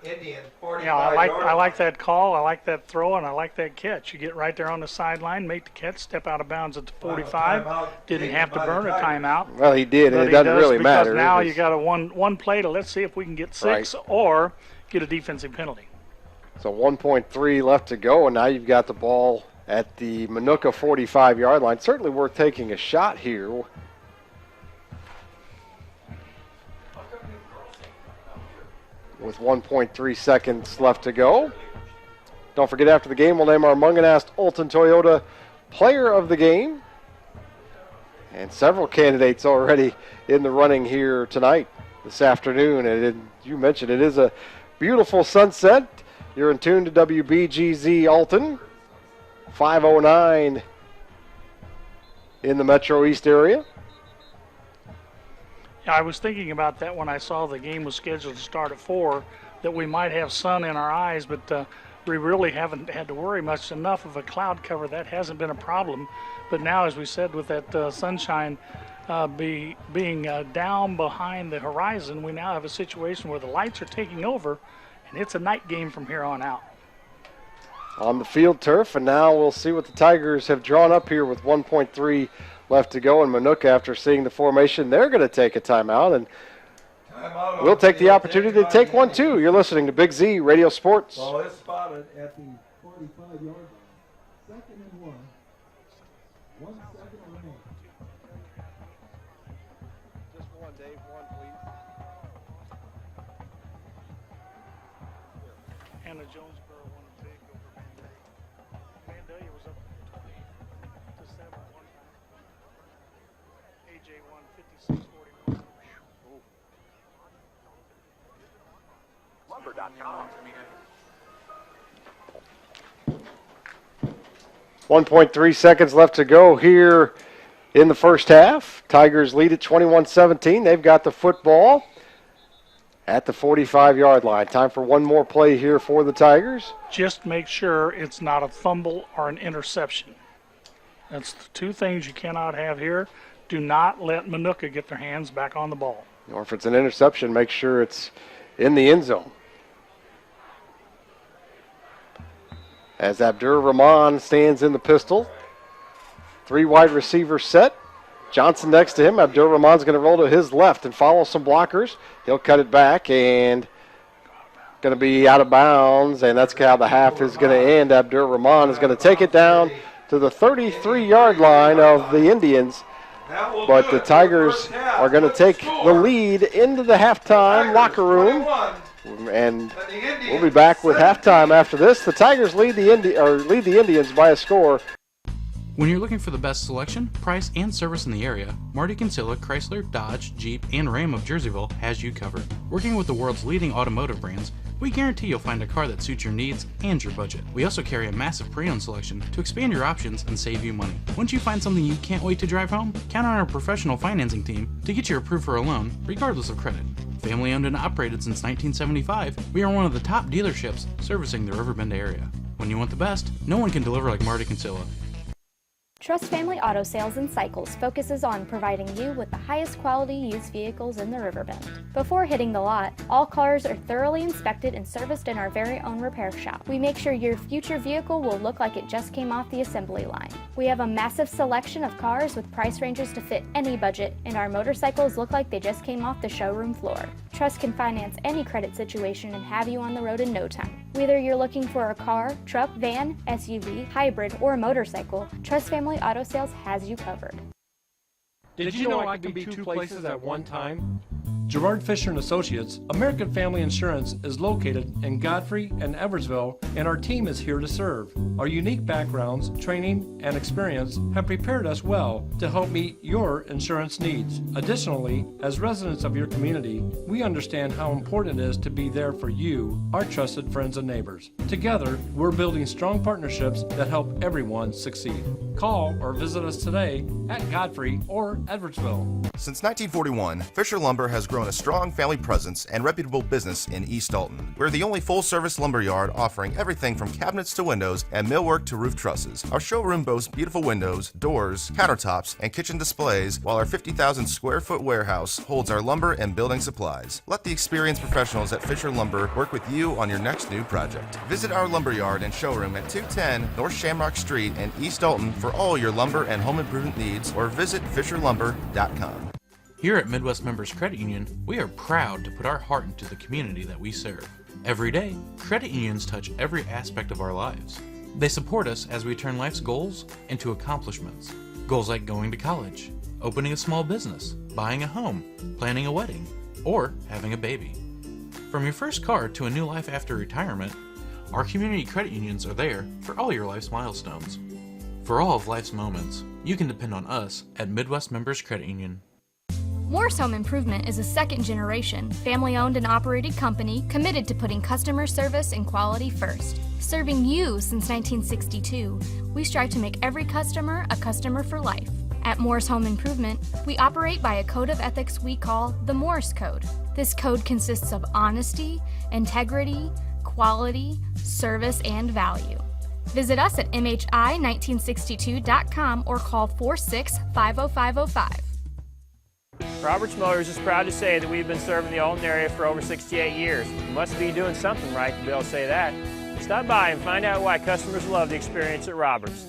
J: Indian 45.
N: Yeah, I like that call. I like that throw, and I like that catch. You get right there on the sideline, make the catch, step out of bounds at the 45. Didn't have to burn a timeout.
M: Well, he did, and it doesn't really matter.
N: Now you got a one play to let's see if we can get 6 or get a defensive penalty.
M: So 1.3 left to go, and now you've got the ball at the Minooka 45-yard line. Certainly worth taking a shot here. With 1.3 seconds left to go. Don't forget, after the game, we'll name our Munganast Olton Toyota Player of the Game. And several candidates already in the running here tonight, this afternoon. And you mentioned it is a beautiful sunset. You're in tune to WBGZ Alton. 5:09 in the Metro East area.
N: I was thinking about that when I saw the game was scheduled to start at 4, that we might have sun in our eyes, but we really haven't had to worry much. Enough of a cloud cover. That hasn't been a problem. But now, as we said, with that sunshine being down behind the horizon, we now have a situation where the lights are taking over, and it's a night game from here on out.
M: On the field turf, and now we'll see what the Tigers have drawn up here with 1.3 left to go. In Minooka, after seeing the formation, they're going to take a timeout, and we'll take the opportunity to take one too. You're listening to Big Z Radio Sports.
A: Ball is spotted at the 45-yard line. 2nd and 1. 1 second remaining.
M: Just one, Dave. One, please.
N: Hannah Jonesboro won a big over Vandalia. Vandalia was up 20-7 one time. J1 5641.
P: RiverBender.com.
M: 1.3 seconds left to go here in the first half. Tigers lead at 21-17. They've got the football at the 45-yard line. Time for one more play here for the Tigers.
N: Just make sure it's not a fumble or an interception. That's the two things you cannot have here. Do not let Manuka get their hands back on the ball.
M: Or if it's an interception, make sure it's in the end zone. As Abdur Rahman stands in the pistol. 3 wide receivers set. Johnson next to him. Abdur Rahman's going to roll to his left and follow some blockers. He'll cut it back and going to be out of bounds, and that's how the half is going to end. Abdur Rahman is going to take it down to the 33-yard line of the Indians. But the Tigers are going to take the lead into the halftime locker room. And we'll be back with halftime after this. The Tigers lead the Indians by a score.
B: When you're looking for the best selection, price, and service in the area, Marty Kinsella Chrysler, Dodge, Jeep, and Ram of Jerseyville has you covered. Working with the world's leading automotive brands, we guarantee you'll find a car that suits your needs and your budget. We also carry a massive pre-owned selection to expand your options and save you money. Once you find something you can't wait to drive home, count on our professional financing team to get you approved for a loan, regardless of credit. Family owned and operated since 1975, we are one of the top dealerships servicing the Riverbend area. When you want the best, no one can deliver like Marty Kinsella.
O: Trust Family Auto Sales and Cycles focuses on providing you with the highest quality used vehicles in the Riverbend. Before hitting the lot, all cars are thoroughly inspected and serviced in our very own repair shop. We make sure your future vehicle will look like it just came off the assembly line. We have a massive selection of cars with price ranges to fit any budget, and our motorcycles look like they just came off the showroom floor. Trust can finance any credit situation and have you on the road in no time. Whether you're looking for a car, truck, van, SUV, hybrid, or motorcycle, Trust Family Auto Sales has you covered.
C: Did you know I can be two places at one time? Gerard Fisher & Associates, American Family Insurance, is located in Godfrey and Eversville, and our team is here to serve. Our unique backgrounds, training, and experience have prepared us well to help meet your insurance needs. Additionally, as residents of your community, we understand how important it is to be there for you, our trusted friends and neighbors. Together, we're building strong partnerships that help everyone succeed. Call or visit us today at Godfrey or Edwardsville.
D: Since 1941, Fisher Lumber has grown a strong family presence and reputable business in East Alton. We're the only full-service lumber yard offering everything from cabinets to windows and millwork to roof trusses. Our showroom boasts beautiful windows, doors, countertops, and kitchen displays, while our 50,000 square foot warehouse holds our lumber and building supplies. Let the experienced professionals at Fisher Lumber work with you on your next new project. Visit our lumber yard and showroom at 210 North Shamrock Street in East Alton for all your lumber and home improvement needs, or visit RiverBender.com.
B: Here at Midwest Members Credit Union, we are proud to put our heart into the community that we serve. Every day, credit unions touch every aspect of our lives. They support us as we turn life's goals into accomplishments. Goals like going to college, opening a small business, buying a home, planning a wedding, or having a baby. From your first car to a new life after retirement, our community credit unions are there for all your life's milestones. For all of life's moments, you can depend on us at Midwest Members Credit Union.
O: Morse Home Improvement is a second-generation, family-owned and operated company committed to putting customer service and quality first. Serving you since 1962, we strive to make every customer a customer for life. At Morse Home Improvement, we operate by a code of ethics we call the Morse Code. This code consists of honesty, integrity, quality, service, and value. Visit us at MHI1962.com or call 46-50505.
Q: Roberts Motors is proud to say that we've been serving the Alton area for over 68 years. We must be doing something right to be able to say that. Stop by and find out why customers love the experience at Roberts.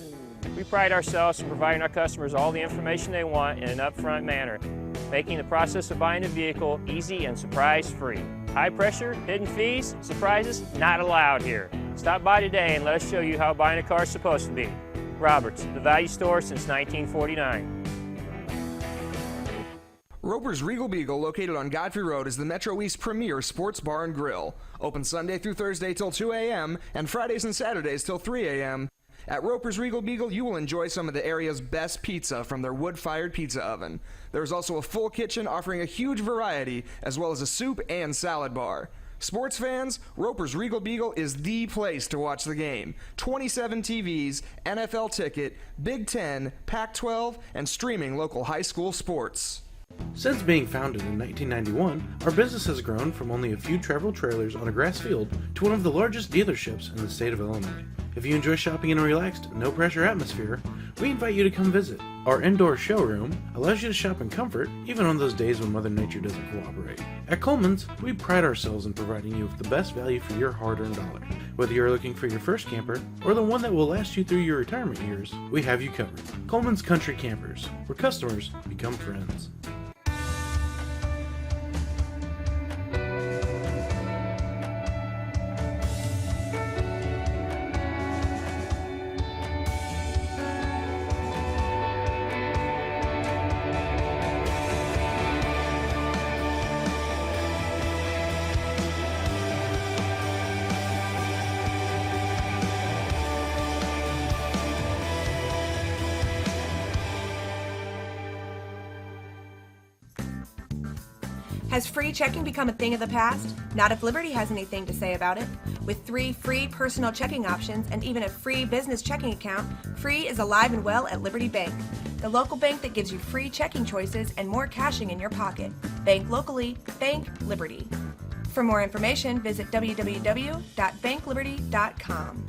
Q: We pride ourselves in providing our customers all the information they want in an upfront manner, making the process of buying a vehicle easy and surprise-free. High pressure, hidden fees, surprises, not allowed here. Stop by today and let us show you how buying a car is supposed to be. Roberts, the value store since 1949.
R: Roper's Regal Beagle, located on Godfrey Road, is the Metro East premier sports bar and grill. Open Sunday through Thursday till 2 a.m. and Fridays and Saturdays till 3 a.m. At Roper's Regal Beagle, you will enjoy some of the area's best pizza from their wood-fired pizza oven. There's also a full kitchen offering a huge variety, as well as a soup and salad bar. Sports fans, Roper's Regal Beagle is the place to watch the game. 27 TVs, NFL ticket, Big Ten, Pac-12, and streaming local high school sports.
B: Since being founded in 1991, our business has grown from only a few travel trailers on a grass field to one of the largest dealerships in the state of Illinois. If you enjoy shopping in a relaxed, no-pressure atmosphere, we invite you to come visit. Our indoor showroom allows you to shop in comfort, even on those days when Mother Nature doesn't cooperate. At Coleman's, we pride ourselves in providing you with the best value for your hard-earned dollar. Whether you're looking for your first camper, or the one that will last you through your retirement years, we have you covered. Coleman's Country Campers, where customers become friends.
E: Has free checking become a thing of the past? Not if Liberty has anything to say about it. With 3 free personal checking options and even a free business checking account, free is alive and well at Liberty Bank, the local bank that gives you free checking choices and more cashing in your pocket. Bank locally, bank Liberty. For more information, visit www.bankliberty.com.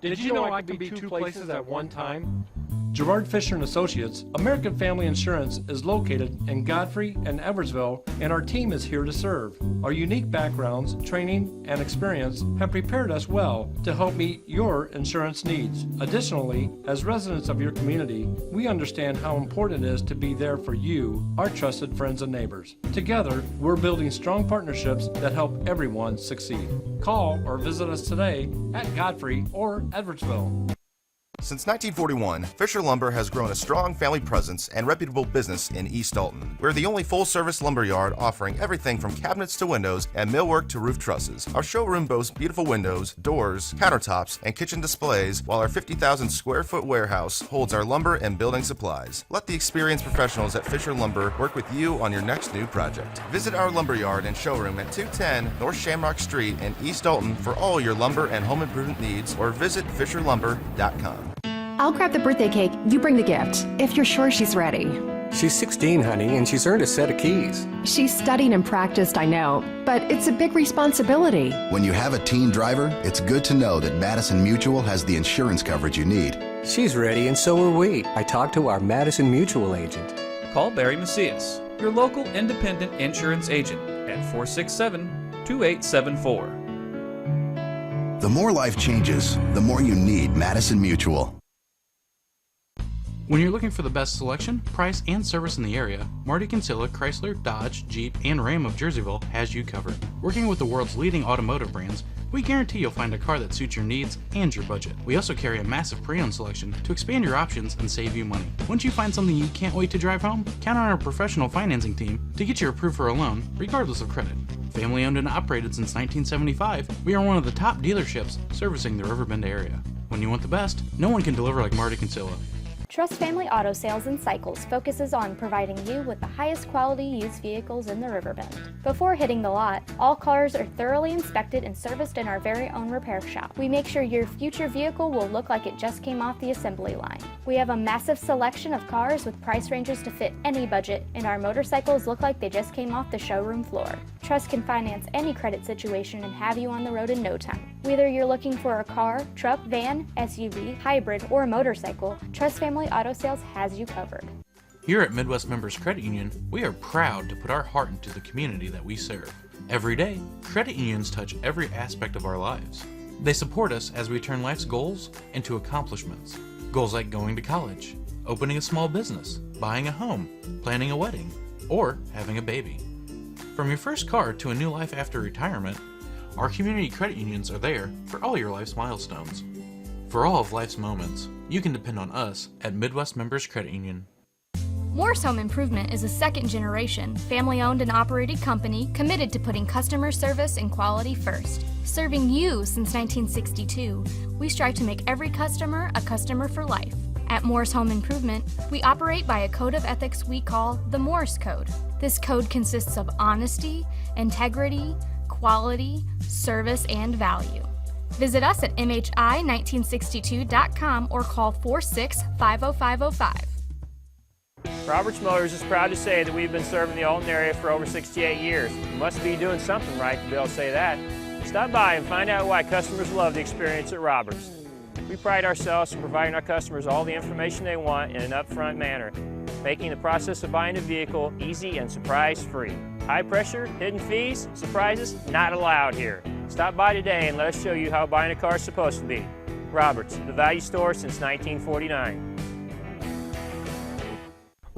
C: Did you know I could be 2 places at one time? Gerard Fisher & Associates, American Family Insurance, is located in Godfrey and Eversville, and our team is here to serve. Our unique backgrounds, training, and experience have prepared us well to help meet your insurance needs. Additionally, as residents of your community, we understand how important it is to be there for you, our trusted friends and neighbors. Together, we're building strong partnerships that help everyone succeed. Call or visit us today at Godfrey or Edwardsville.
D: Since 1941, Fisher Lumber has grown a strong family presence and reputable business in East Alton. We're the only full-service lumber yard offering everything from cabinets to windows and millwork to roof trusses. Our showroom boasts beautiful windows, doors, countertops, and kitchen displays, while our 50,000 square foot warehouse holds our lumber and building supplies. Let the experienced professionals at Fisher Lumber work with you on your next new project. Visit our lumber yard and showroom at 210 North Shamrock Street in East Alton for all your lumber and home improvement needs, or visit RiverBender.com.
F: I'll grab the birthday cake, you bring the gift, if you're sure she's ready.
G: She's 16, honey, and she's earned a set of keys.
F: She's studied and practiced, I know, but it's a big responsibility.
H: When you have a teen driver, it's good to know that Madison Mutual has the insurance coverage you need.
G: She's ready, and so are we. I talked to our Madison Mutual agent.
I: Call Barry Macias, your local independent insurance agent, at 467-2874.
H: The more life changes, the more you need Madison Mutual.
B: When you're looking for the best selection, price, and service in the area, Marty Kinsella, Chrysler, Dodge, Jeep, and Ram of Jerseyville has you covered. Working with the world's leading automotive brands, we guarantee you'll find a car that suits your needs and your budget. We also carry a massive pre-owned selection to expand your options and save you money. Once you find something you can't wait to drive home, count on our professional financing team to get you approved for a loan, regardless of credit. Family owned and operated since 1975, we are one of the top dealerships servicing the Riverbend area. When you want the best, no one can deliver like Marty Kinsella.
O: Trust Family Auto Sales and Cycles focuses on providing you with the highest quality used vehicles in the Riverbend. Before hitting the lot, all cars are thoroughly inspected and serviced in our very own repair shop. We make sure your future vehicle will look like it just came off the assembly line. We have a massive selection of cars with price ranges to fit any budget, and our motorcycles look like they just came off the showroom floor. Trust can finance any credit situation and have you on the road in no time. Whether you're looking for a car, truck, van, SUV, hybrid, or motorcycle, Trust Family Auto Sales has you covered.
B: Here at Midwest Members Credit Union, we are proud to put our heart into the community that we serve. Every day, credit unions touch every aspect of our lives. They support us as we turn life's goals into accomplishments. Goals like going to college, opening a small business, buying a home, planning a wedding, or having a baby. From your first car to a new life after retirement, our community credit unions are there for all your life's milestones. For all of life's moments, you can depend on us at Midwest Members Credit Union.
O: Morse Home Improvement is a second-generation, family-owned and operated company committed to putting customer service and quality first. Serving you since 1962, we strive to make every customer a customer for life. At Morse Home Improvement, we operate by a code of ethics we call the Morse Code. This code consists of honesty, integrity, quality, service, and value. Visit us at MHI1962.com or call 46-50505.
Q: Roberts Motors is proud to say that we've been serving the Alton area for over 68 years. You must be doing something right to be able to say that. Stop by and find out why customers love the experience at Roberts. We pride ourselves in providing our customers all the information they want in an upfront manner, making the process of buying a vehicle easy and surprise-free. High pressure, hidden fees, surprises, not allowed here. Stop by today and let us show you how buying a car is supposed to be. Roberts, the value store since 1949.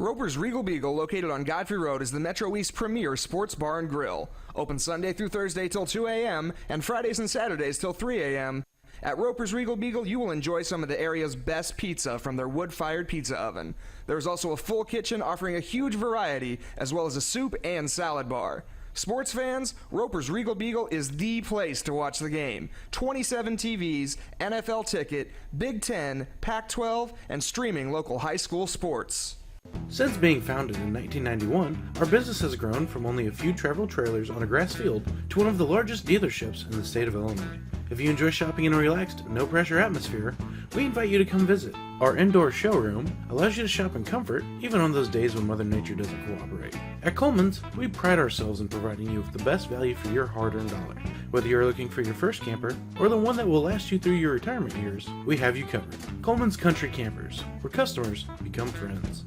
R: Roper's Regal Beagle, located on Godfrey Road, is the Metro East premier sports bar and grill. Open Sunday through Thursday till 2 a.m. and Fridays and Saturdays till 3 a.m. At Roper's Regal Beagle, you will enjoy some of the area's best pizza from their wood-fired pizza oven. There's also a full kitchen offering a huge variety, as well as a soup and salad bar. Sports fans, Roper's Regal Beagle is the place to watch the game. 27 TVs, NFL ticket, Big Ten, Pac-12, and streaming local high school sports.
B: Since being founded in 1991, our business has grown from only a few travel trailers on a grass field to one of the largest dealerships in the state of Illinois. If you enjoy shopping in a relaxed, no-pressure atmosphere, we invite you to come visit. Our indoor showroom allows you to shop in comfort, even on those days when Mother Nature doesn't cooperate. At Coleman's, we pride ourselves in providing you with the best value for your hard-earned dollar. Whether you're looking for your first camper, or the one that will last you through your retirement years, we have you covered. Coleman's Country Campers, where customers become friends.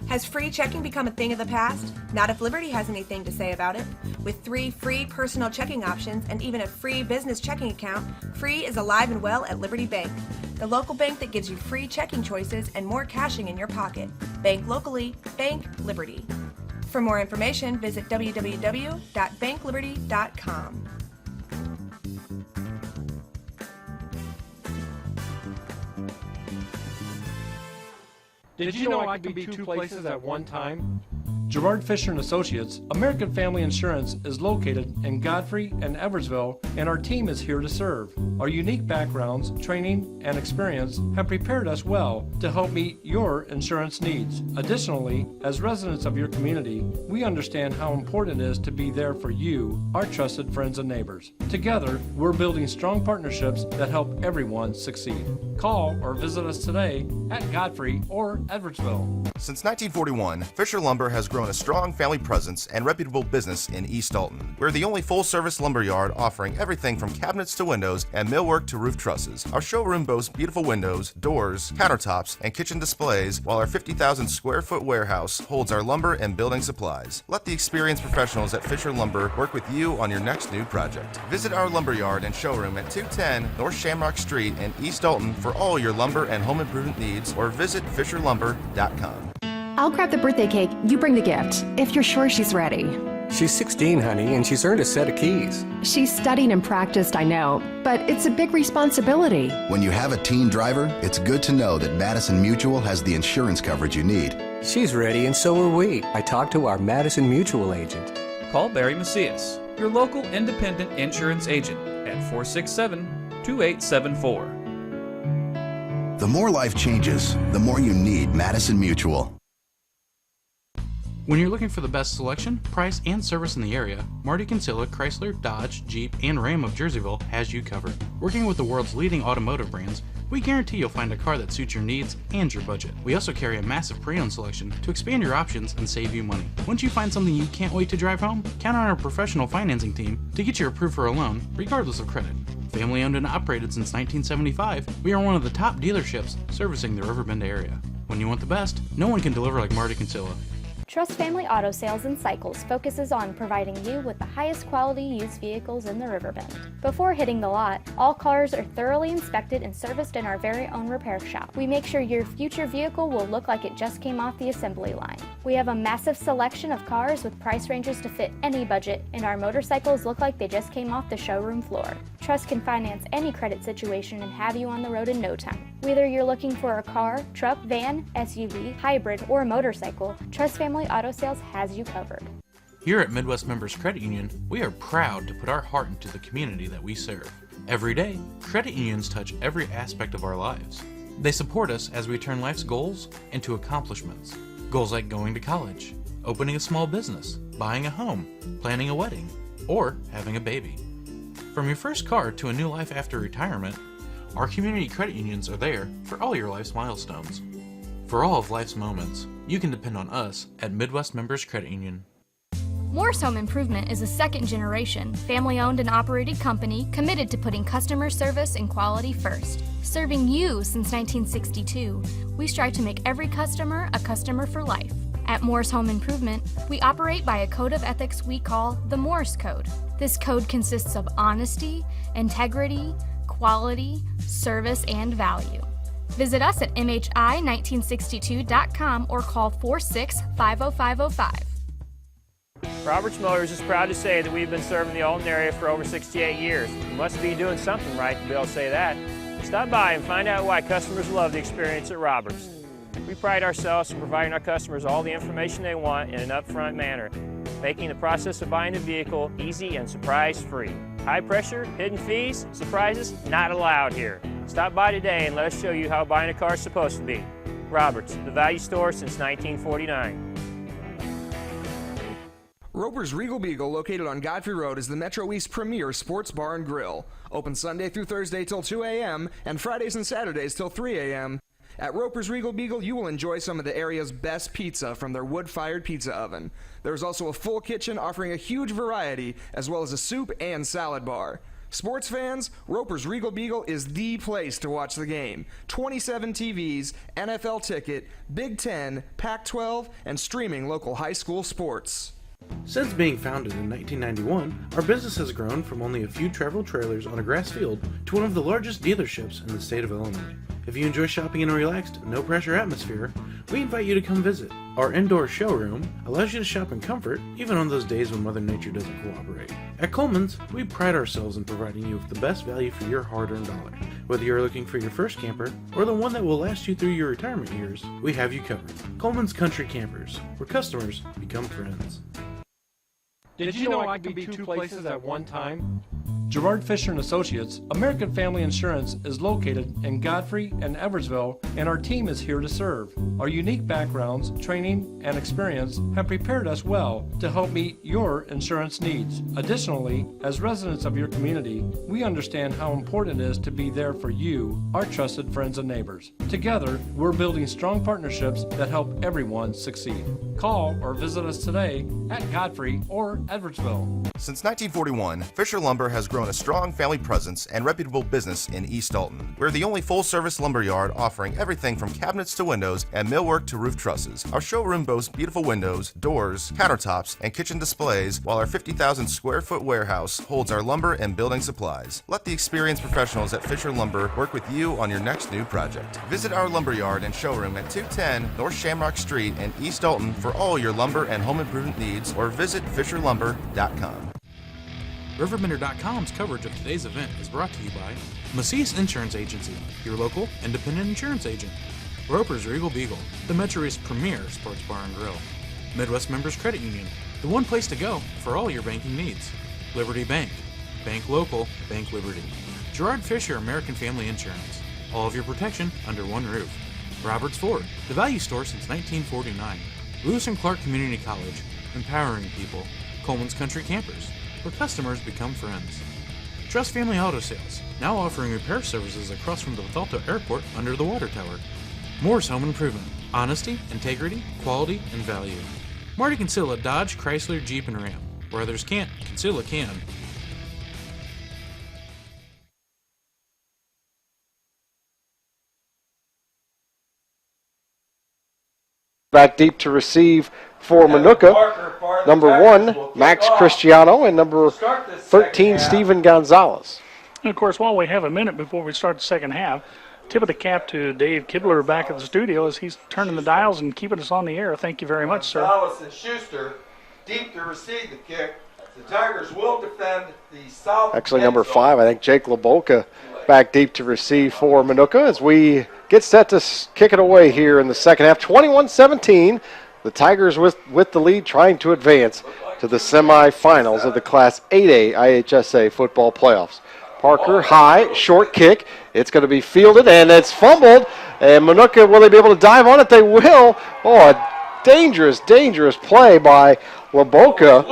E: Has free checking become a thing of the past? Not if Liberty has anything to say about it. With 3 free personal checking options and even a free business checking account, free is alive and well at Liberty Bank. The local bank that gives you free checking choices and more cashing in your pocket. Bank locally, bank Liberty. For more information, visit www.bankliberty.com.
C: Did you know I can be 2 places at one time? Gerard Fisher & Associates, American Family Insurance, is located in Godfrey and Eversville, and our team is here to serve. Our unique backgrounds, training, and experience have prepared us well to help meet your insurance needs. Additionally, as residents of your community, we understand how important it is to be there for you, our trusted friends and neighbors. Together, we're building strong partnerships that help everyone succeed. Call or visit us today at Godfrey or Edwardsville.
D: Since 1941, Fisher Lumber has grown a strong family presence and reputable business in East Alton. We're the only full-service lumber yard offering everything from cabinets to windows and millwork to roof trusses. Our showroom boasts beautiful windows, doors, countertops, and kitchen displays, while our 50,000 square foot warehouse holds our lumber and building supplies. Let the experienced professionals at Fisher Lumber work with you on your next new project. Visit our lumber yard and showroom at 210 North Shamrock Street in East Alton for all your lumber and home improvement needs, or visit RiverBender.com.
F: I'll grab the birthday cake, you bring the gift, if you're sure she's ready.
G: She's 16, honey, and she's earned a set of keys.
F: She's studied and practiced, I know, but it's a big responsibility.
H: When you have a teen driver, it's good to know that Madison Mutual has the insurance coverage you need.
G: She's ready, and so are we. I talked to our Madison Mutual agent.
I: Call Barry Macias, your local independent insurance agent, at 467-2874.
H: The more life changes, the more you need Madison Mutual.
B: When you're looking for the best selection, price, and service in the area, Marty Kinsella, Chrysler, Dodge, Jeep, and Ram of Jerseyville has you covered. Working with the world's leading automotive brands, we guarantee you'll find a car that suits your needs and your budget. We also carry a massive pre-owned selection to expand your options and save you money. Once you find something you can't wait to drive home, count on our professional financing team to get you approved for a loan, regardless of credit. Family owned and operated since 1975, we are one of the top dealerships servicing the RiverBend area. When you want the best, no one can deliver like Marty Kinsella.
O: Trust Family Auto Sales and Cycles focuses on providing you with the highest quality used vehicles in the Riverbend. Before hitting the lot, all cars are thoroughly inspected and serviced in our very own repair shop. We make sure your future vehicle will look like it just came off the assembly line. We have a massive selection of cars with price ranges to fit any budget, and our motorcycles look like they just came off the showroom floor. Trust can finance any credit situation and have you on the road in no time. Whether you're looking for a car, truck, van, SUV, hybrid, or motorcycle, Trust Family Auto Sales has you covered.
B: Here at Midwest Members Credit Union, we are proud to put our heart into the community that we serve. Every day, credit unions touch every aspect of our lives. They support us as we turn life's goals into accomplishments. Goals like going to college, opening a small business, buying a home, planning a wedding, or having a baby. From your first car to a new life after retirement, our community credit unions are there for all your life's milestones. For all of life's moments, you can depend on us at Midwest Members Credit Union.
O: Moore's Home Improvement is a second-generation, family-owned and operated company committed to putting customer service and quality first. Serving you since 1962, we strive to make every customer a customer for life. At Moore's Home Improvement, we operate by a code of ethics we call the Morse Code. This code consists of honesty, integrity, quality, service, and value. Visit us at MHI1962.com or call 46-50505.
Q: Roberts Motors is proud to say that we've been serving the Alton area for over 68 years. You must be doing something right to be able to say that. Stop by and find out why customers love the experience at Roberts. We pride ourselves in providing our customers all the information they want in an upfront manner, making the process of buying a vehicle easy and surprise-free. High pressure, hidden fees, surprises, not allowed here. Stop by today and let us show you how buying a car is supposed to be. Roberts, the value store since 1949.
R: Roper's Regal Beagle, located on Godfrey Road, is the Metro East premier sports bar and grill. Open Sunday through Thursday till 2 a.m. and Fridays and Saturdays till 3 a.m. At Roper's Regal Beagle, you will enjoy some of the area's best pizza from their wood-fired pizza oven. There is also a full kitchen offering a huge variety, as well as a soup and salad bar. Sports fans, Roper's Regal Beagle is the place to watch the game. 27 TVs, NFL ticket, Big Ten, Pac-12, and streaming local high school sports.
B: Since being founded in 1991, our business has grown from only a few travel trailers on a grass field to one of the largest dealerships in the state of Illinois. If you enjoy shopping in a relaxed, no-pressure atmosphere, we invite you to come visit. Our indoor showroom allows you to shop in comfort, even on those days when Mother Nature doesn't cooperate. At Coleman's, we pride ourselves in providing you with the best value for your hard-earned dollar. Whether you're looking for your first camper or the one that will last you through your retirement years, we have you covered. Coleman's Country Campers, where customers become friends.
C: Did you know I could be two places at one time? Gerard Fisher & Associates, American Family Insurance, is located in Godfrey and Eversville, and our team is here to serve. Our unique backgrounds, training, and experience have prepared us well to help meet your insurance needs. Additionally, as residents of your community, we understand how important it is to be there for you, our trusted friends and neighbors. Together, we're building strong partnerships that help everyone succeed. Call or visit us today at Godfrey or Edwardsville.
D: Since 1941, Fisher Lumber has grown a strong family presence and reputable business in East Alton. We're the only full-service lumber yard offering everything from cabinets to windows and millwork to roof trusses. Our showroom boasts beautiful windows, doors, countertops, and kitchen displays, while our 50,000 square foot warehouse holds our lumber and building supplies. Let the experienced professionals at Fisher Lumber work with you on your next new project. Visit our lumber yard and showroom at 210 North Shamrock Street in East Alton for all your lumber and home improvement needs, or visit RiverBender.com.
B: RiverBender.com's coverage of today's event is brought to you by Macice Insurance Agency, your local independent insurance agent. Roper's Regal Beagle, the Metro East premier sports bar and grill. Midwest Members Credit Union, the one place to go for all your banking needs. Liberty Bank, bank local, bank Liberty. Gerard Fisher American Family Insurance, all of your protection under one roof. Roberts Ford, the value store since 1949. Lewis and Clark Community College, empowering people. Coleman's Country Campers, where customers become friends. Trust Family Auto Sales, now offering repair services across from the Bethalto Airport under the water tower. Moore's Home Improvement, honesty, integrity, quality, and value. Marty Kinsella Dodge, Chrysler, Jeep, and Ram. Where others can't, Kinsella can.
M: Back deep to receive for Manuka. Number 1, Max Cristiano, and number 13, Steven Gonzalez.
N: And, of course, while we have a minute before we start the second half, tip of the cap to Dave Kibler back at the studio as he's turning the dials and keeping us on the air. Thank you very much, sir.
J: Gonzalez and Schuster deep to receive the kick. The Tigers will defend the south.
M: Actually, number 5, I think Jake Laboka back deep to receive for Manuka as we get set to kick it away here in the second half. 21-17. The Tigers with the lead, trying to advance to the semifinals of the Class 8A IHSA football playoffs. Parker, high, short kick. It's going to be fielded, and it's fumbled. And Manuka, will they be able to dive on it? They will. Oh, a dangerous, dangerous play by Laboka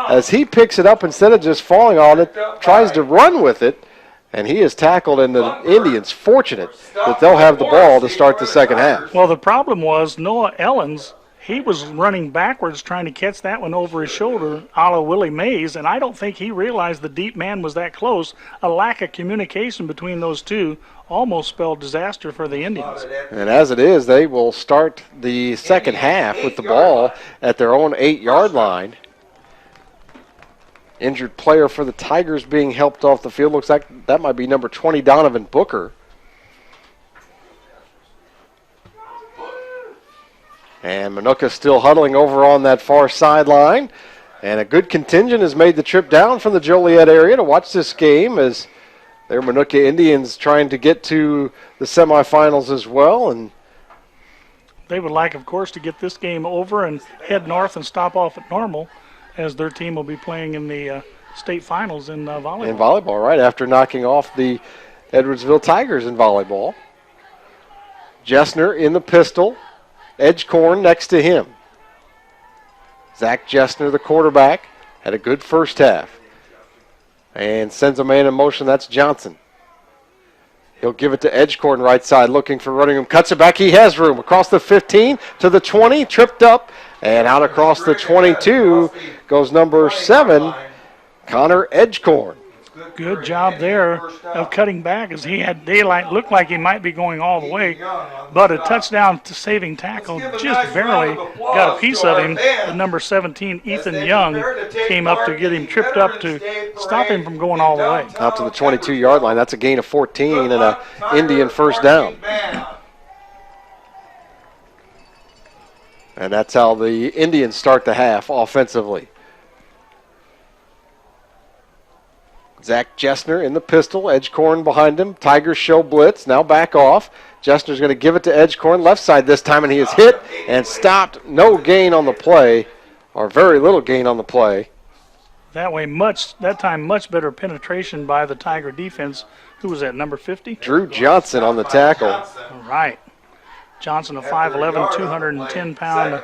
M: as he picks it up instead of just falling on it, tries to run with it, and he is tackled, and the Indians fortunate that they'll have the ball to start the second half.
N: Well, the problem was Noah Ellens. He was running backwards trying to catch that one over his shoulder, a la Willie Mays, and I don't think he realized the deep man was that close. A lack of communication between those two almost spelled disaster for the Indians.
M: And as it is, they will start the second half with the ball at their own 8-yard line. Injured player for the Tigers being helped off the field. Looks like that might be number 20, Donovan Booker. And Manuka still huddling over on that far sideline. And a good contingent has made the trip down from the Joliet area to watch this game as their Manuka Indians trying to get to the semifinals as well. And
N: they would like, of course, to get this game over and head north and stop off at Normal, as their team will be playing in the state finals in volleyball.
M: In volleyball, right, after knocking off the Edwardsville Tigers in volleyball. Jessner in the pistol. Edgecorn next to him. Zach Jessner, the quarterback, had a good first half. And sends a man in motion. That's Johnson. He'll give it to Edgecorn right side, looking for running room. Cuts it back. He has room. Across the 15 to the 20. Tripped up. And out across the 22 goes number 7, Connor Edgecorn.
N: Good job there of cutting back as he had daylight. Looked like he might be going all the way, but a touchdown to saving tackle just barely got a piece of him. The number 17, Ethan Young, came up to get him tripped up to stop him from going all the way.
M: Out to the 22-yard line. That's a gain of 14 and an Indian first down. And that's how the Indians start the half offensively. Zach Jessner in the pistol, Edgecorn behind him. Tigers show blitz, now back off. Jessner's going to give it to Edgecorn, left side this time, and he is hit and stopped. No gain on the play, or very little gain on the play.
N: That time much better penetration by the Tiger defense. Who was that, number 50?
M: Drew Johnson on the tackle.
N: All right. Johnson, a 5'11", 210-pound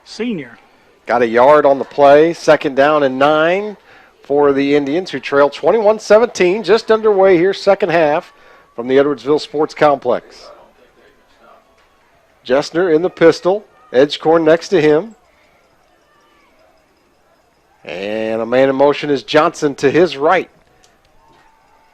N: senior.
M: Got a yard on the play, second down and 9. For the Indians, who trail 21-17, just underway here, second half from the Edwardsville Sports Complex. Jessner in the pistol, Edgecorn next to him. And a man in motion is Johnson to his right.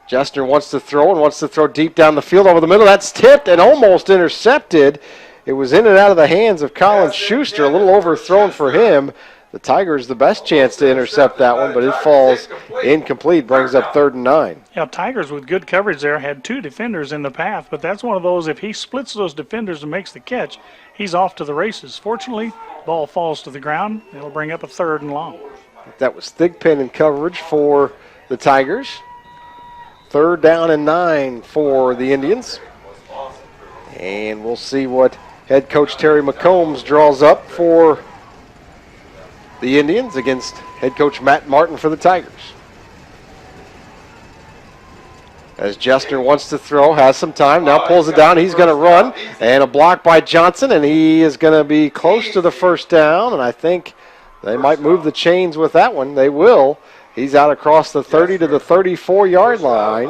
M: Jessner wants to throw and wants to throw deep down the field over the middle. That's tipped and almost intercepted. It was in and out of the hands of Colin Schuster, a little overthrown for him. The Tigers the best chance to intercept that one, but it falls incomplete, brings up 3rd and 9.
N: Yeah, Tigers with good coverage there had 2 defenders in the path, but that's one of those, if he splits those defenders and makes the catch, he's off to the races. Fortunately, ball falls to the ground. It'll bring up a 3rd and long.
M: That was Thigpen in coverage for the Tigers. 3rd down and 9 for the Indians. And we'll see what head coach Terry McCombs draws up for the Indians against head coach Matt Martin for the Tigers. As Jessner wants to throw, has some time, now pulls it down, he's going to run, and a block by Johnson, and he is going to be close to the first down, and I think they might move the chains with that one. They will. He's out across the 30 to the 34-yard line.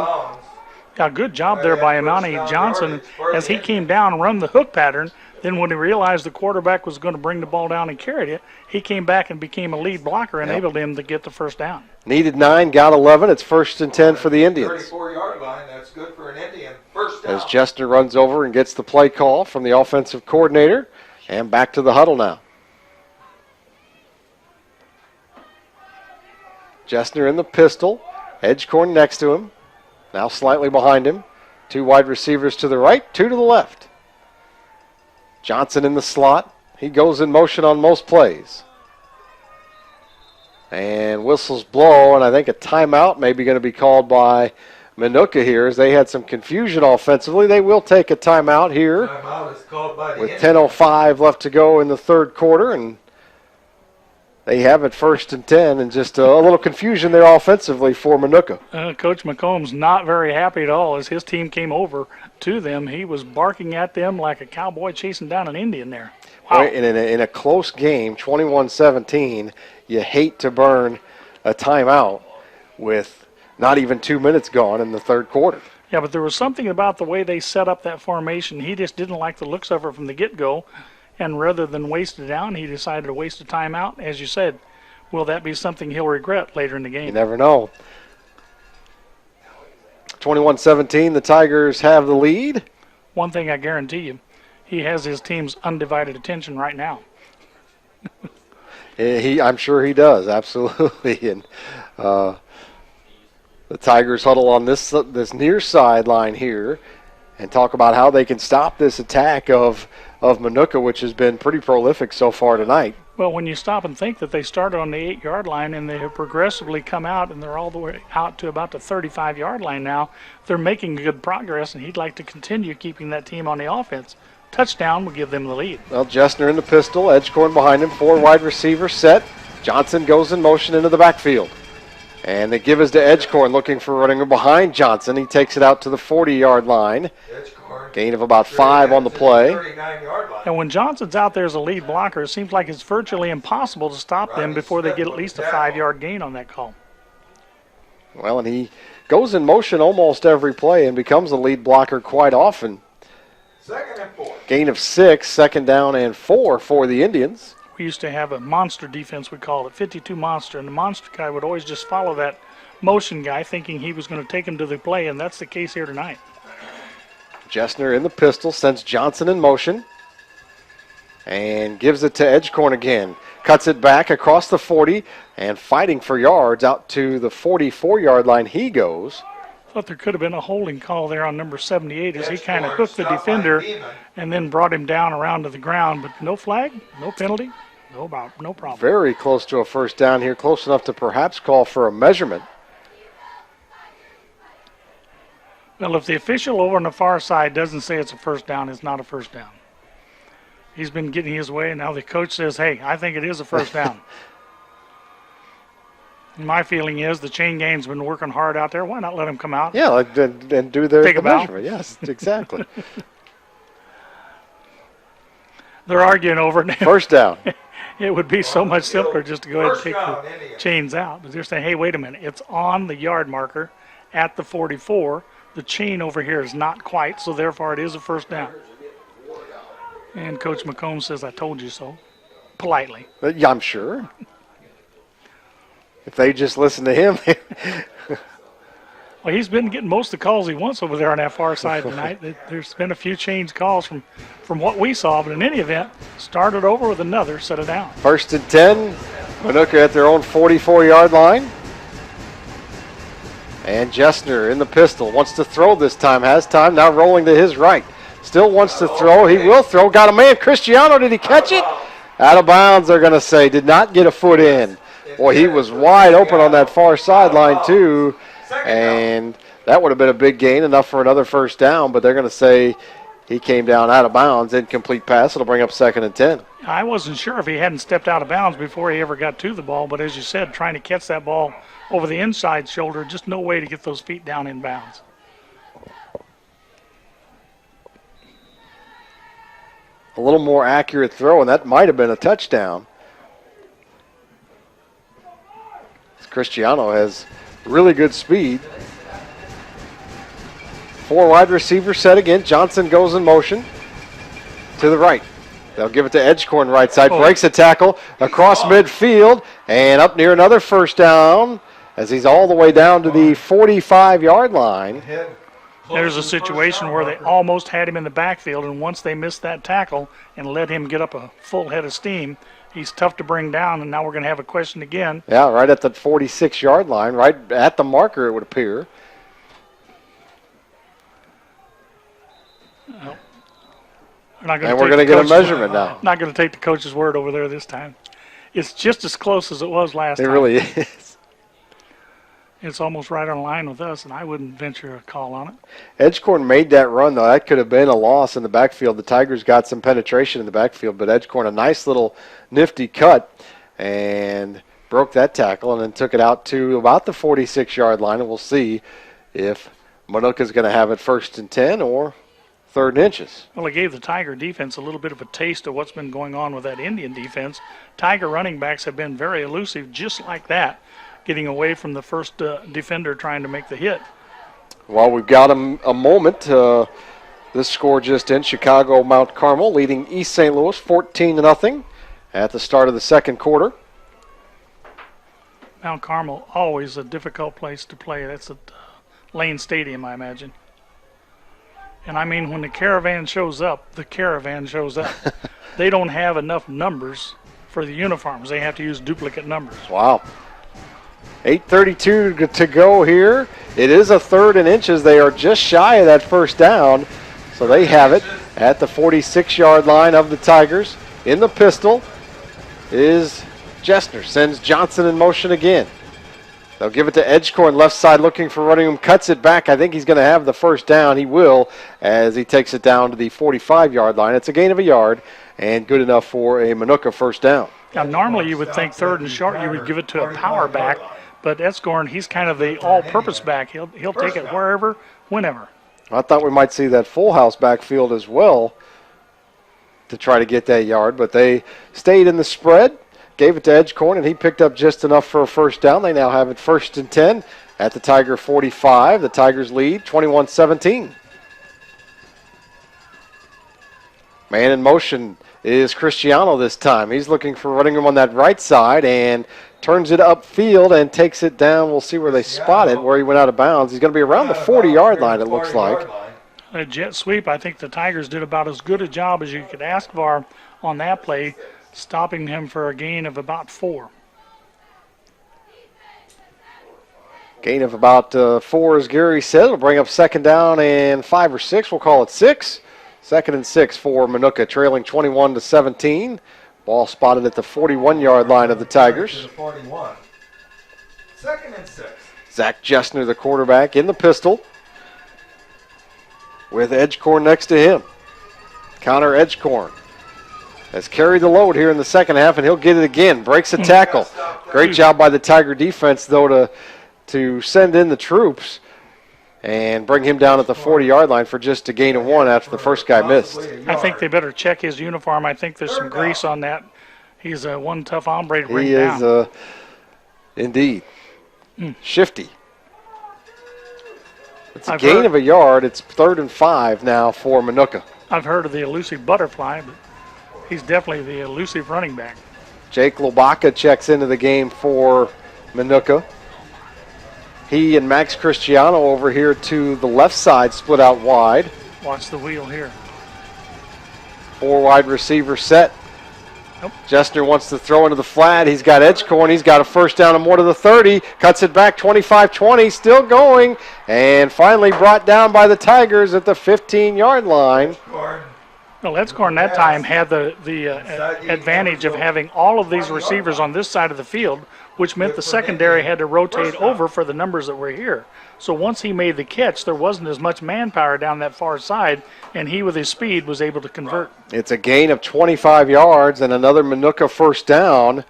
N: Yeah, good job there by Imani Johnson as he came down and run the hook pattern. Then when he realized the quarterback was going to bring the ball down and carried it, he came back and became a lead blocker, enabled him to get the first down.
M: Needed 9, got 11. It's 1st and 10 for the Indians.
J: 34-yard line, that's good for an Indian. First down.
M: As Jessner runs over and gets the play call from the offensive coordinator. And back to the huddle now. Jessner in the pistol. Edgecorn next to him. Now slightly behind him. 2 wide receivers to the right, 2 to the left. Johnson in the slot. He goes in motion on most plays. And whistles blow, and I think a timeout may be going to be called by Minooka here as they had some confusion offensively. They will take a timeout here
J: Timeout is called by the
M: with 10:05 left to go in the third quarter, and they have it 1st and 10, and just a little confusion there offensively for Minooka.
N: Coach McComb's not very happy at all as his team came over to them. He was barking at them like a cowboy chasing down an Indian there. Wow.
M: Right, and in a close game, 21-17, you hate to burn a timeout with not even 2 minutes gone in the third quarter.
N: Yeah, but there was something about the way they set up that formation. He just didn't like the looks of it from the get-go, and rather than waste it down, he decided to waste a timeout. As you said, will that be something he'll regret later in the game?
M: You never know. 21-17, the Tigers have the lead.
N: One thing I guarantee you, he has his team's undivided attention right now.
M: I'm sure he does, absolutely. And the Tigers huddle on this near sideline here and talk about how they can stop this attack of Minooka, which has been pretty prolific so far tonight.
N: Well, when you stop and think that they started on the 8-yard line and they have progressively come out and they're all the way out to about the 35-yard line now, they're making good progress, and he'd like to continue keeping that team on the offense. Touchdown will give them the lead.
M: Well, Jessner in the pistol, Edgecorn behind him, 4 wide receivers set. Johnson goes in motion into the backfield. And they give us to Edgecorn looking for running behind Johnson. He takes it out to the 40-yard line. Gain of about 5 on the play.
N: And when Johnson's out there as a lead blocker, it seems like it's virtually impossible to stop them before they get at least a 5-yard gain on that call.
M: Well, and he goes in motion almost every play and becomes a lead blocker quite often.
J: 2nd and 4.
M: Gain of 6, 2nd down and 4 for the Indians.
N: We used to have a monster defense, we call it, 52 monster, and the monster guy would always just follow that motion guy thinking he was going to take him to the play, and that's the case here tonight.
M: Jessner in the pistol, sends Johnson in motion, and gives it to Edgecorn again. Cuts it back across the 40, and fighting for yards out to the 44-yard line he goes.
N: Thought there could have been a holding call there on number 78 as he kind of hooked the defender and then brought him down around to the ground, but no flag, no penalty, no problem.
M: Very close to a first down here, close enough to perhaps call for a measurement.
N: Well, if the official over on the far side doesn't say it's a first down, it's not a first down. He's been getting his way, and now the coach says, hey, I think it is a first down. My feeling is the chain gang's been working hard out there. Why not let him come out?
M: Yeah, and do the measurement. Yes, exactly.
N: They're arguing over it.
M: First down.
N: It would be so much simpler just to go ahead and take the chains out. But they're saying, hey, wait a minute. It's on the yard marker at the 44. The chain over here is not quite, so therefore it is a first down. And Coach McComb says, I told you so, politely.
M: Yeah, I'm sure. If they just listen to him.
N: Well, he's been getting most of the calls he wants over there on that far side tonight. There's been a few change calls from what we saw, but in any event, started over with another, set it down.
M: 1st and 10. Minooka at their own 44-yard line. And Jessner in the pistol. Wants to throw this time. Has time. Now rolling to his right. Still wants to throw. He will throw. Got a man. Cristiano, did he catch it? Out of bounds, they're going to say. Did not get a foot in. Boy, he was wide open on that far sideline, too. And that would have been a big gain, enough for another first down. But they're going to say he came down out of bounds. Incomplete pass. It'll bring up 2nd and 10.
N: I wasn't sure if he hadn't stepped out of bounds before he ever got to the ball. But as you said, trying to catch that ball over the inside shoulder, just no way to get those feet down in bounds.
M: A little more accurate throw, and that might have been a touchdown. Cristiano has really good speed. 4 wide receivers set again. Johnson goes in motion to the right. They'll give it to Edgecorn right side. Breaks a tackle across midfield and up near another first down as he's all the way down to the 45-yard line.
N: There's a situation where they almost had him in the backfield, and once they missed that tackle and let him get up a full head of steam, he's tough to bring down, and now we're going to have a question again.
M: Yeah, right at the 46-yard line, right at the marker, it would appear. And we're going to get a measurement now.
N: Not going to take the coach's word over there this time. It's just as close as it was last time.
M: It really is.
N: It's almost right on line with us, and I wouldn't venture a call on it.
M: Edgecorn made that run, though. That could have been a loss in the backfield. The Tigers got some penetration in the backfield, but Edgecorn, a nice little nifty cut, and broke that tackle and then took it out to about the 46-yard line, and we'll see if Minooka's going to have it 1st and 10 or 3rd and inches.
N: Well, it gave the Tiger defense a little bit of a taste of what's been going on with that Indian defense. Tiger running backs have been very elusive, just like that, getting away from the first defender trying to make the hit.
M: Well, we've got a moment. This score just in, Chicago Mount Carmel leading East St. Louis 14-0 at the start of the 2nd quarter.
N: Mount Carmel, always a difficult place to play. That's at Lane Stadium, I imagine. And I mean, when the caravan shows up, the caravan shows up. They don't have enough numbers for the uniforms. They have to use duplicate numbers.
M: Wow. 8:32 to go here. It is a 3rd and inches. They are just shy of that 1st down. So they have it at the 46-yard line of the Tigers. In the pistol is Jessner. Sends Johnson in motion again. They'll give it to Edgecorn, left side looking for running room, cuts it back. I think he's going to have the 1st down. He will as he takes it down to the 45-yard line. It's a gain of a yard and good enough for a Minooka 1st down.
N: Now, normally you would think 3rd and short, you would give it to a power back, but Edgecorn, he's kind of the all-purpose back. He'll take it wherever, whenever.
M: I thought we might see that full house backfield as well to try to get that yard, but they stayed in the spread. Gave it to Edgecorn, and he picked up just enough for a 1st down. They now have it 1st and 10 at the Tiger 45. The Tigers lead 21-17. Man in motion is Cristiano this time. He's looking for running room on that right side and turns it upfield and takes it down. We'll see where they spot it, where he went out of bounds. He's going to be around the 40-yard line, it looks like.
N: A jet sweep. I think the Tigers did about as good a job as you could ask for on that play, stopping him for a gain of about 4.
M: Gain of about 4, as Gary said. It'll bring up 2nd down and 5 or 6. We'll call it 6. 2nd and 6 for Minooka, trailing 21-17. Ball spotted at the 41-yard line of the Tigers.
J: 41. 2nd and 6.
M: Zach Jessner, the quarterback, in the pistol with Edgecorn next to him. Connor Edgecorn has carried the load here in the 2nd half, and he'll get it again. Breaks a tackle. Great job by the Tiger defense, though, to send in the troops and bring him down at the 40-yard line for just a gain of 1 after the first guy missed.
N: I think they better check his uniform. I think there's some grease on that. He's one tough hombre to bring down.
M: He is, indeed, shifty. It's a gain of a yard. It's 3rd and 5 now for Minooka.
N: I've heard of the elusive butterfly, but he's definitely the elusive running back.
M: Jake Lobaka checks into the game for Minooka. He and Max Cristiano over here to the left side, split out wide.
N: Watch the wheel here.
M: 4 wide receiver set.
N: Nope.
M: Jessner wants to throw into the flat. He's got Edgecorn. He's got a 1st down and more to the 30. Cuts it back 25-20. Still going. And finally brought down by the Tigers at the 15-yard line.
N: Well, Edgecorn that time had the advantage of having all of these receivers on this side of the field, which meant the secondary had to rotate over for the numbers that were here. So once he made the catch, there wasn't as much manpower down that far side, and he, with his speed, was able to convert.
M: It's a gain of 25 yards and another Minooka 1st down.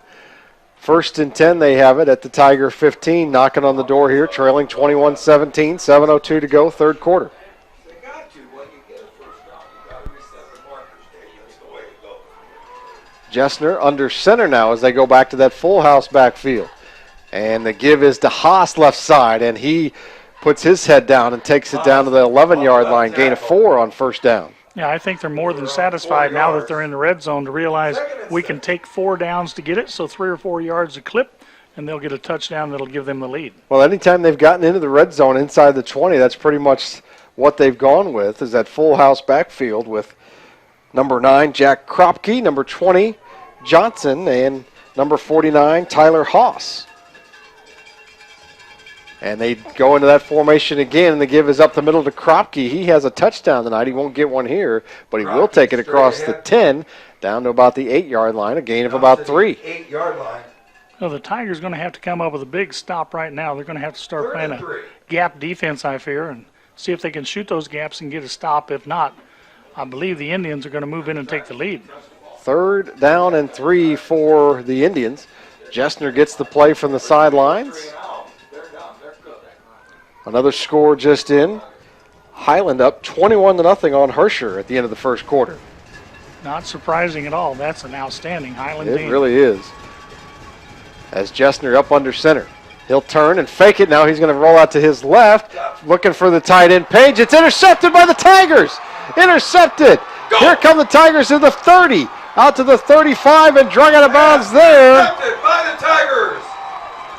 M: 1st and 10 they have it at the Tiger 15, knocking on the door here, trailing 21-17, 7:02 to go, 3rd quarter. Jessner under center now as they go back to that full house backfield. And the give is to Haas left side, and he puts his head down and takes it down to the 11-yard line, gain of 4 on 1st down.
N: Yeah, I think they're more than satisfied now that they're in the red zone to realize we can take 4 downs to get it, so 3 or 4 yards a clip, and they'll get a touchdown that'll give them the lead.
M: Well, anytime they've gotten into the red zone inside the 20, that's pretty much what they've gone with is that full house backfield with number 9, Jack Kropke, number 20, Johnson, and number 49, Tyler Haas. And they go into that formation again, and the give is up the middle to Kropke. He has a touchdown tonight. He won't get one here, but he will take it across the 10 down to about the 8-yard line, a gain of about 3.
J: 8-yard line.
N: Well, the Tigers are going to have to come up with a big stop right now. They're going to have to start playing a gap defense, I fear, and see if they can shoot those gaps and get a stop. If not, I believe the Indians are going to move in and take the lead.
M: 3rd down and 3 for the Indians. Jessner gets the play from the sidelines. Another score just in. Highland up 21-0 on Herscher at the end of the first quarter.
N: Not surprising at all. That's an outstanding Highland team.
M: It really is. As Jessner up under center. He'll turn and fake it. Now he's going to roll out to his left, looking for the tight end Page. It's intercepted by the Tigers. Intercepted. Go. Here come the Tigers to the 30. Out to the 35 and drug out of bounds there.
J: Intercepted by the Tigers.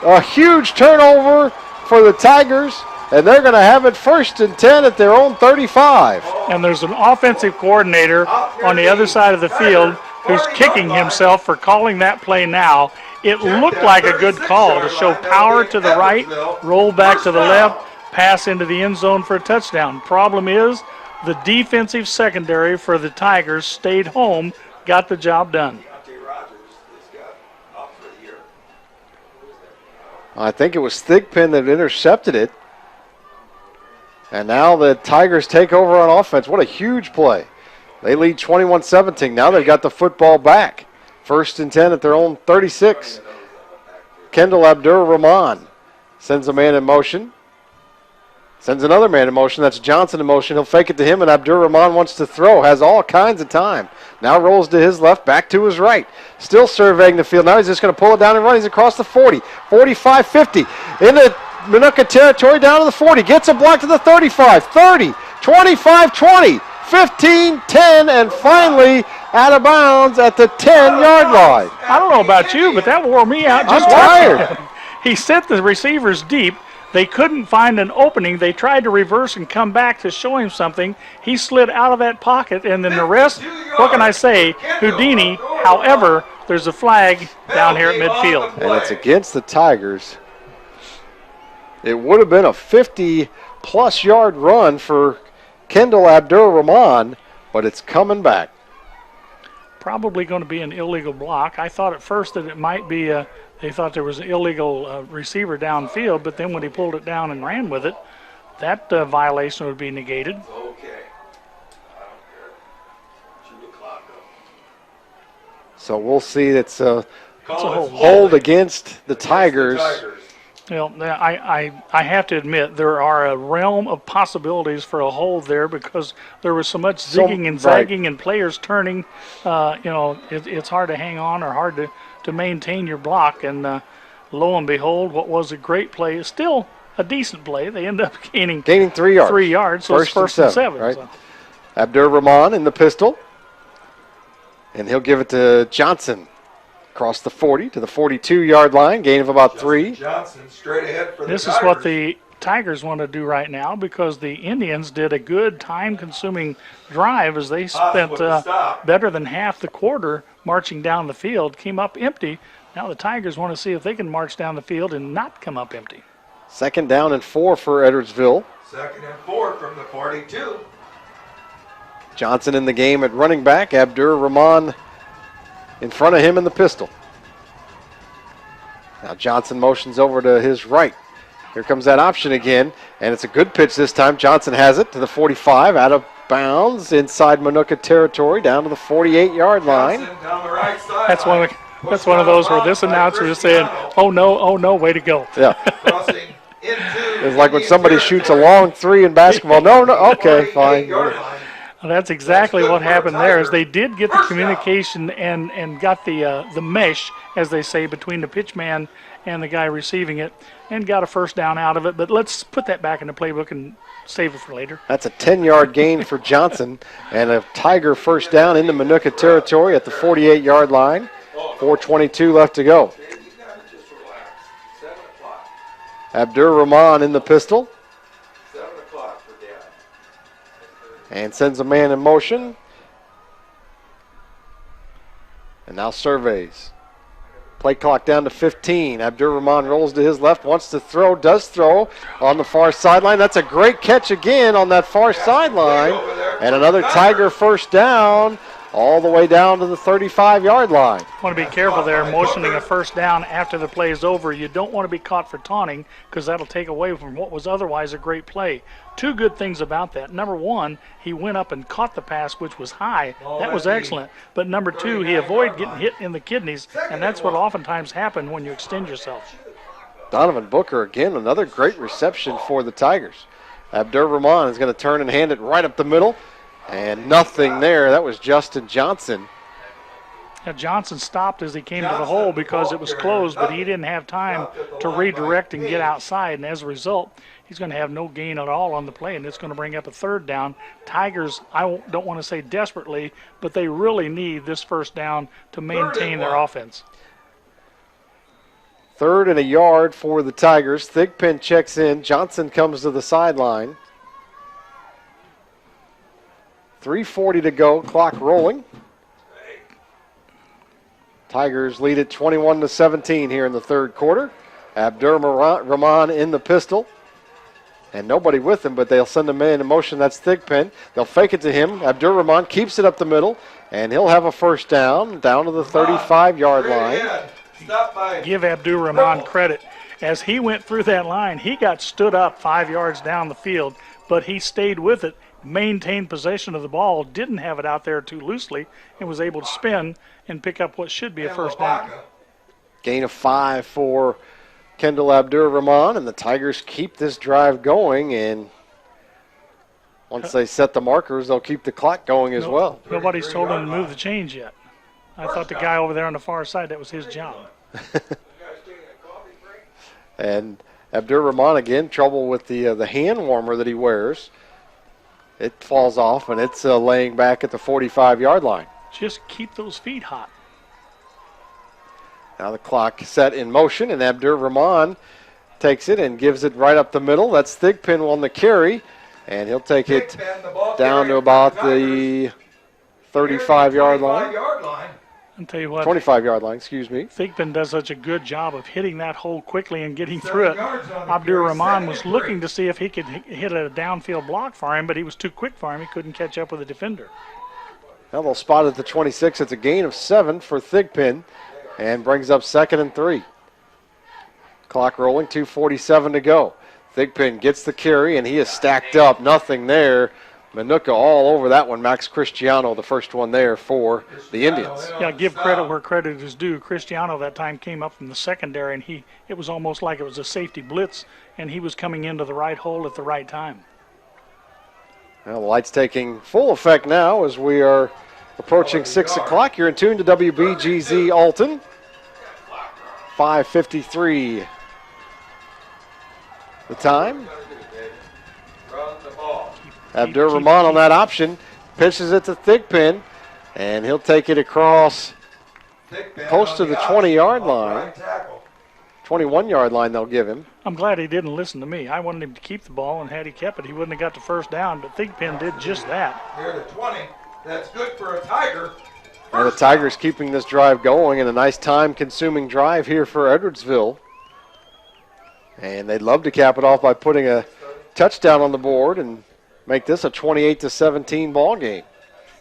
M: A huge turnover for the Tigers. And they're going to have it 1st and 10 at their own 35.
N: And there's an offensive coordinator on the other side of the field who's kicking himself for calling that play now. It looked like a good call to show power to the right, roll back to the left, pass into the end zone for a touchdown. Problem is, the defensive secondary for the Tigers stayed home, got the job done.
M: I think it was Thigpen that intercepted it. And now the Tigers take over on offense. What a huge play. They lead 21-17. Now they've got the football back. 1st and 10 at their own 36. Kendall Abdur-Rahman sends a man in motion. Sends another man in motion. That's Johnson in motion. He'll fake it to him, and Abdur-Rahman wants to throw. Has all kinds of time. Now rolls to his left, back to his right. Still surveying the field. Now he's just going to pull it down and run. He's across the 40, 45, 50. In the Minooka territory, down to the 40. Gets a block to the 35, 30, 25, 20, 15, 10, and finally out of bounds at the 10-yard line.
N: I don't know about you, but that wore me out.
M: I'm tired.
N: He sent the receivers deep. They couldn't find an opening. They tried to reverse and come back to show him something. He slid out of that pocket, and then the rest, what can I say, Houdini. However, there's a flag down here at midfield.
M: And it's against the Tigers. It would have been a 50-plus yard run for Kendall Abdur-Rahman, but it's coming back.
N: Probably going to be an illegal block. I thought at first that it might be they thought there was an illegal receiver downfield, but then when he pulled it down and ran with it, that violation would be negated.
J: Okay. I don't care. Shoot the clock up.
M: So we'll see. It's a hold against the Tigers.
N: Well, I have to admit there are a realm of possibilities for a hold there because there was so much zigging and zagging and players turning. It's hard to hang on or hard to maintain your block. And lo and behold, what was a great play is still a decent play. They end up gaining
M: 3 yards.
N: 3 yards, so it's 1st and 7.
M: Right?
N: So.
M: Abdur-Rahman in the pistol. And he'll give it to Johnson. Across the 40 to the 42-yard line, gain of about 3.
J: Johnson straight ahead for the
N: This
J: Tigers.
N: is what the Tigers want to do right now because the Indians did a good time-consuming drive as they spent better than half the quarter marching down the field, came up empty. Now the Tigers want to see if they can march down the field and not come up empty.
M: 2nd down and 4 for Edwardsville.
J: 2nd and 4 from the 42.
M: Johnson in the game at running back. Abdur-Rahman in front of him in the pistol. Now Johnson motions over to his right. Here comes that option again, and it's a good pitch this time. Johnson has it to the 45, out of bounds, inside Minooka territory, down to the 48-yard line.
J: Down the right side.
N: That's one of those where this announcer is saying, oh no, way to go.
M: Yeah. It's like when somebody shoots a long 3 in basketball. No, okay, fine.
N: Well, that's exactly what happened there. Is they did get the communication and got the mesh, as they say, between the pitch man and the guy receiving it, and got a 1st down out of it. But let's put that back in the playbook and save it for later.
M: That's a 10-yard gain for Johnson, and a Tiger 1st down into Minooka territory at the 48-yard line. 4:22 left to go. Abdur-Rahman in the pistol.
J: 7 o'clock for Dad.
M: and sends a man in motion. And now surveys. Play clock down to 15. Abdur-Rahman rolls to his left, wants to throw, does throw on the far sideline. That's a great catch again on that far sideline. And another Tiger first down all the way down to the 35-yard line.
N: Want to be careful there, motioning a first down after the play is over. You don't want to be caught for taunting because that'll take away from what was otherwise a great play. Two good things about that. Number one, he went up and caught the pass, which was high. That was excellent. But number two, he avoided getting hit in the kidneys, and that's what oftentimes happens when you extend yourself.
M: Donovan Booker again, another great reception for the Tigers. Abdur-Rahman is going to turn and hand it right up the middle, and nothing there. That was Justin Johnson.
N: Now Johnson stopped as he came to the hole because it was closed, but he didn't have time to redirect and get outside, and as a result, he's going to have no gain at all on the play, and it's going to bring up a third down. Tigers, I don't want to say desperately, but they really need this first down to maintain their offense.
M: 3rd and a yard for the Tigers. Thigpen checks in. Johnson comes to the sideline. 3:40 to go, clock rolling. Tigers lead it 21-17 here in the third quarter. Abdur-Rahman in the pistol. And nobody with him, but they'll send a man in motion. That's Thigpen. They'll fake it to him. Abdur-Rahman keeps it up the middle, and he'll have a first down to the 35-yard line.
N: Give Abdur-Rahman credit. As he went through that line, he got stood up 5 yards down the field, but he stayed with it, maintained possession of the ball, didn't have it out there too loosely, and was able to spin and pick up what should be a first down.
M: Gain of 5 for Kendall Abdur-Rahman, and the Tigers keep this drive going, and once they set the markers, they'll keep the clock going as well.
N: Nobody's told him to move the chains yet. I thought the guy over there on the far side, that was his job.
M: And Abdur-Rahman again, trouble with the hand warmer that he wears. It falls off, and it's laying back at the 45-yard line.
N: Just keep those feet hot.
M: Now the clock set in motion, and Abdur-Rahman takes it and gives it right up the middle. That's Thigpen on the carry, and he'll take it down to about the 35-yard line.
N: I'll tell you what.
M: 25-yard line, excuse me.
N: Thigpen does such a good job of hitting that hole quickly and getting through it. Abdur-Rahman was looking to see if he could hit a downfield block for him, but he was too quick for him. He couldn't catch up with the defender.
M: Now they'll spot at the 26. It's a gain of 7 for Thigpen and brings up 2nd and 3. Clock rolling, 2:47 to go. Thigpen gets the carry, and he is stacked up. Nothing there. Manuka all over that one. Max Cristiano, the first one there for the Indians.
N: Yeah, give credit where credit is due. Cristiano that time came up from the secondary, and it was almost like it was a safety blitz, and he was coming into the right hole at the right time.
M: Well, the light's taking full effect now as we are approaching 6 o'clock. You're in tune to WBGZ Alton. 5:53 the time. Abdur-Rahman on that option, pitches it to Thigpen, and he'll take it across close to the 20-yard line. 21-yard line they'll give him.
N: I'm glad he didn't listen to me. I wanted him to keep the ball, and had he kept it, he wouldn't have got the first down, but Thigpen did just that.
J: Here to 20. That's good for a Tiger.
M: Now the Tigers keeping this drive going, and a nice time-consuming drive here for Edwardsville. And they'd love to cap it off by putting a touchdown on the board and make this a 28-17 ball game.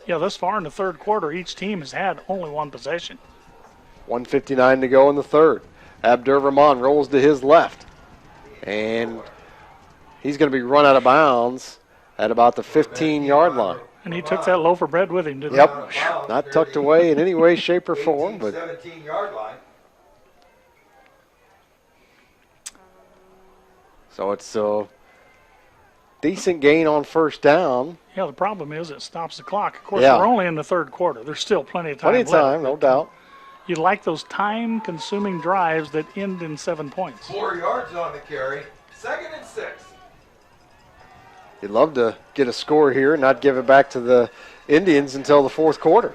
N: Yeah, thus far in the third quarter, each team has had only one possession.
M: 1:59 to go in the third. Abdur-Rahman rolls to his left, and he's going to be run out of bounds at about the 15-yard line.
N: And he took that loaf of bread with him, didn't he?
M: Yep, not tucked away in any way, shape, or form. But
J: 17-yard line.
M: So it's a decent gain on first down.
N: Yeah, the problem is it stops the clock. Of course,
M: Yeah.
N: we're only in the third quarter. There's still plenty of time
M: Plenty of
N: left.
M: time, no doubt.
N: You like those time-consuming drives that end in 7 points.
J: 4 yards on the carry. 2nd and 6.
M: You'd love to get a score here and not give it back to the Indians until the fourth quarter.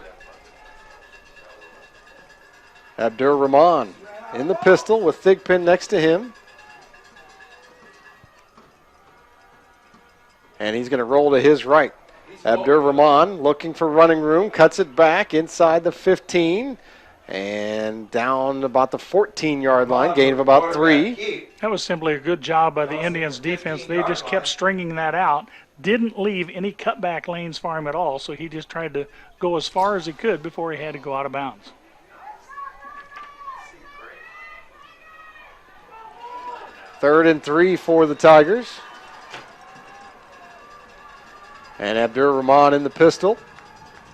M: Abdur-Rahman in the pistol with Thigpen next to him. And he's going to roll to his right. Abdur-Rahman looking for running room, cuts it back inside the 15 and down about the 14-yard line, gain of about 3.
N: That was simply a good job by the Indians defense. They just kept stringing that out, didn't leave any cutback lanes for him at all, so he just tried to go as far as he could before he had to go out of bounds.
M: Third and 3 for the Tigers. And Abdur-Rahman in the pistol.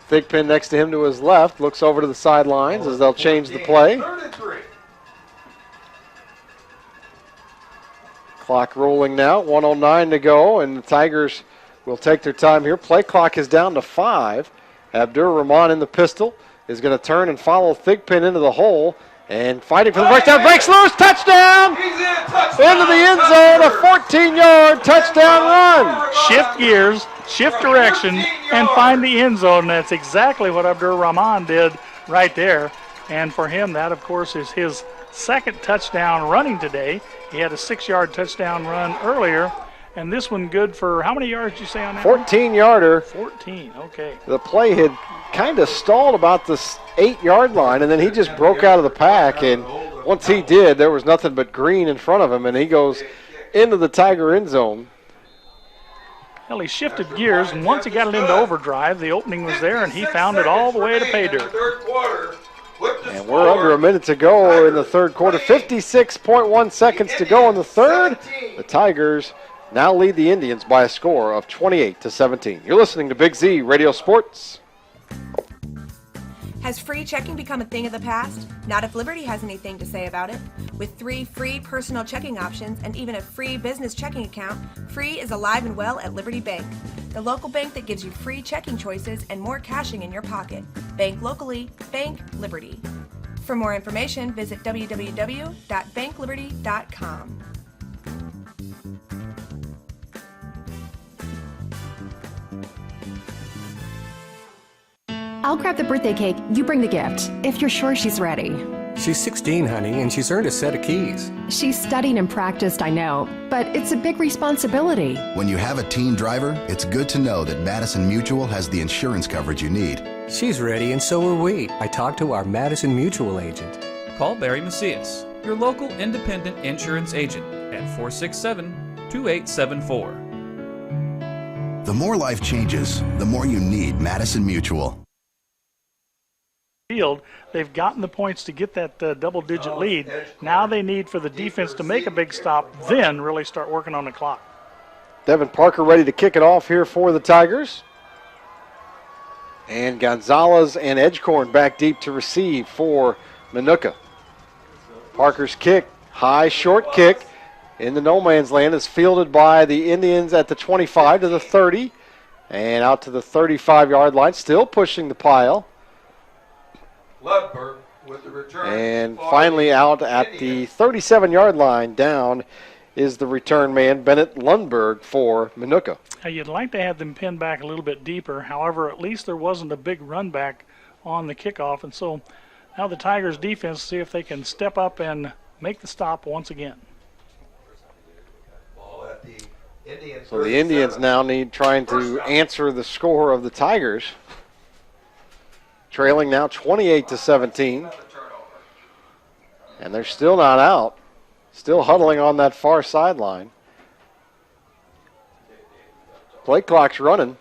M: Thigpen next to him to his left, looks over to the sidelines as they'll change the play. Clock rolling now, 1:09 to go, and the Tigers will take their time here. Play clock is down to 5. Abdur-Rahman in the pistol is going to turn and follow Thigpen into the hole. And fighting for the first down, breaks loose, touchdown! Into the end zone, a 14-yard touchdown run.
N: Shift gears, shift direction, and find the end zone. That's exactly what Abdur-Rahman did right there. And for him, that, of course, is his second touchdown running today. He had a 6-yard touchdown run earlier. And this one good for how many yards did you say on that?
M: 14-yarder.
N: 14, okay.
M: The play had kind of stalled about the 8-yard line, and then he just broke out of the pack. And once he did, there was nothing but green in front of him, and he goes into the Tiger end zone.
N: Well, he shifted gears, and once he got it into overdrive, the opening was there, and he found it all the way to pay dirt.
M: And we're under a minute to go in the third quarter. 56.1 seconds to go in the third. The Tigers now lead the Indians by a score of 28-17. You're listening to Big Z Radio Sports.
E: Has free checking become a thing of the past? Not if Liberty has anything to say about it. With 3 free personal checking options and even a free business checking account, free is alive and well at Liberty Bank, the local bank that gives you free checking choices and more cashing in your pocket. Bank locally, bank Liberty. For more information, visit www.bankliberty.com.
F: I'll grab the birthday cake, you bring the gift, if you're sure she's ready.
G: She's 16, honey, and she's earned a set of keys.
F: She's studied and practiced, I know, but it's a big responsibility.
H: When you have a teen driver, it's good to know that Madison Mutual has the insurance coverage you need.
G: She's ready, and so are we. I talked to our Madison Mutual agent.
I: Call Barry Macias, your local independent insurance agent, at 467-2874.
H: The more life changes, the more you need Madison Mutual.
N: Field, they've gotten the points to get that double-digit lead. Now they need for the defense to make a big stop, then really start working on the clock.
M: Devin Parker ready to kick it off here for the Tigers. And Gonzalez and Edgecorn back deep to receive for Manuka. Parker's kick, high, short kick in the no man's land is fielded by the Indians at the 25 to the 30 and out to the 35-yard line, still pushing the pile.
J: Ludberg with the return.
M: And finally out at the 37-yard line down is the return man, Bennett Lundberg, for Manuka.
N: You'd like to have them pinned back a little bit deeper. However, at least there wasn't a big run back on the kickoff. And so now the Tigers defense, see if they can step up and make the stop once again.
M: So the Indians now need trying to answer the score of the Tigers. Trailing now 28-17. And they're still not out. Still huddling on that far sideline. Play clock's running.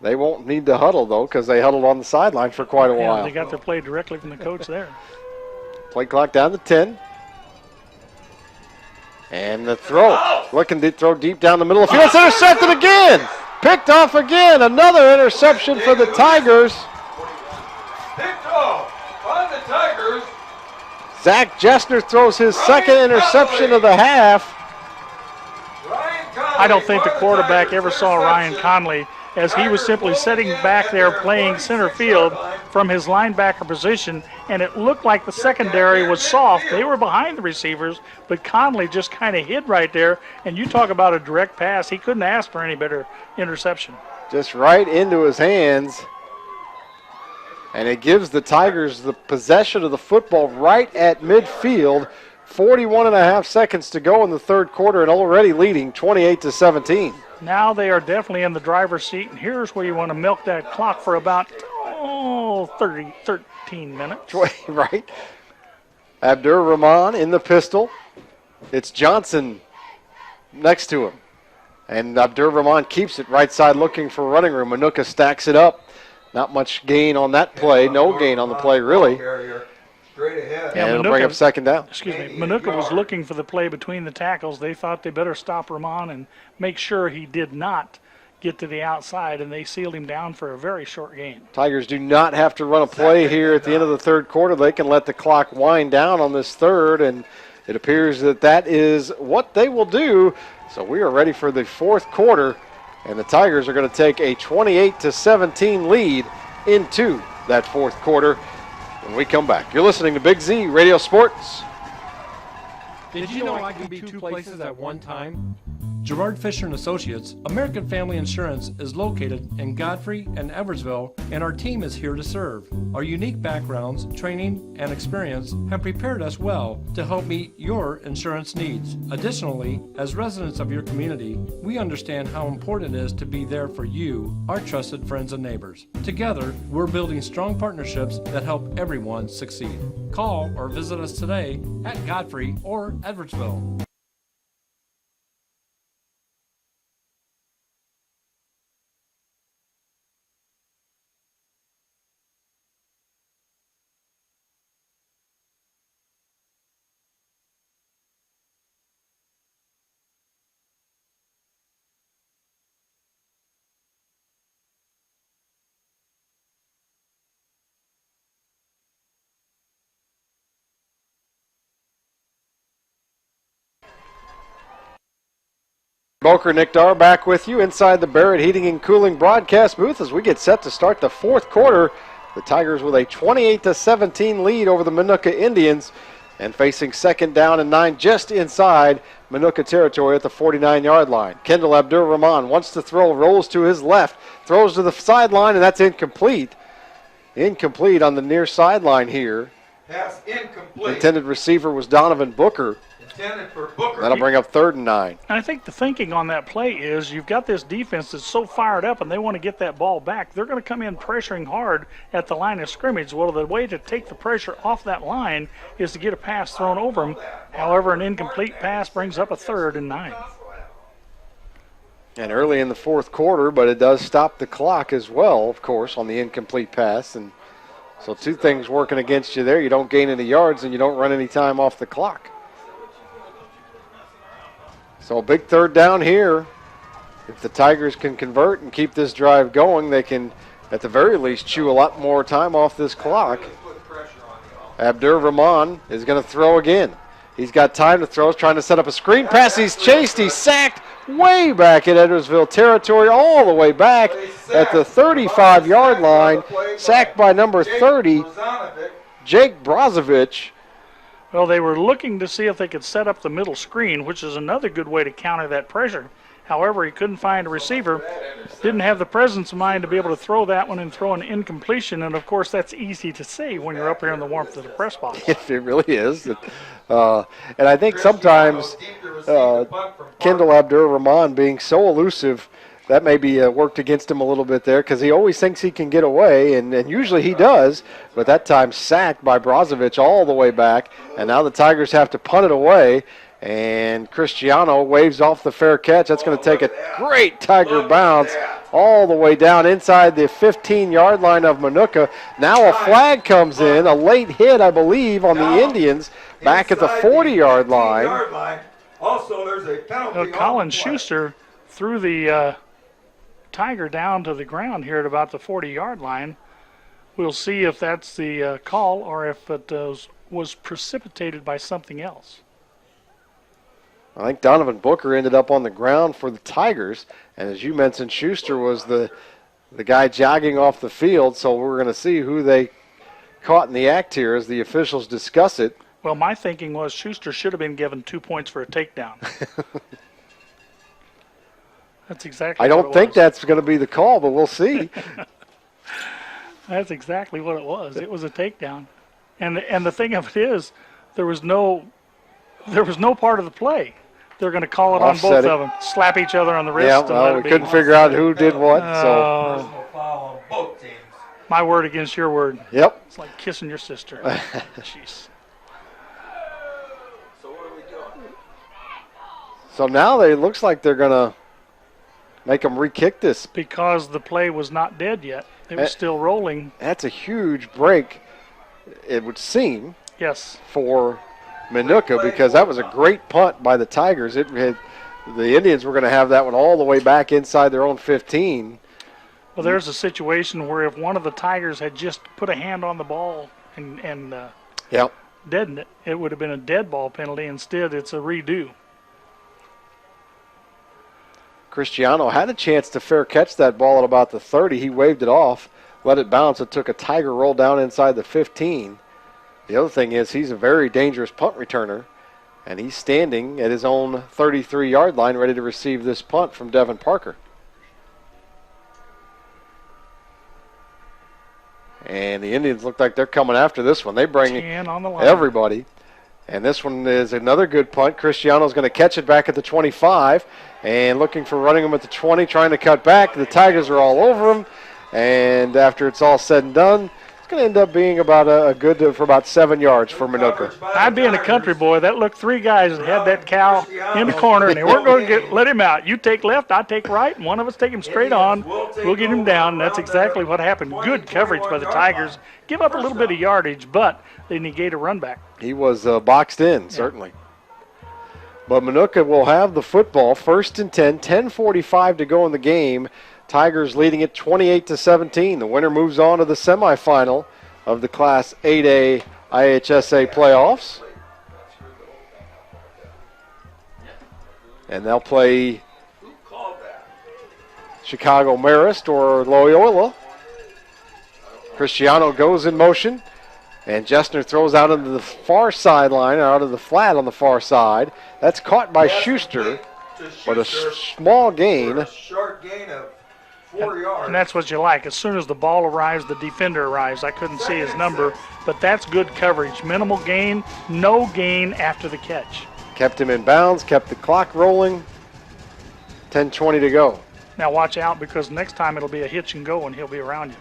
M: They won't need to huddle, though, because they huddled on the sideline for quite a while.
N: They got their play directly from the coach there.
M: Play clock down to 10. And the throw. Looking to throw deep down the middle of the field. It's intercepted again. Picked off again. Another interception for the Tigers.
J: Picked off by the Tigers.
M: Zach Jessner throws his second interception of the half.
N: I don't think the quarterback ever saw Ryan Conley, as he was simply sitting back there playing center field from his linebacker position, and it looked like the secondary was soft. They were behind the receivers, but Conley just kind of hid right there, and you talk about a direct pass. He couldn't ask for any better interception.
M: Just right into his hands. And it gives the Tigers the possession of the football right at midfield. 41.5 seconds to go in the third quarter and already leading 28-17.
N: Now they are definitely in the driver's seat, and here's where you want to milk that clock for about 13 minutes.
M: Right. Abdur Rahman in the pistol. It's Johnson next to him. And Abdur Rahman keeps it right side looking for running room. Manuka stacks it up. Not much gain on that play. No gain on the play, really.
J: Straight ahead.
M: And it'll bring up second down.
N: Excuse me. Manuka was looking for the play between the tackles. They thought they better stop Rahman and make sure he did not get to the outside, and they sealed him down for a very short gain.
M: Tigers do not have to run a play here at the end of the third quarter. They can let the clock wind down on this third, and it appears that that is what they will do. So we are ready for the fourth quarter, and the Tigers are going to take a 28-17 lead into that fourth quarter when we come back. You're listening to Big Z Radio Sports.
C: Did you know I can be two places at one time? Gerard Fisher & Associates, American Family Insurance, is located in Godfrey and Eversville, and our team is here to serve. Our unique backgrounds, training, and experience have prepared us well to help meet your insurance needs. Additionally, as residents of your community, we understand how important it is to be there for you, our trusted friends and neighbors. Together, we're building strong partnerships that help everyone succeed. Call or visit us today at Godfrey or Edwardsville.
M: Boker Nick Dar back with you inside the Barrett Heating and Cooling broadcast booth as we get set to start the fourth quarter. The Tigers with a 28-17 lead over the Manuka Indians and facing second down and 9 just inside Manuka territory at the 49-yard line. Kendall Abdur Rahman wants to throw, rolls to his left, throws to the sideline, and that's incomplete. Incomplete on the near sideline here.
J: Pass incomplete.
M: Intended receiver was Donovan Booker.
J: Intended for Booker.
M: That'll bring up 3rd and 9.
N: And I think the thinking on that play is you've got this defense that's so fired up and they want to get that ball back. They're going to come in pressuring hard at the line of scrimmage. Well, the way to take the pressure off that line is to get a pass thrown over them. However, an incomplete pass brings up a 3rd and 9.
M: And early in the fourth quarter, but it does stop the clock as well, of course, on the incomplete pass. And so two things working against you there. You don't gain any yards and you don't run any time off the clock. So a big 3rd down here. If the Tigers can convert and keep this drive going, they can, at the very least, chew a lot more time off this clock. Abdur Rahman is going to throw again. He's got time to throw. He's trying to set up a screen pass. He's chased. He's sacked way back at Edwardsville territory, all the way back at the 35-yard line. Sacked by number 30, Jake Brozovic.
N: Well, they were looking to see if they could set up the middle screen, which is another good way to counter that pressure. However, he couldn't find a receiver, didn't have the presence of mind to be able to throw that one and throw an incompletion. And, of course, that's easy to say when you're up here in the warmth of the press box.
M: It really is. And I think sometimes Kendall Abdur Rahman being so elusive, that maybe worked against him a little bit there because he always thinks he can get away, and usually he does. But that time sacked by Brozovic all the way back, and now the Tigers have to punt it away. And Cristiano waves off the fair catch. That's going to take a great Tiger bounce all the way down inside the 15-yard line of Manuka. Now a flag comes in, a late hit, I believe, on the Indians back at the 40-yard line.
J: Also, there's a penalty.
N: Colin Schuster threw the Tiger down to the ground here at about the 40-yard line. We'll see if that's the call or if it was precipitated by something else.
M: I think Donovan Booker ended up on the ground for the Tigers, and as you mentioned, Schuster was the guy jogging off the field, so we're going to see who they caught in the act here as the officials discuss it.
N: Well, my thinking was Schuster should have been given 2 points for a takedown. That's exactly
M: I don't think that's going to be the call, but we'll see.
N: That's exactly what it was. It was a takedown. And the thing of it is, there was no part of the play. They're going to call it on both of them. Slap each other on the wrist.
M: Yeah,
N: and
M: well,
N: let
M: we
N: it be.
M: couldn't figure out who did what. So
J: Personal foul on both teams.
N: My word against your word.
M: Yep.
N: It's like kissing your sister. Jeez.
J: So what are we doing?
M: So now it looks like they're going to make them re-kick this.
N: Because the play was not dead yet. It was still rolling.
M: That's a huge break, it would seem.
N: Yes.
M: For Minooka, because that was a great punt by the Tigers. The Indians were going to have that one all the way back inside their own 15.
N: Well, there's a situation where if one of the Tigers had just put a hand on the ball and deadened it, it would have been a dead ball penalty. Instead, it's a redo.
M: Cristiano had a chance to fair catch that ball at about the 30. He waved it off, let it bounce. It took a Tiger roll down inside the 15. The other thing is he's a very dangerous punt returner, and he's standing at his own 33-yard line ready to receive this punt from Devin Parker. And the Indians look like they're coming after this one. They bring everybody. And this one is another good punt. Cristiano's going to catch it back at the 25 and looking for running him at the 20, trying to cut back. The Tigers are all over him. And after it's all said and done, it's going to end up being about for about 7 yards for Minooka.
N: I'd being a country boy, that looked 3 guys that had that cow in the corner, and they weren't going to let him out. You take left, I take right, and one of us take him straight on. We'll get him down. And that's exactly what happened. Good coverage by the Tigers. Give up a little bit of yardage, but they negate a run back.
M: He was boxed in, certainly. But Minooka will have the football, 1st and 10, 10:45 to go in the game. Tigers leading it 28-17. The winner moves on to the semifinal of the Class 8A IHSA playoffs. And they'll play Chicago Marist or Loyola. Cristiano goes in motion, and Jessner throws out into the far sideline, out of the flat on the far side. That's caught by Schuster, but a small gain.
J: A short gain of 4 yards.
N: And that's what you like. As soon as the ball arrives, the defender arrives. I couldn't see his number, but that's good coverage. Minimal gain, no gain after the catch.
M: Kept him in bounds, kept the clock rolling. 10:20 to go.
N: Now watch out, because next time it'll be a hitch and go and he'll be around you.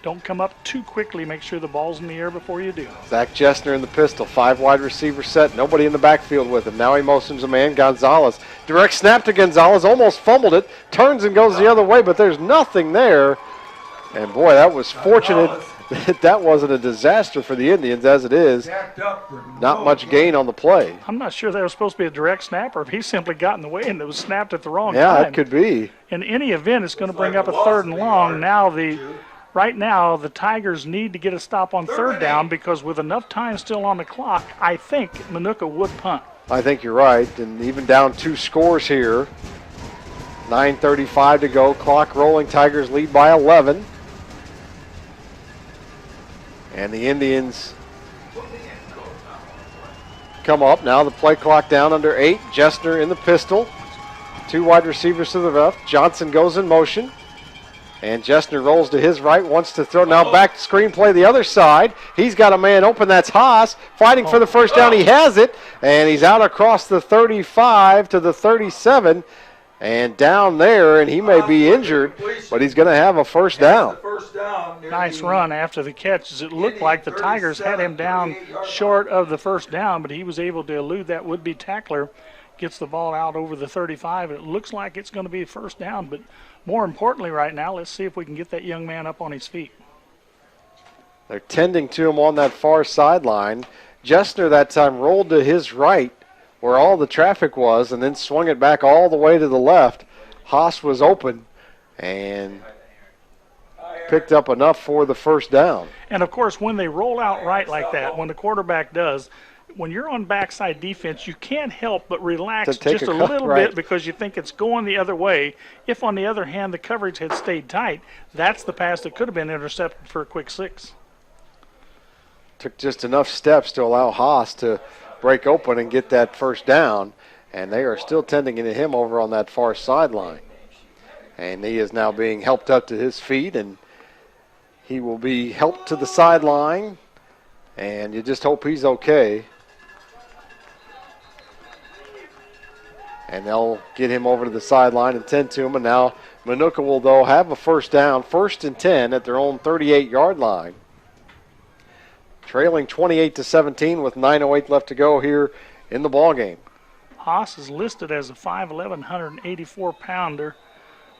N: Don't come up too quickly. Make sure the ball's in the air before you do.
M: Zach Jessner in the pistol. 5 wide receiver set. Nobody in the backfield with him. Now he motions a man. Gonzalez. Direct snap to Gonzalez. Almost fumbled it. Turns and goes the other way, but there's nothing there. And boy, that was fortunate that wasn't a disaster for the Indians as it is. Not much gain on the play.
N: I'm not sure that was supposed to be a direct snap, or if he simply got in the way and it was snapped at the wrong time.
M: Yeah, it could be.
N: In any event, it's going to bring up a 3rd and long. Right now, the Tigers need to get a stop on 3rd down, because with enough time still on the clock, I think Minooka would punt.
M: I think you're right, and even down 2 scores here. 9:35 to go, clock rolling. Tigers lead by 11. And the Indians come up. Now the play clock down under 8. Jessner in the pistol. 2 wide receivers to the left. Johnson goes in motion. And Jessner rolls to his right, wants to throw. Now back screen play the other side. He's got a man open. That's Haas fighting for the first down. He has it, and he's out across the 35 to the 37 and down there, and he may be injured, but he's going to have a first down.
N: Nice run after the catch. As it looked like the Tigers had him down short of the first down, but he was able to elude that would-be tackler. Gets the ball out over the 35. It looks like it's going to be first down, but more importantly right now, let's see if we can get that young man up on his feet.
M: They're tending to him on that far sideline. Jessner that time rolled to his right where all the traffic was and then swung it back all the way to the left. Haas was open and picked up enough for the first down.
N: And, of course, when they roll out right like that, when the quarterback does, when you're on backside defense, you can't help but relax just a little bit because you think it's going the other way. If, on the other hand, the coverage had stayed tight, that's the pass that could have been intercepted for a quick 6.
M: Took just enough steps to allow Haas to break open and get that first down, and they are still tending to him over on that far sideline. And he is now being helped up to his feet, and he will be helped to the sideline, and you just hope he's okay. And they'll get him over to the sideline and tend to him. And now Minooka will, though, have a first down, 1st and 10 at their own 38-yard line. Trailing 28-17 with 9:08 left to go here in the ball game.
N: Haas is listed as a 5'11", 184-pounder.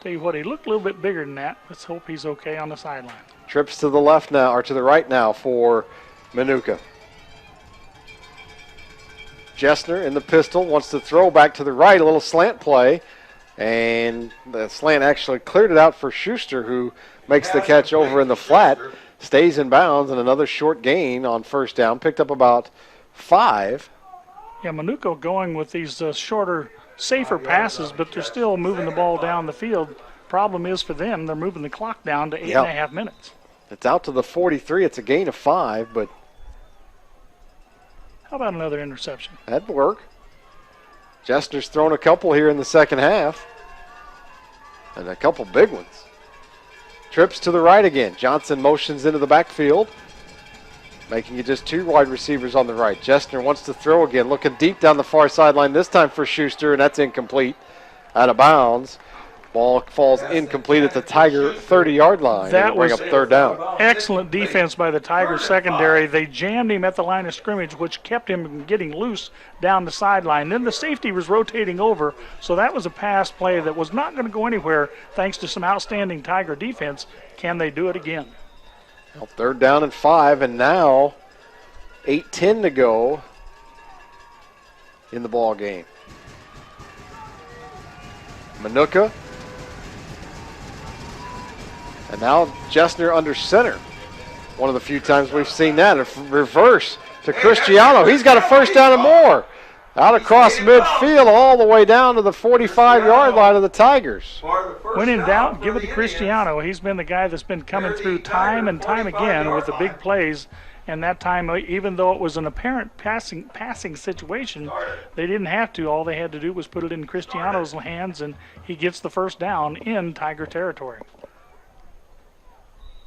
N: Tell you what, he looked a little bit bigger than that. Let's hope he's okay on the sideline.
M: Trips to the left now, or to the right now for Minooka. Jessner in the pistol, wants to throw back to the right, a little slant play. And the slant actually cleared it out for Schuster, who makes the catch over in the flat. Stays in bounds, and another short gain on first down. Picked up about 5.
N: Yeah, Minooka going with these shorter, safer passes, but they're still moving the ball down the field. Problem is for them, they're moving the clock down to 8.5 minutes.
M: It's out to the 43. It's a gain of 5, but
N: how about another interception?
M: That'd work. Jessner's thrown a couple here in the second half, and a couple big ones. Trips to the right again. Johnson motions into the backfield, making it just 2 wide receivers on the right. Jessner wants to throw again, looking deep down the far sideline, this time for Schuster, and that's incomplete, out of bounds. Ball falls incomplete at the Tiger 30-yard line.
N: That was
M: bring up third down.
N: Excellent defense by the Tigers secondary. They jammed him at the line of scrimmage, which kept him from getting loose down the sideline. Then the safety was rotating over, so that was a pass play that was not going to go anywhere thanks to some outstanding Tiger defense. Can they do it again?
M: Well, 3rd down and 5, and now 8:10 to go in the ball game. Minooka. And now Jessner under center. One of the few times we've seen that. A reverse to Cristiano. He's got a first down and more. Out across midfield all the way down to the 45-yard line of the Tigers.
N: When in doubt, give it to Cristiano. He's been the guy that's been coming through time and time again with the big plays. And that time, even though it was an apparent passing situation, they didn't have to. All they had to do was put it in Cristiano's hands, and he gets the first down in Tiger territory.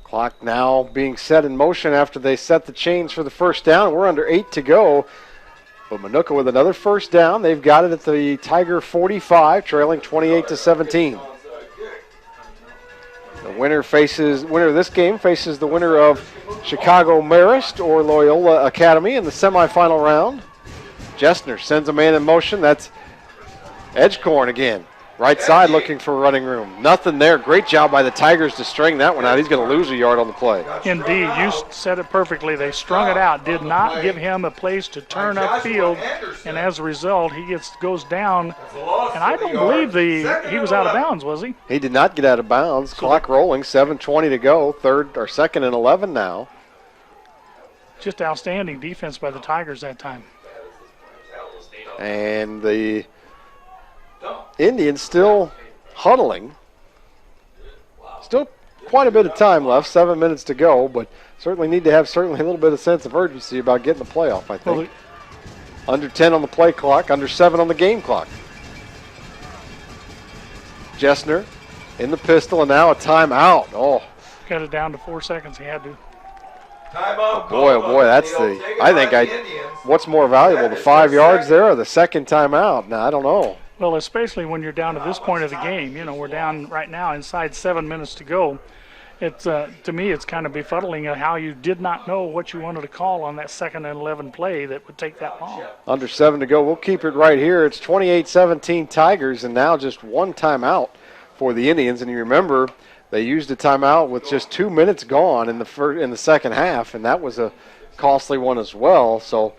M: Clock now being set in motion after they set the chains for the first down. We're under 8 to go. But Minooka with another first down. They've got it at the Tiger 45, trailing 28-17. The winner of this game faces the winner of Chicago Marist or Loyola Academy in the semifinal round. Jessner sends a man in motion. That's Edgecorn again. Right side looking for running room. Nothing there. Great job by the Tigers to string that one out. He's going to lose a yard on the play.
N: Indeed. You said it perfectly. They strung it out. Did not give him a place to turn upfield. And as a result, he goes down. And I don't believe he was out of bounds, was he?
M: He did not get out of bounds. Clock rolling. 7:20 to go. 2nd and 11 now.
N: Just outstanding defense by the Tigers that time.
M: And the Indians still huddling. Still quite a bit of time left, 7 minutes to go, but certainly need to have a little bit of sense of urgency about getting the playoff, I think. Under 10 on the play clock, under 7 on the game clock. Jessner in the pistol, and now a timeout. Oh.
N: Got it down to 4 seconds. He had to.
J: Timeout.
M: Oh boy, that's what's more valuable, the 5 yards there or the second timeout? Now, I don't know.
N: Well, especially when you're down to this point of the game. You know, we're down right now inside 7 minutes to go. It's to me, it's kind of befuddling how you did not know what you wanted to call on that 2nd and 11 play that would take that long.
M: Under 7 to go. We'll keep it right here. It's 28-17 Tigers, and now just one timeout for the Indians. And you remember, they used a timeout with just 2 minutes gone in the second half, and that was a costly one as well. So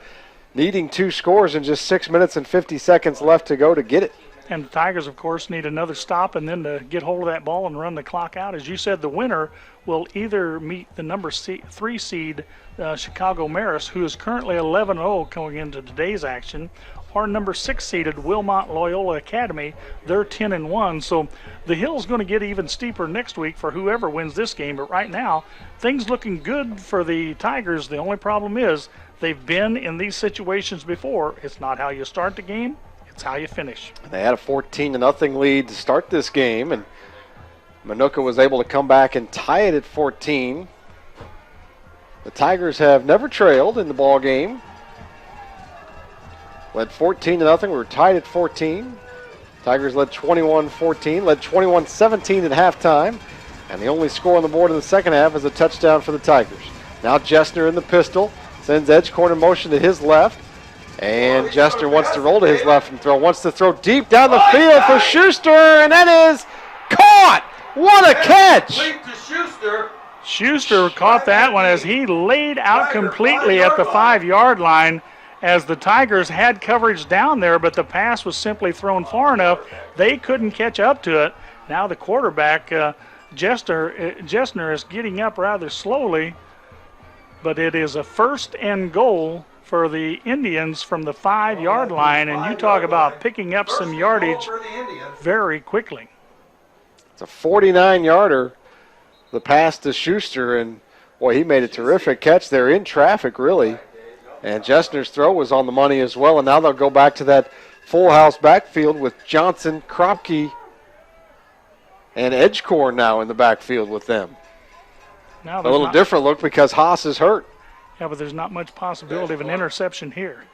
M: needing 2 scores and just 6 minutes and 50 seconds left to go to get it.
N: And the Tigers, of course, need another stop and then to get hold of that ball and run the clock out. As you said, the winner will either meet the number 3 seed Chicago Marist, who is currently 11-0 going into today's action, or number 6 seeded Wilmot Loyola Academy. They're 10-1. So the hill's going to get even steeper next week for whoever wins this game. But right now, things looking good for the Tigers. The only problem is they've been in these situations before. It's not how you start the game. It's how you finish.
M: They had a 14-0 lead to start this game, and Minooka was able to come back and tie it at 14. The Tigers have never trailed in the ball game. Led 14-0. We were tied at 14. Tigers led 21-14, led 21-17 at halftime, and the only score on the board in the second half is a touchdown for the Tigers. Now Jessner in the pistol, sends Edgecorn in motion to his left, and Jessner wants to roll to his left and throw, wants to throw deep down the field for Schuster, and that is caught! What a catch!
N: Schuster caught that one as he laid out completely at the 5-yard line, as the Tigers had coverage down there, but the pass was simply thrown far enough they couldn't catch up to it. Now the quarterback, Jessner, is getting up rather slowly, but it is a 1st and goal for the Indians from the 5-yard line, and you talk about picking up some yardage very quickly.
M: It's a 49-yarder, the pass to Schuster, and boy, he made a terrific catch there in traffic, really. And Jessner's throw was on the money as well, and now they'll go back to that full house backfield with Johnson, Kropke, and Edgecorn now in the backfield with them.
N: Now
M: a little different look because Haas is hurt.
N: Yeah, but there's not much possibility of an interception here.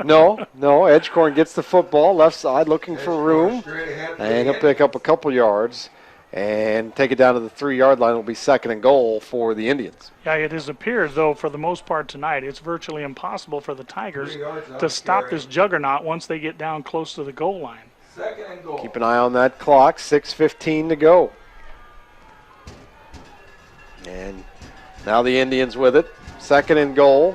M: No, Edgecorn gets the football, left side looking for room, and he'll pick up a couple yards and take it down to the 3-yard line. It'll be 2nd and goal for the Indians.
N: Yeah, it has appeared, though, for the most part tonight, it's virtually impossible for the Tigers to stop this juggernaut once they get down close to the goal line.
J: 2nd and goal.
M: Keep an eye on that clock, 6:15 to go. And now the Indians with it, 2nd and goal.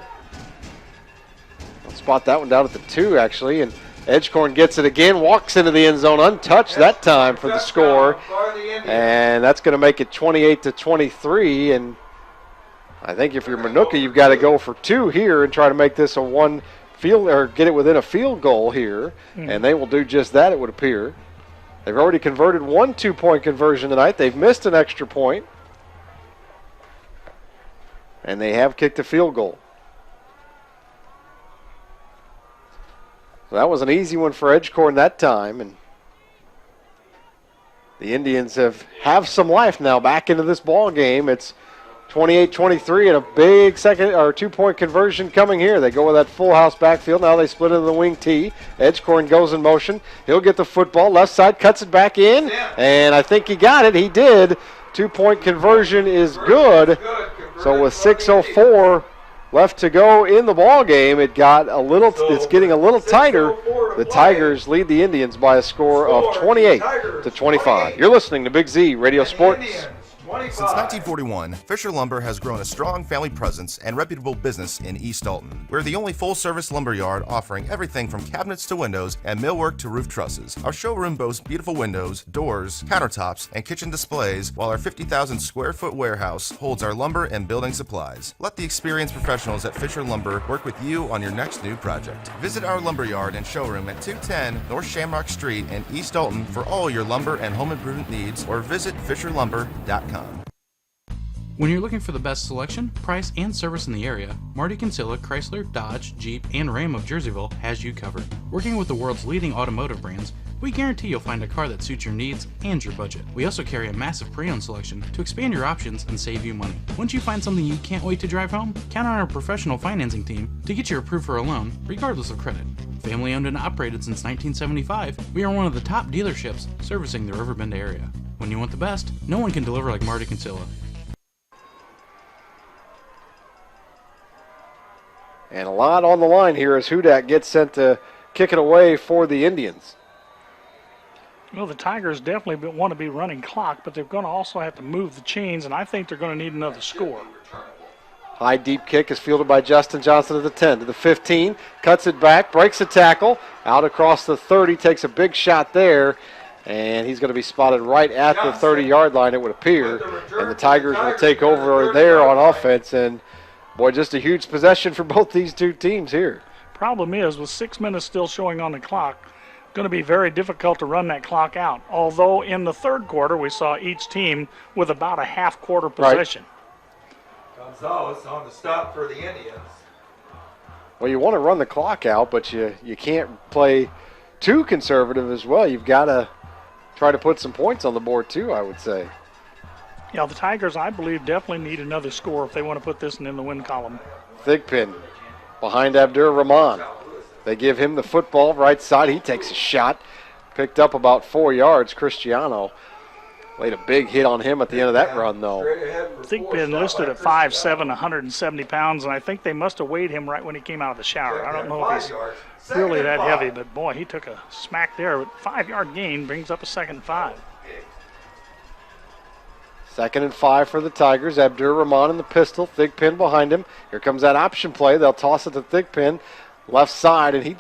M: I'll spot that one down at the 2, actually, and Edgecorn gets it again, walks into the end zone untouched that time for the score, and that's going to make it 28-23. And I think if you're Minooka, you've got to go for 2 here and try to make this a 1 field, or get it within a field goal here, and they will do just that, it would appear. They've already converted 1 2-point conversion tonight. They've missed an extra point, and they have kicked a field goal. So that was an easy one for Edgecorn that time, and the Indians have some life now back into this ball game. It's 28-23 and a big 2-point conversion coming here. They go with that full house backfield. Now they split into the wing T. Edgecorn goes in motion. He'll get the football. Left side cuts it back in, and I think he got it. He did. 2-point conversion is good. So with 6:04 left to go in the ball game, it's getting a little tighter. The Tigers lead the Indians by a score of 28-25. You're listening to Big Z Radio Sports.
D: Since 1941, Fisher Lumber has grown a strong family presence and reputable business in East Alton. We're the only full-service lumber yard offering everything from cabinets to windows and millwork to roof trusses. Our showroom boasts beautiful windows, doors, countertops, and kitchen displays, while our 50,000 square foot warehouse holds our lumber and building supplies. Let the experienced professionals at Fisher Lumber work with you on your next new project. Visit our lumber yard and showroom at 210 North Shamrock Street in East Alton for all your lumber and home improvement needs, or visit RiverBender.com.
B: When you're looking for the best selection, price, and service in the area, Marty Kinsella, Chrysler, Dodge, Jeep, and Ram of Jerseyville has you covered. Working with the world's leading automotive brands, we guarantee you'll find a car that suits your needs and your budget. We also carry a massive pre-owned selection to expand your options and save you money. Once you find something you can't wait to drive home, count on our professional financing team to get you approved for a loan, regardless of credit. Family owned and operated since 1975, we are one of the top dealerships servicing the Riverbend area. When you want the best, no one can deliver like Marty Kinsella.
M: And a lot on the line here as Hudak gets sent to kick it away for the Indians.
N: Well, the Tigers definitely want to be running clock, but they're going to also have to move the chains, and I think they're going to need another score.
M: High deep kick is fielded by Justin Johnson at the 10 to the 15, cuts it back, breaks a tackle, out across the 30, takes a big shot there, and he's going to be spotted right at the 30-yard line, it would appear, and the Tigers will take over there on offense, and boy, just a huge possession for both these two teams here.
N: Problem is, with 6 minutes still showing on the clock, going to be very difficult to run that clock out. Although in the third quarter, we saw each team with about a half-quarter possession.
M: Right.
J: Gonzalez on the stop for the Indians.
M: Well, you want to run the clock out, but you can't play too conservative as well. You've got to try to put some points on the board too, I would say.
N: Yeah, the Tigers, I believe, definitely need another score if they want to put this in the win column.
M: Thigpen behind Abdur Rahman. They give him the football right side. He takes a shot. picked up about 4 yards. Cristiano laid a big hit on him at the end of that run, though.
N: Thigpen listed at 5'7", 170 pounds, and I think they must have weighed him right when he came out of the shower. I don't know if he's really that heavy, but boy, he took a smack there. But 5-yard gain brings up a 2nd and 5.
M: 2nd and 5 for the Tigers. Abdur-Rahman in the pistol. Thigpen behind him. Here comes that option play. They'll toss it to Thigpen, left side, and he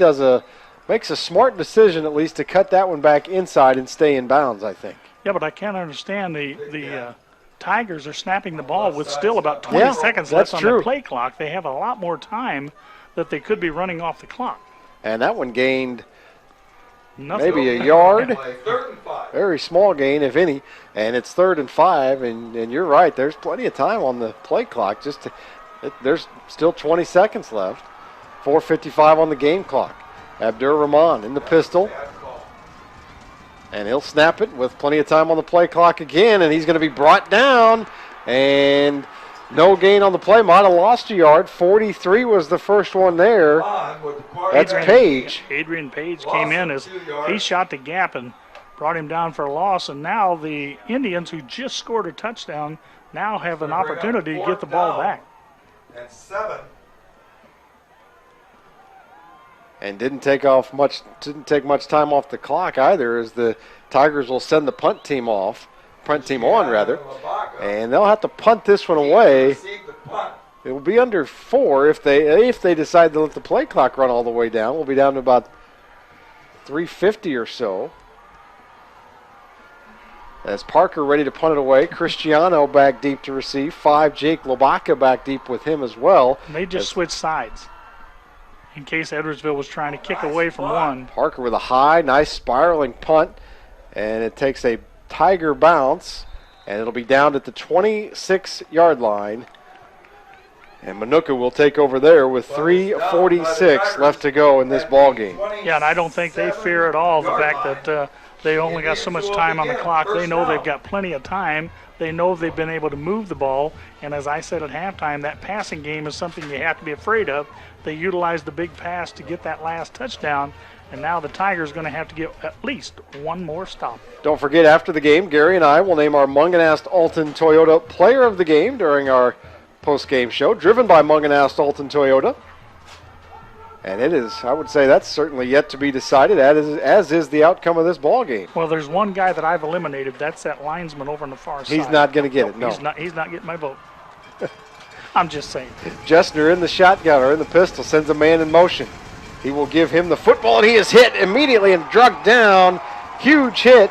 M: makes a smart decision at least to cut that one back inside and stay in bounds, I think.
N: Yeah, but I can't understand the Tigers are snapping the ball with still about 20 seconds left on the play clock. They have a lot more time that they could be running off the clock.
M: And that one gained maybe a yard. Very small gain, if any. And it's 3rd and 5, and you're right. There's plenty of time on the play clock. There's still 20 seconds left. 4:55 on the game clock. Abdur-Rahman in the pistol. And he'll snap it with plenty of time on the play clock again, and he's going to be brought down. And no gain on the play. Might have lost a yard. 43 was the first one there. That's Page.
N: Adrian Page came in as he shot the gap and brought him down for a loss. And now the Indians, who just scored a touchdown, now have an opportunity to get the ball back.
J: And 7.
M: And didn't take much time off the clock either, as the Tigers will send the punt team on, and they'll have to punt this one away. It will be under 4 if they decide to let the play clock run all the way down. We'll be down to about 3:50 or so. As Parker ready to punt it away, Cristiano back deep to receive. 5, Jake Lobaka back deep with him as well.
N: And they just switched sides in case Edwardsville was trying to kick away from one.
M: Parker with a high, nice spiraling punt, and it takes a Tiger bounce, and it'll be down at the 26-yard line. And Minooka will take over there with 3:46 left to go in this ball game.
N: Yeah, and I don't think they fear at all the fact that they only got so much time on the clock. They know they've got plenty of time. They know they've been able to move the ball. And as I said at halftime, that passing game is something you have to be afraid of. They utilized the big pass to get that last touchdown, and now the Tigers are going to have to get at least one more stop.
M: Don't forget, after the game, Gary and I will name our Munganast Alton Toyota Player of the Game during our post-game show, driven by Munganast Alton Toyota. And it is, I would say that's certainly yet to be decided, as is the outcome of this ball game.
N: Well, there's one guy that I've eliminated. That's that linesman over on the far side.
M: He's not going to get it, no.
N: He's not getting my vote. I'm just saying.
M: Jessner in the shotgun or in the pistol sends a man in motion. He will give him the football, and he is hit immediately and drugged down. Huge hit.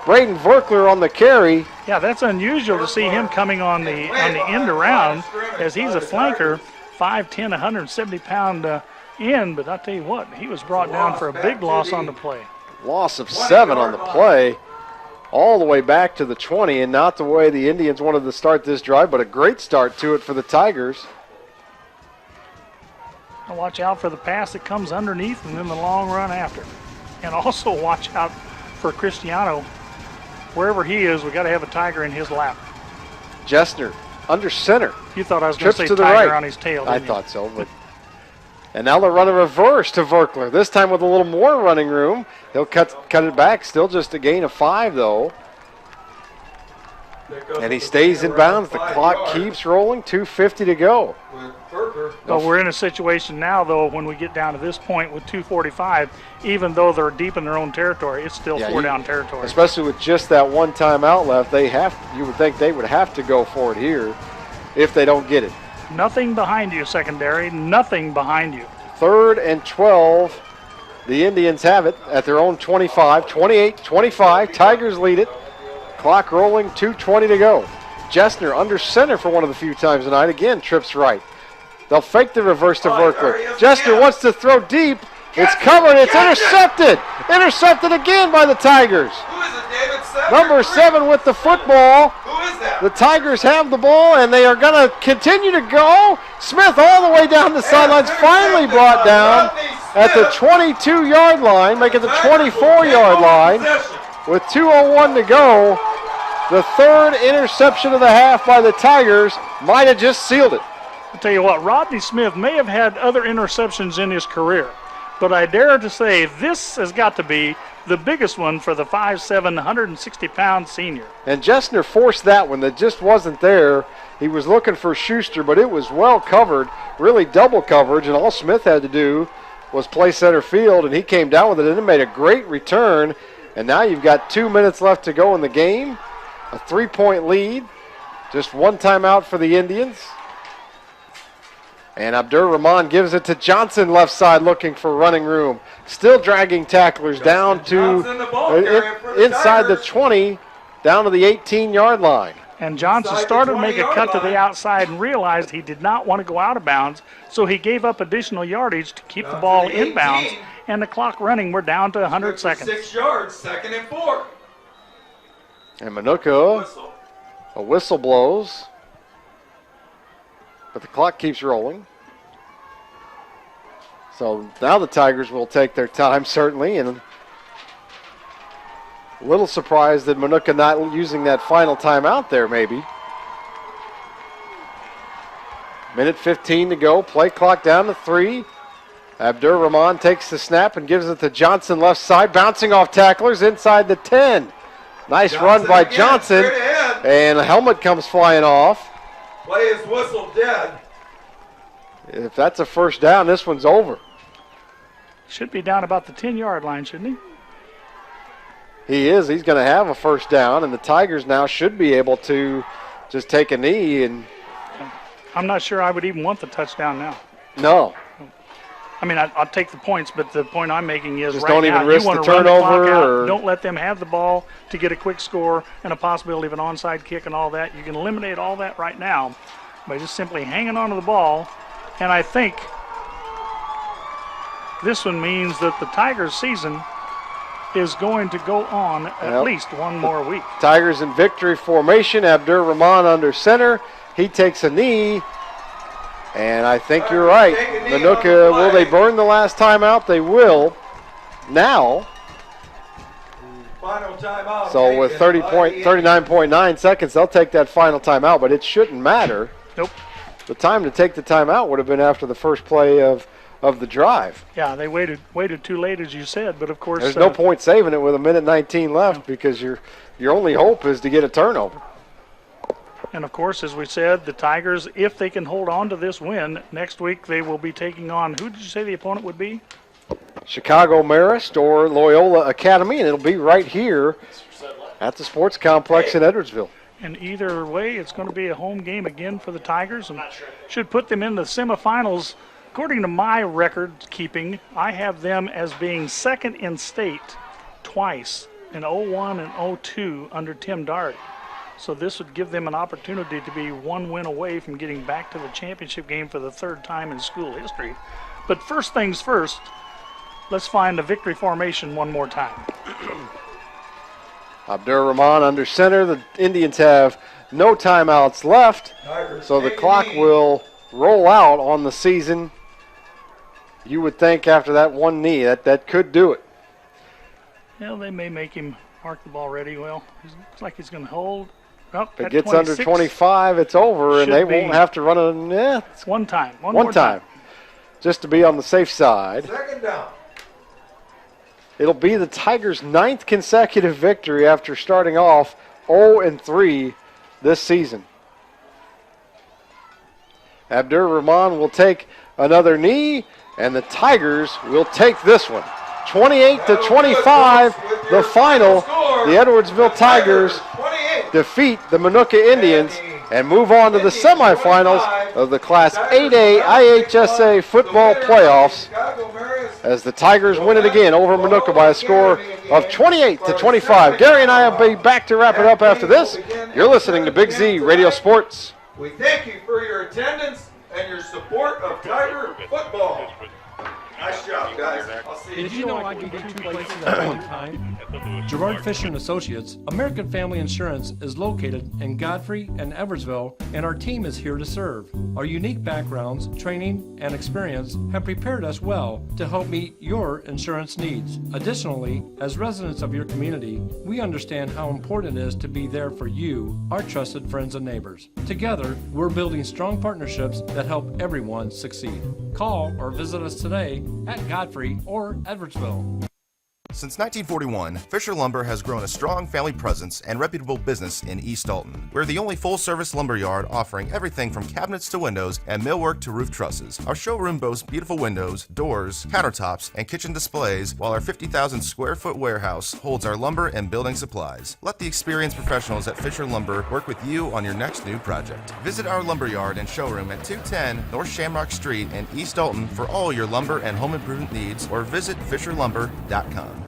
M: Braden Verkler on the carry.
N: Yeah, that's unusual to see him coming on the end around, as he's a flanker, 5'10", 170-pound end. But I'll tell you what, he was brought down for a big loss on the play.
M: Loss of 7 on the play. All the way back to the 20, and not the way the Indians wanted to start this drive, but a great start to it for the Tigers.
N: Now watch out for the pass that comes underneath and then the long run after. And also watch out for Cristiano. Wherever he is, we got to have a Tiger in his lap.
M: Jessner under center.
N: You thought I was going to say
M: to the
N: Tiger
M: right.
N: On his tail,
M: I
N: didn't you?
M: thought so, but and now they'll run a reverse to Verkler, this time with a little more running room. He'll cut it back, still just a gain of 5, though. And he stays in bounds. The clock keeps rolling, 2:50 to go.
N: But we're in a situation now, though, when we get down to this point with 2:45, even though they're deep in their own territory, it's still 4-down territory.
M: Especially with just that one timeout left, you would think they would have to go for it here if they don't get it.
N: Nothing behind you, secondary. Nothing behind you.
M: 3rd and 12. The Indians have it at their own 25. 28-25. Tigers lead it. Clock rolling, 2:20 to go. Jessner under center for one of the few times tonight. Again, trips right. They'll fake the reverse to Verkler. Jessner wants to throw deep. It's covered. It's intercepted. Intercepted again by the Tigers.
J: Who is it, David?
M: Number 7 with the football.
J: Who is that?
M: The Tigers have the ball, and they are going to continue to go. Smith all the way down the sidelines, finally brought down at the 22-yard line, making the 24-yard line with 2:01 to go. The 3rd interception of the half by the Tigers might have just sealed it.
N: I'll tell you what, Rodney Smith may have had other interceptions in his career, but I dare to say this has got to be the biggest one for the 5'7", 160-pound senior.
M: And Jessner forced that one that just wasn't there. He was looking for Schuster, but it was well covered, really double coverage, and all Smith had to do was play center field, and he came down with it and made a great return. And now you've got 2 minutes left to go in the game, a 3-point lead, just one timeout for the Indians. And Abdur-Rahman gives it to Johnson, left side, looking for running room. Still dragging tacklers down to inside the 20, down to the 18-yard line.
N: And Johnson started to make a cut to the outside and realized he did not want to go out of bounds, so he gave up additional yardage to keep the ball inbounds and the clock running. We're down to 100 seconds.
J: 6 yards, 2nd and 4.
M: And Manuka, a whistle blows, but the clock keeps rolling. So now the Tigers will take their time, certainly, and a little surprised that Manuka not using that final timeout there, maybe. Minute 15 to go, play clock down to 3. Abdur-Rahman takes the snap and gives it to Johnson, left side, bouncing off tacklers inside the 10. Nice run by Johnson, and a helmet comes flying off.
J: Play is whistled dead.
M: If that's a first down, this one's over.
N: Should be down about the 10-yard line, shouldn't he?
M: He is. He's going to have a first down, and the Tigers now should be able to just take a knee. And
N: I'm not sure I would even want the touchdown now.
M: No.
N: I mean, I'll take the points, but the point I'm making is
M: just
N: right
M: don't
N: now,
M: even risk
N: you want
M: the
N: to run the clock
M: turnover.
N: out. Don't let them have the ball to get a quick score and a possibility of an onside kick and all that. You can eliminate all that right now by just simply hanging on to the ball. And I think this one means that the Tigers' season is going to go on at least one more week.
M: Tigers in victory formation. Abdur-Rahman under center. He takes a knee. And I think you're right. Manuka, will they burn the last timeout? They will. Now.
J: Final timeout.
M: So with 39.9 seconds, they'll take that final timeout, but it shouldn't matter.
N: Nope.
M: The time to take the timeout would have been after the first play of the drive.
N: Yeah, they waited too late, as you said, but of course.
M: There's no point saving it with a minute 19 left because your only hope is to get a turnover.
N: And, of course, as we said, the Tigers, if they can hold on to this win, next week they will be taking on, who did you say the opponent would be?
M: Chicago Marist or Loyola Academy, and it'll be right here at the sports complex in Edwardsville.
N: And either way, it's going to be a home game again for the Tigers and should put them in the semifinals. According to my record keeping, I have them as being second in state twice, in 01 and 02 under Tim Daugherty. So this would give them an opportunity to be one win away from getting back to the championship game for the third time in school history. But first things first, let's find the victory formation one more time.
M: Abdur-Rahman under center. The Indians have no timeouts left, so the clock will roll out on the season. You would think after that one knee that could do it.
N: Well, they may make him mark the ball ready. Well, looks like he's going to hold. Oh,
M: if it gets under 25, it's over, and they won't have to run it. Yeah,
N: one time. One
M: more
N: more time.
M: Just to be on the safe side.
J: Second down.
M: It'll be the Tigers' 9th consecutive victory after starting off 0-3 this season. Abdur-Rahman will take another knee, and the Tigers will take this one. 28-25, the final. The Edwardsville Tigers defeat the Manuka Indians and move on to the semifinals of the Class 8A IHSA football playoffs as the Tigers win it again over Manuka by a score of 28-25. Gary and I will be back to wrap it up after this. You're listening to Big Z Radio Sports.
J: We thank you for your attendance and your support of Tiger football. Nice job, guys. I'll see you.
C: Did you know I can get 2 places at one time? Gerard Fisher & Associates, American Family Insurance, is located in Godfrey and Eversville, and our team is here to serve. Our unique backgrounds, training, and experience have prepared us well to help meet your insurance needs. Additionally, as residents of your community, we understand how important it is to be there for you, our trusted friends and neighbors. Together, we're building strong partnerships that help everyone succeed. Call or visit us today at Godfrey or Edwardsville.
D: Since 1941, Fisher Lumber has grown a strong family presence and reputable business in East Alton. We're the only full-service lumber yard offering everything from cabinets to windows and millwork to roof trusses. Our showroom boasts beautiful windows, doors, countertops, and kitchen displays, while our 50,000 square foot warehouse holds our lumber and building supplies. Let the experienced professionals at Fisher Lumber work with you on your next new project. Visit our lumber yard and showroom at 210 North Shamrock Street in East Alton for all your lumber and home improvement needs, or visit RiverBender.com.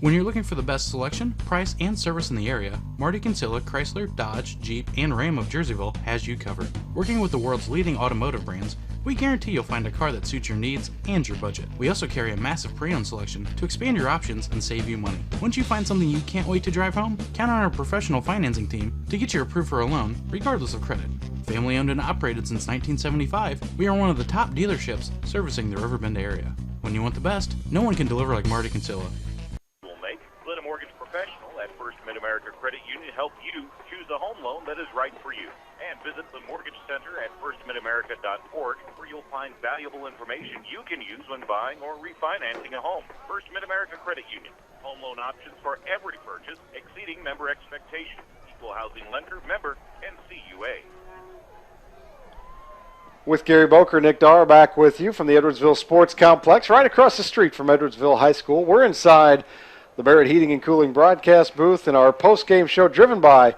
B: When you're looking for the best selection, price, and service in the area, Marty Kinsella, Chrysler, Dodge, Jeep, and Ram of Jerseyville has you covered. Working with the world's leading automotive brands, we guarantee you'll find a car that suits your needs and your budget. We also carry a massive pre-owned selection to expand your options and save you money. Once you find something you can't wait to drive home, count on our professional financing team to get you approved for a loan, regardless of credit. Family owned and operated since 1975, we are one of the top dealerships servicing the Riverbend area. When you want the best, no one can deliver like Marty Kinsella.
S: Let a mortgage professional at First Mid-America Credit Union help you choose a home loan that is right for you. And visit the Mortgage Center at firstmidamerica.org, where you'll find valuable information you can use when buying or refinancing a home. First Mid-America Credit Union. Home loan options for every purchase, exceeding member expectations. Equal housing lender, member NCUA.
M: With Gary Boker, Nick Darr back with you from the Edwardsville Sports Complex, right across the street from Edwardsville High School. We're inside the Barrett Heating and Cooling broadcast booth in our post-game show driven by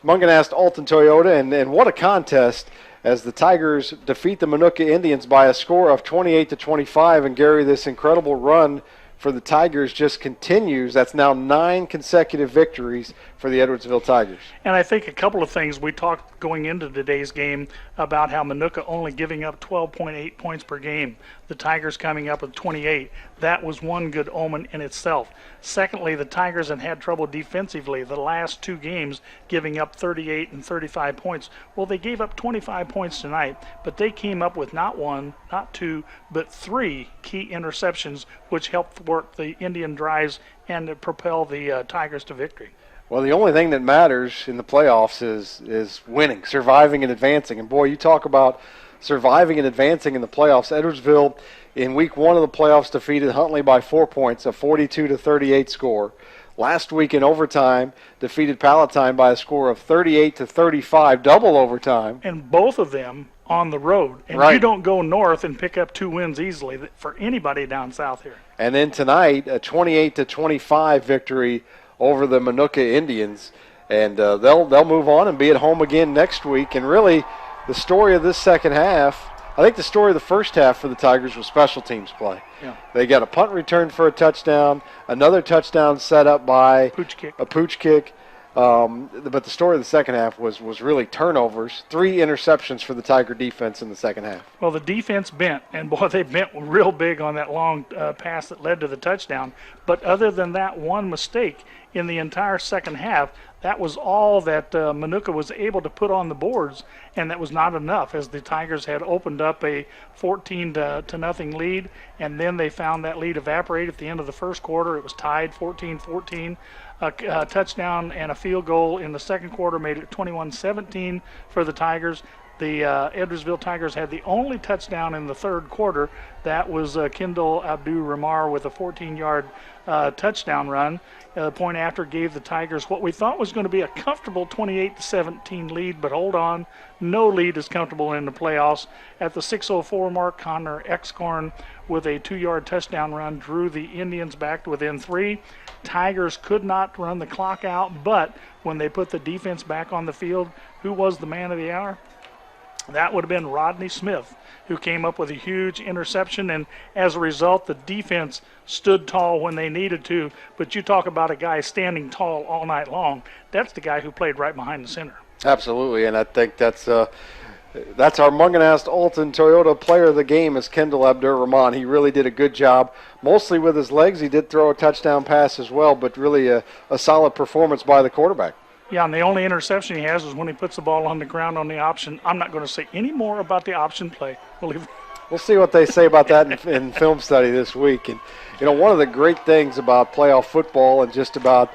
M: Munganast Alton Toyota, and what a contest as the Tigers defeat the Minooka Indians by a score of 28-25. And Gary, this incredible run for the Tigers just continues. That's now 9 consecutive victories for the Edwardsville Tigers.
N: And I think a couple of things we talked going into today's game about how Minooka only giving up 12.8 points per game. The Tigers coming up with 28. That was one good omen in itself. Secondly, the Tigers had trouble defensively the last 2 games, giving up 38 and 35 points. Well, they gave up 25 points tonight, but they came up with not 1, not 2, but 3 key interceptions, which helped work the Indian drives and propel the Tigers to victory.
M: Well, the only thing that matters in the playoffs is winning, surviving and advancing. And boy, you talk about surviving and advancing in the playoffs. Edwardsville in week 1 of the playoffs defeated Huntley by 4 points, a 42-38 score. Last week in overtime, defeated Palatine by a score of 38-35, double overtime.
N: And both of them on the road. And
M: right.
N: You don't go north and pick up 2 wins easily for anybody down south here.
M: And then tonight, a 28-25 victory over the Minooka Indians. And they'll move on and be at home again next week. And really, the story of this second half, I think the story of the first half for the Tigers was special teams play.
N: Yeah.
M: They got a punt return for a touchdown, another touchdown set up by a pooch kick. But the story of the second half was really turnovers, 3 interceptions for the Tiger defense in the second half.
N: Well, the defense bent, and boy, they bent real big on that long pass that led to the touchdown. But other than that one mistake in the entire second half, that was all that Minooka was able to put on the boards, and that was not enough, as the Tigers had opened up a 14-0 lead, and then they found that lead evaporate at the end of the first quarter. It was tied 14-14. A touchdown and a field goal in the second quarter made it 21-17 for the Tigers. The Edwardsville Tigers had the only touchdown in the third quarter. That was Kendall Abdul-Ramar with a 14-yard touchdown run. The point after gave the Tigers what we thought was going to be a comfortable 28-17 lead, but hold on, no lead is comfortable in the playoffs. At the 6:04 mark, Connor Excorn with a 2-yard touchdown run drew the Indians back to within 3. Tigers could not run the clock out, but when they put the defense back on the field, who was the man of the hour? That would have been Rodney Smith, who came up with a huge interception, and as a result, the defense stood tall when they needed to. But you talk about a guy standing tall all night long. That's the guy who played right behind the center.
M: Absolutely, and I think that's our Munganast Alton Toyota player of the game is Kendall Abdur-Rahman. He really did a good job, mostly with his legs. He did throw a touchdown pass as well, but really a solid performance by the quarterback.
N: Yeah, and the only interception he has is when he puts the ball on the ground on the option. I'm not going to say any more about the option play.
M: We'll see what they say about that in film study this week. And, one of the great things about playoff football and just about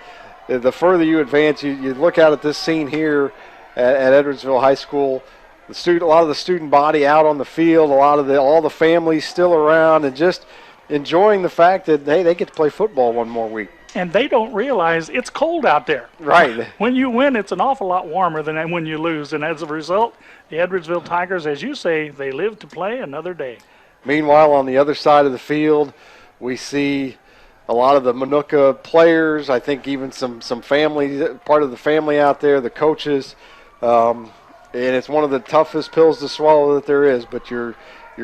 M: the further you advance, you look out at this scene here at Edwardsville High School, a lot of the student body out on the field, all the families still around, and just enjoying the fact that, hey, they get to play football one more week.
N: And they don't realize it's cold out there.
M: Right.
N: When you win, it's an awful lot warmer than when you lose. And as a result, the Edwardsville Tigers, as you say, they live to play another day.
M: Meanwhile, on the other side of the field, we see a lot of the Minooka players. I think even some family, part of the family out there, the coaches. And it's one of the toughest pills to swallow that there is. But your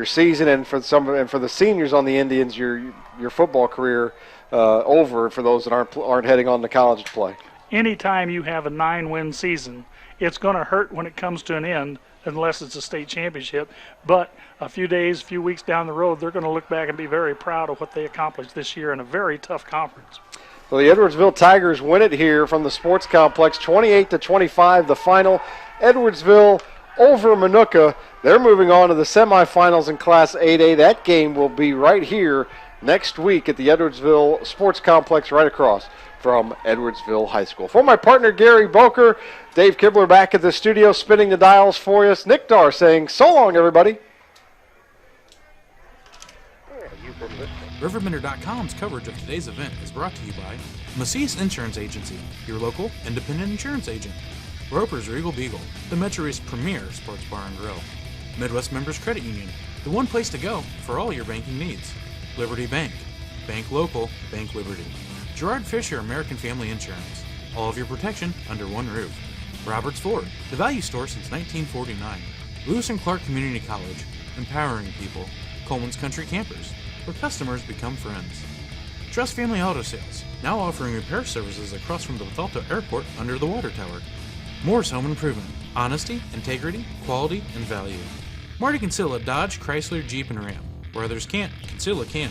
M: season and for the seniors on the Indians, your football career over for those that aren't heading on to college to play.
N: Anytime you have a 9-win season, it's going to hurt when it comes to an end, unless it's a state championship. But a few weeks down the road, they're going to look back and be very proud of what they accomplished this year in a very tough conference.
M: So the Edwardsville Tigers win it here from the sports complex, 28-25, the final. Edwardsville over Minooka. They're moving on to the semifinals in Class 8A. That game will be right here next week at the Edwardsville Sports Complex right across from Edwardsville High School. For my partner Gary Boker, Dave Kibler back at the studio spinning the dials for us. Nick Dar saying so long, everybody.
B: RiverBender.com's coverage of today's event is brought to you by Macias Insurance Agency, your local independent insurance agent. Roper's Regal Beagle, the Metro East premier sports bar and grill. Midwest Members Credit Union, the one place to go for all your banking needs. Liberty Bank, Bank Local, Bank Liberty. Gerard Fisher American Family Insurance, all of your protection under one roof. Roberts Ford, the value store since 1949. Lewis and Clark Community College, empowering people. Coleman's Country Campers, where customers become friends. Trust Family Auto Sales, now offering repair services across from the Bethalto Airport under the water tower. Moore's Home Improvement, honesty, integrity, quality, and value. Marty Kinsella Dodge, Chrysler, Jeep, and Ram. Where others can't, Kinsella can.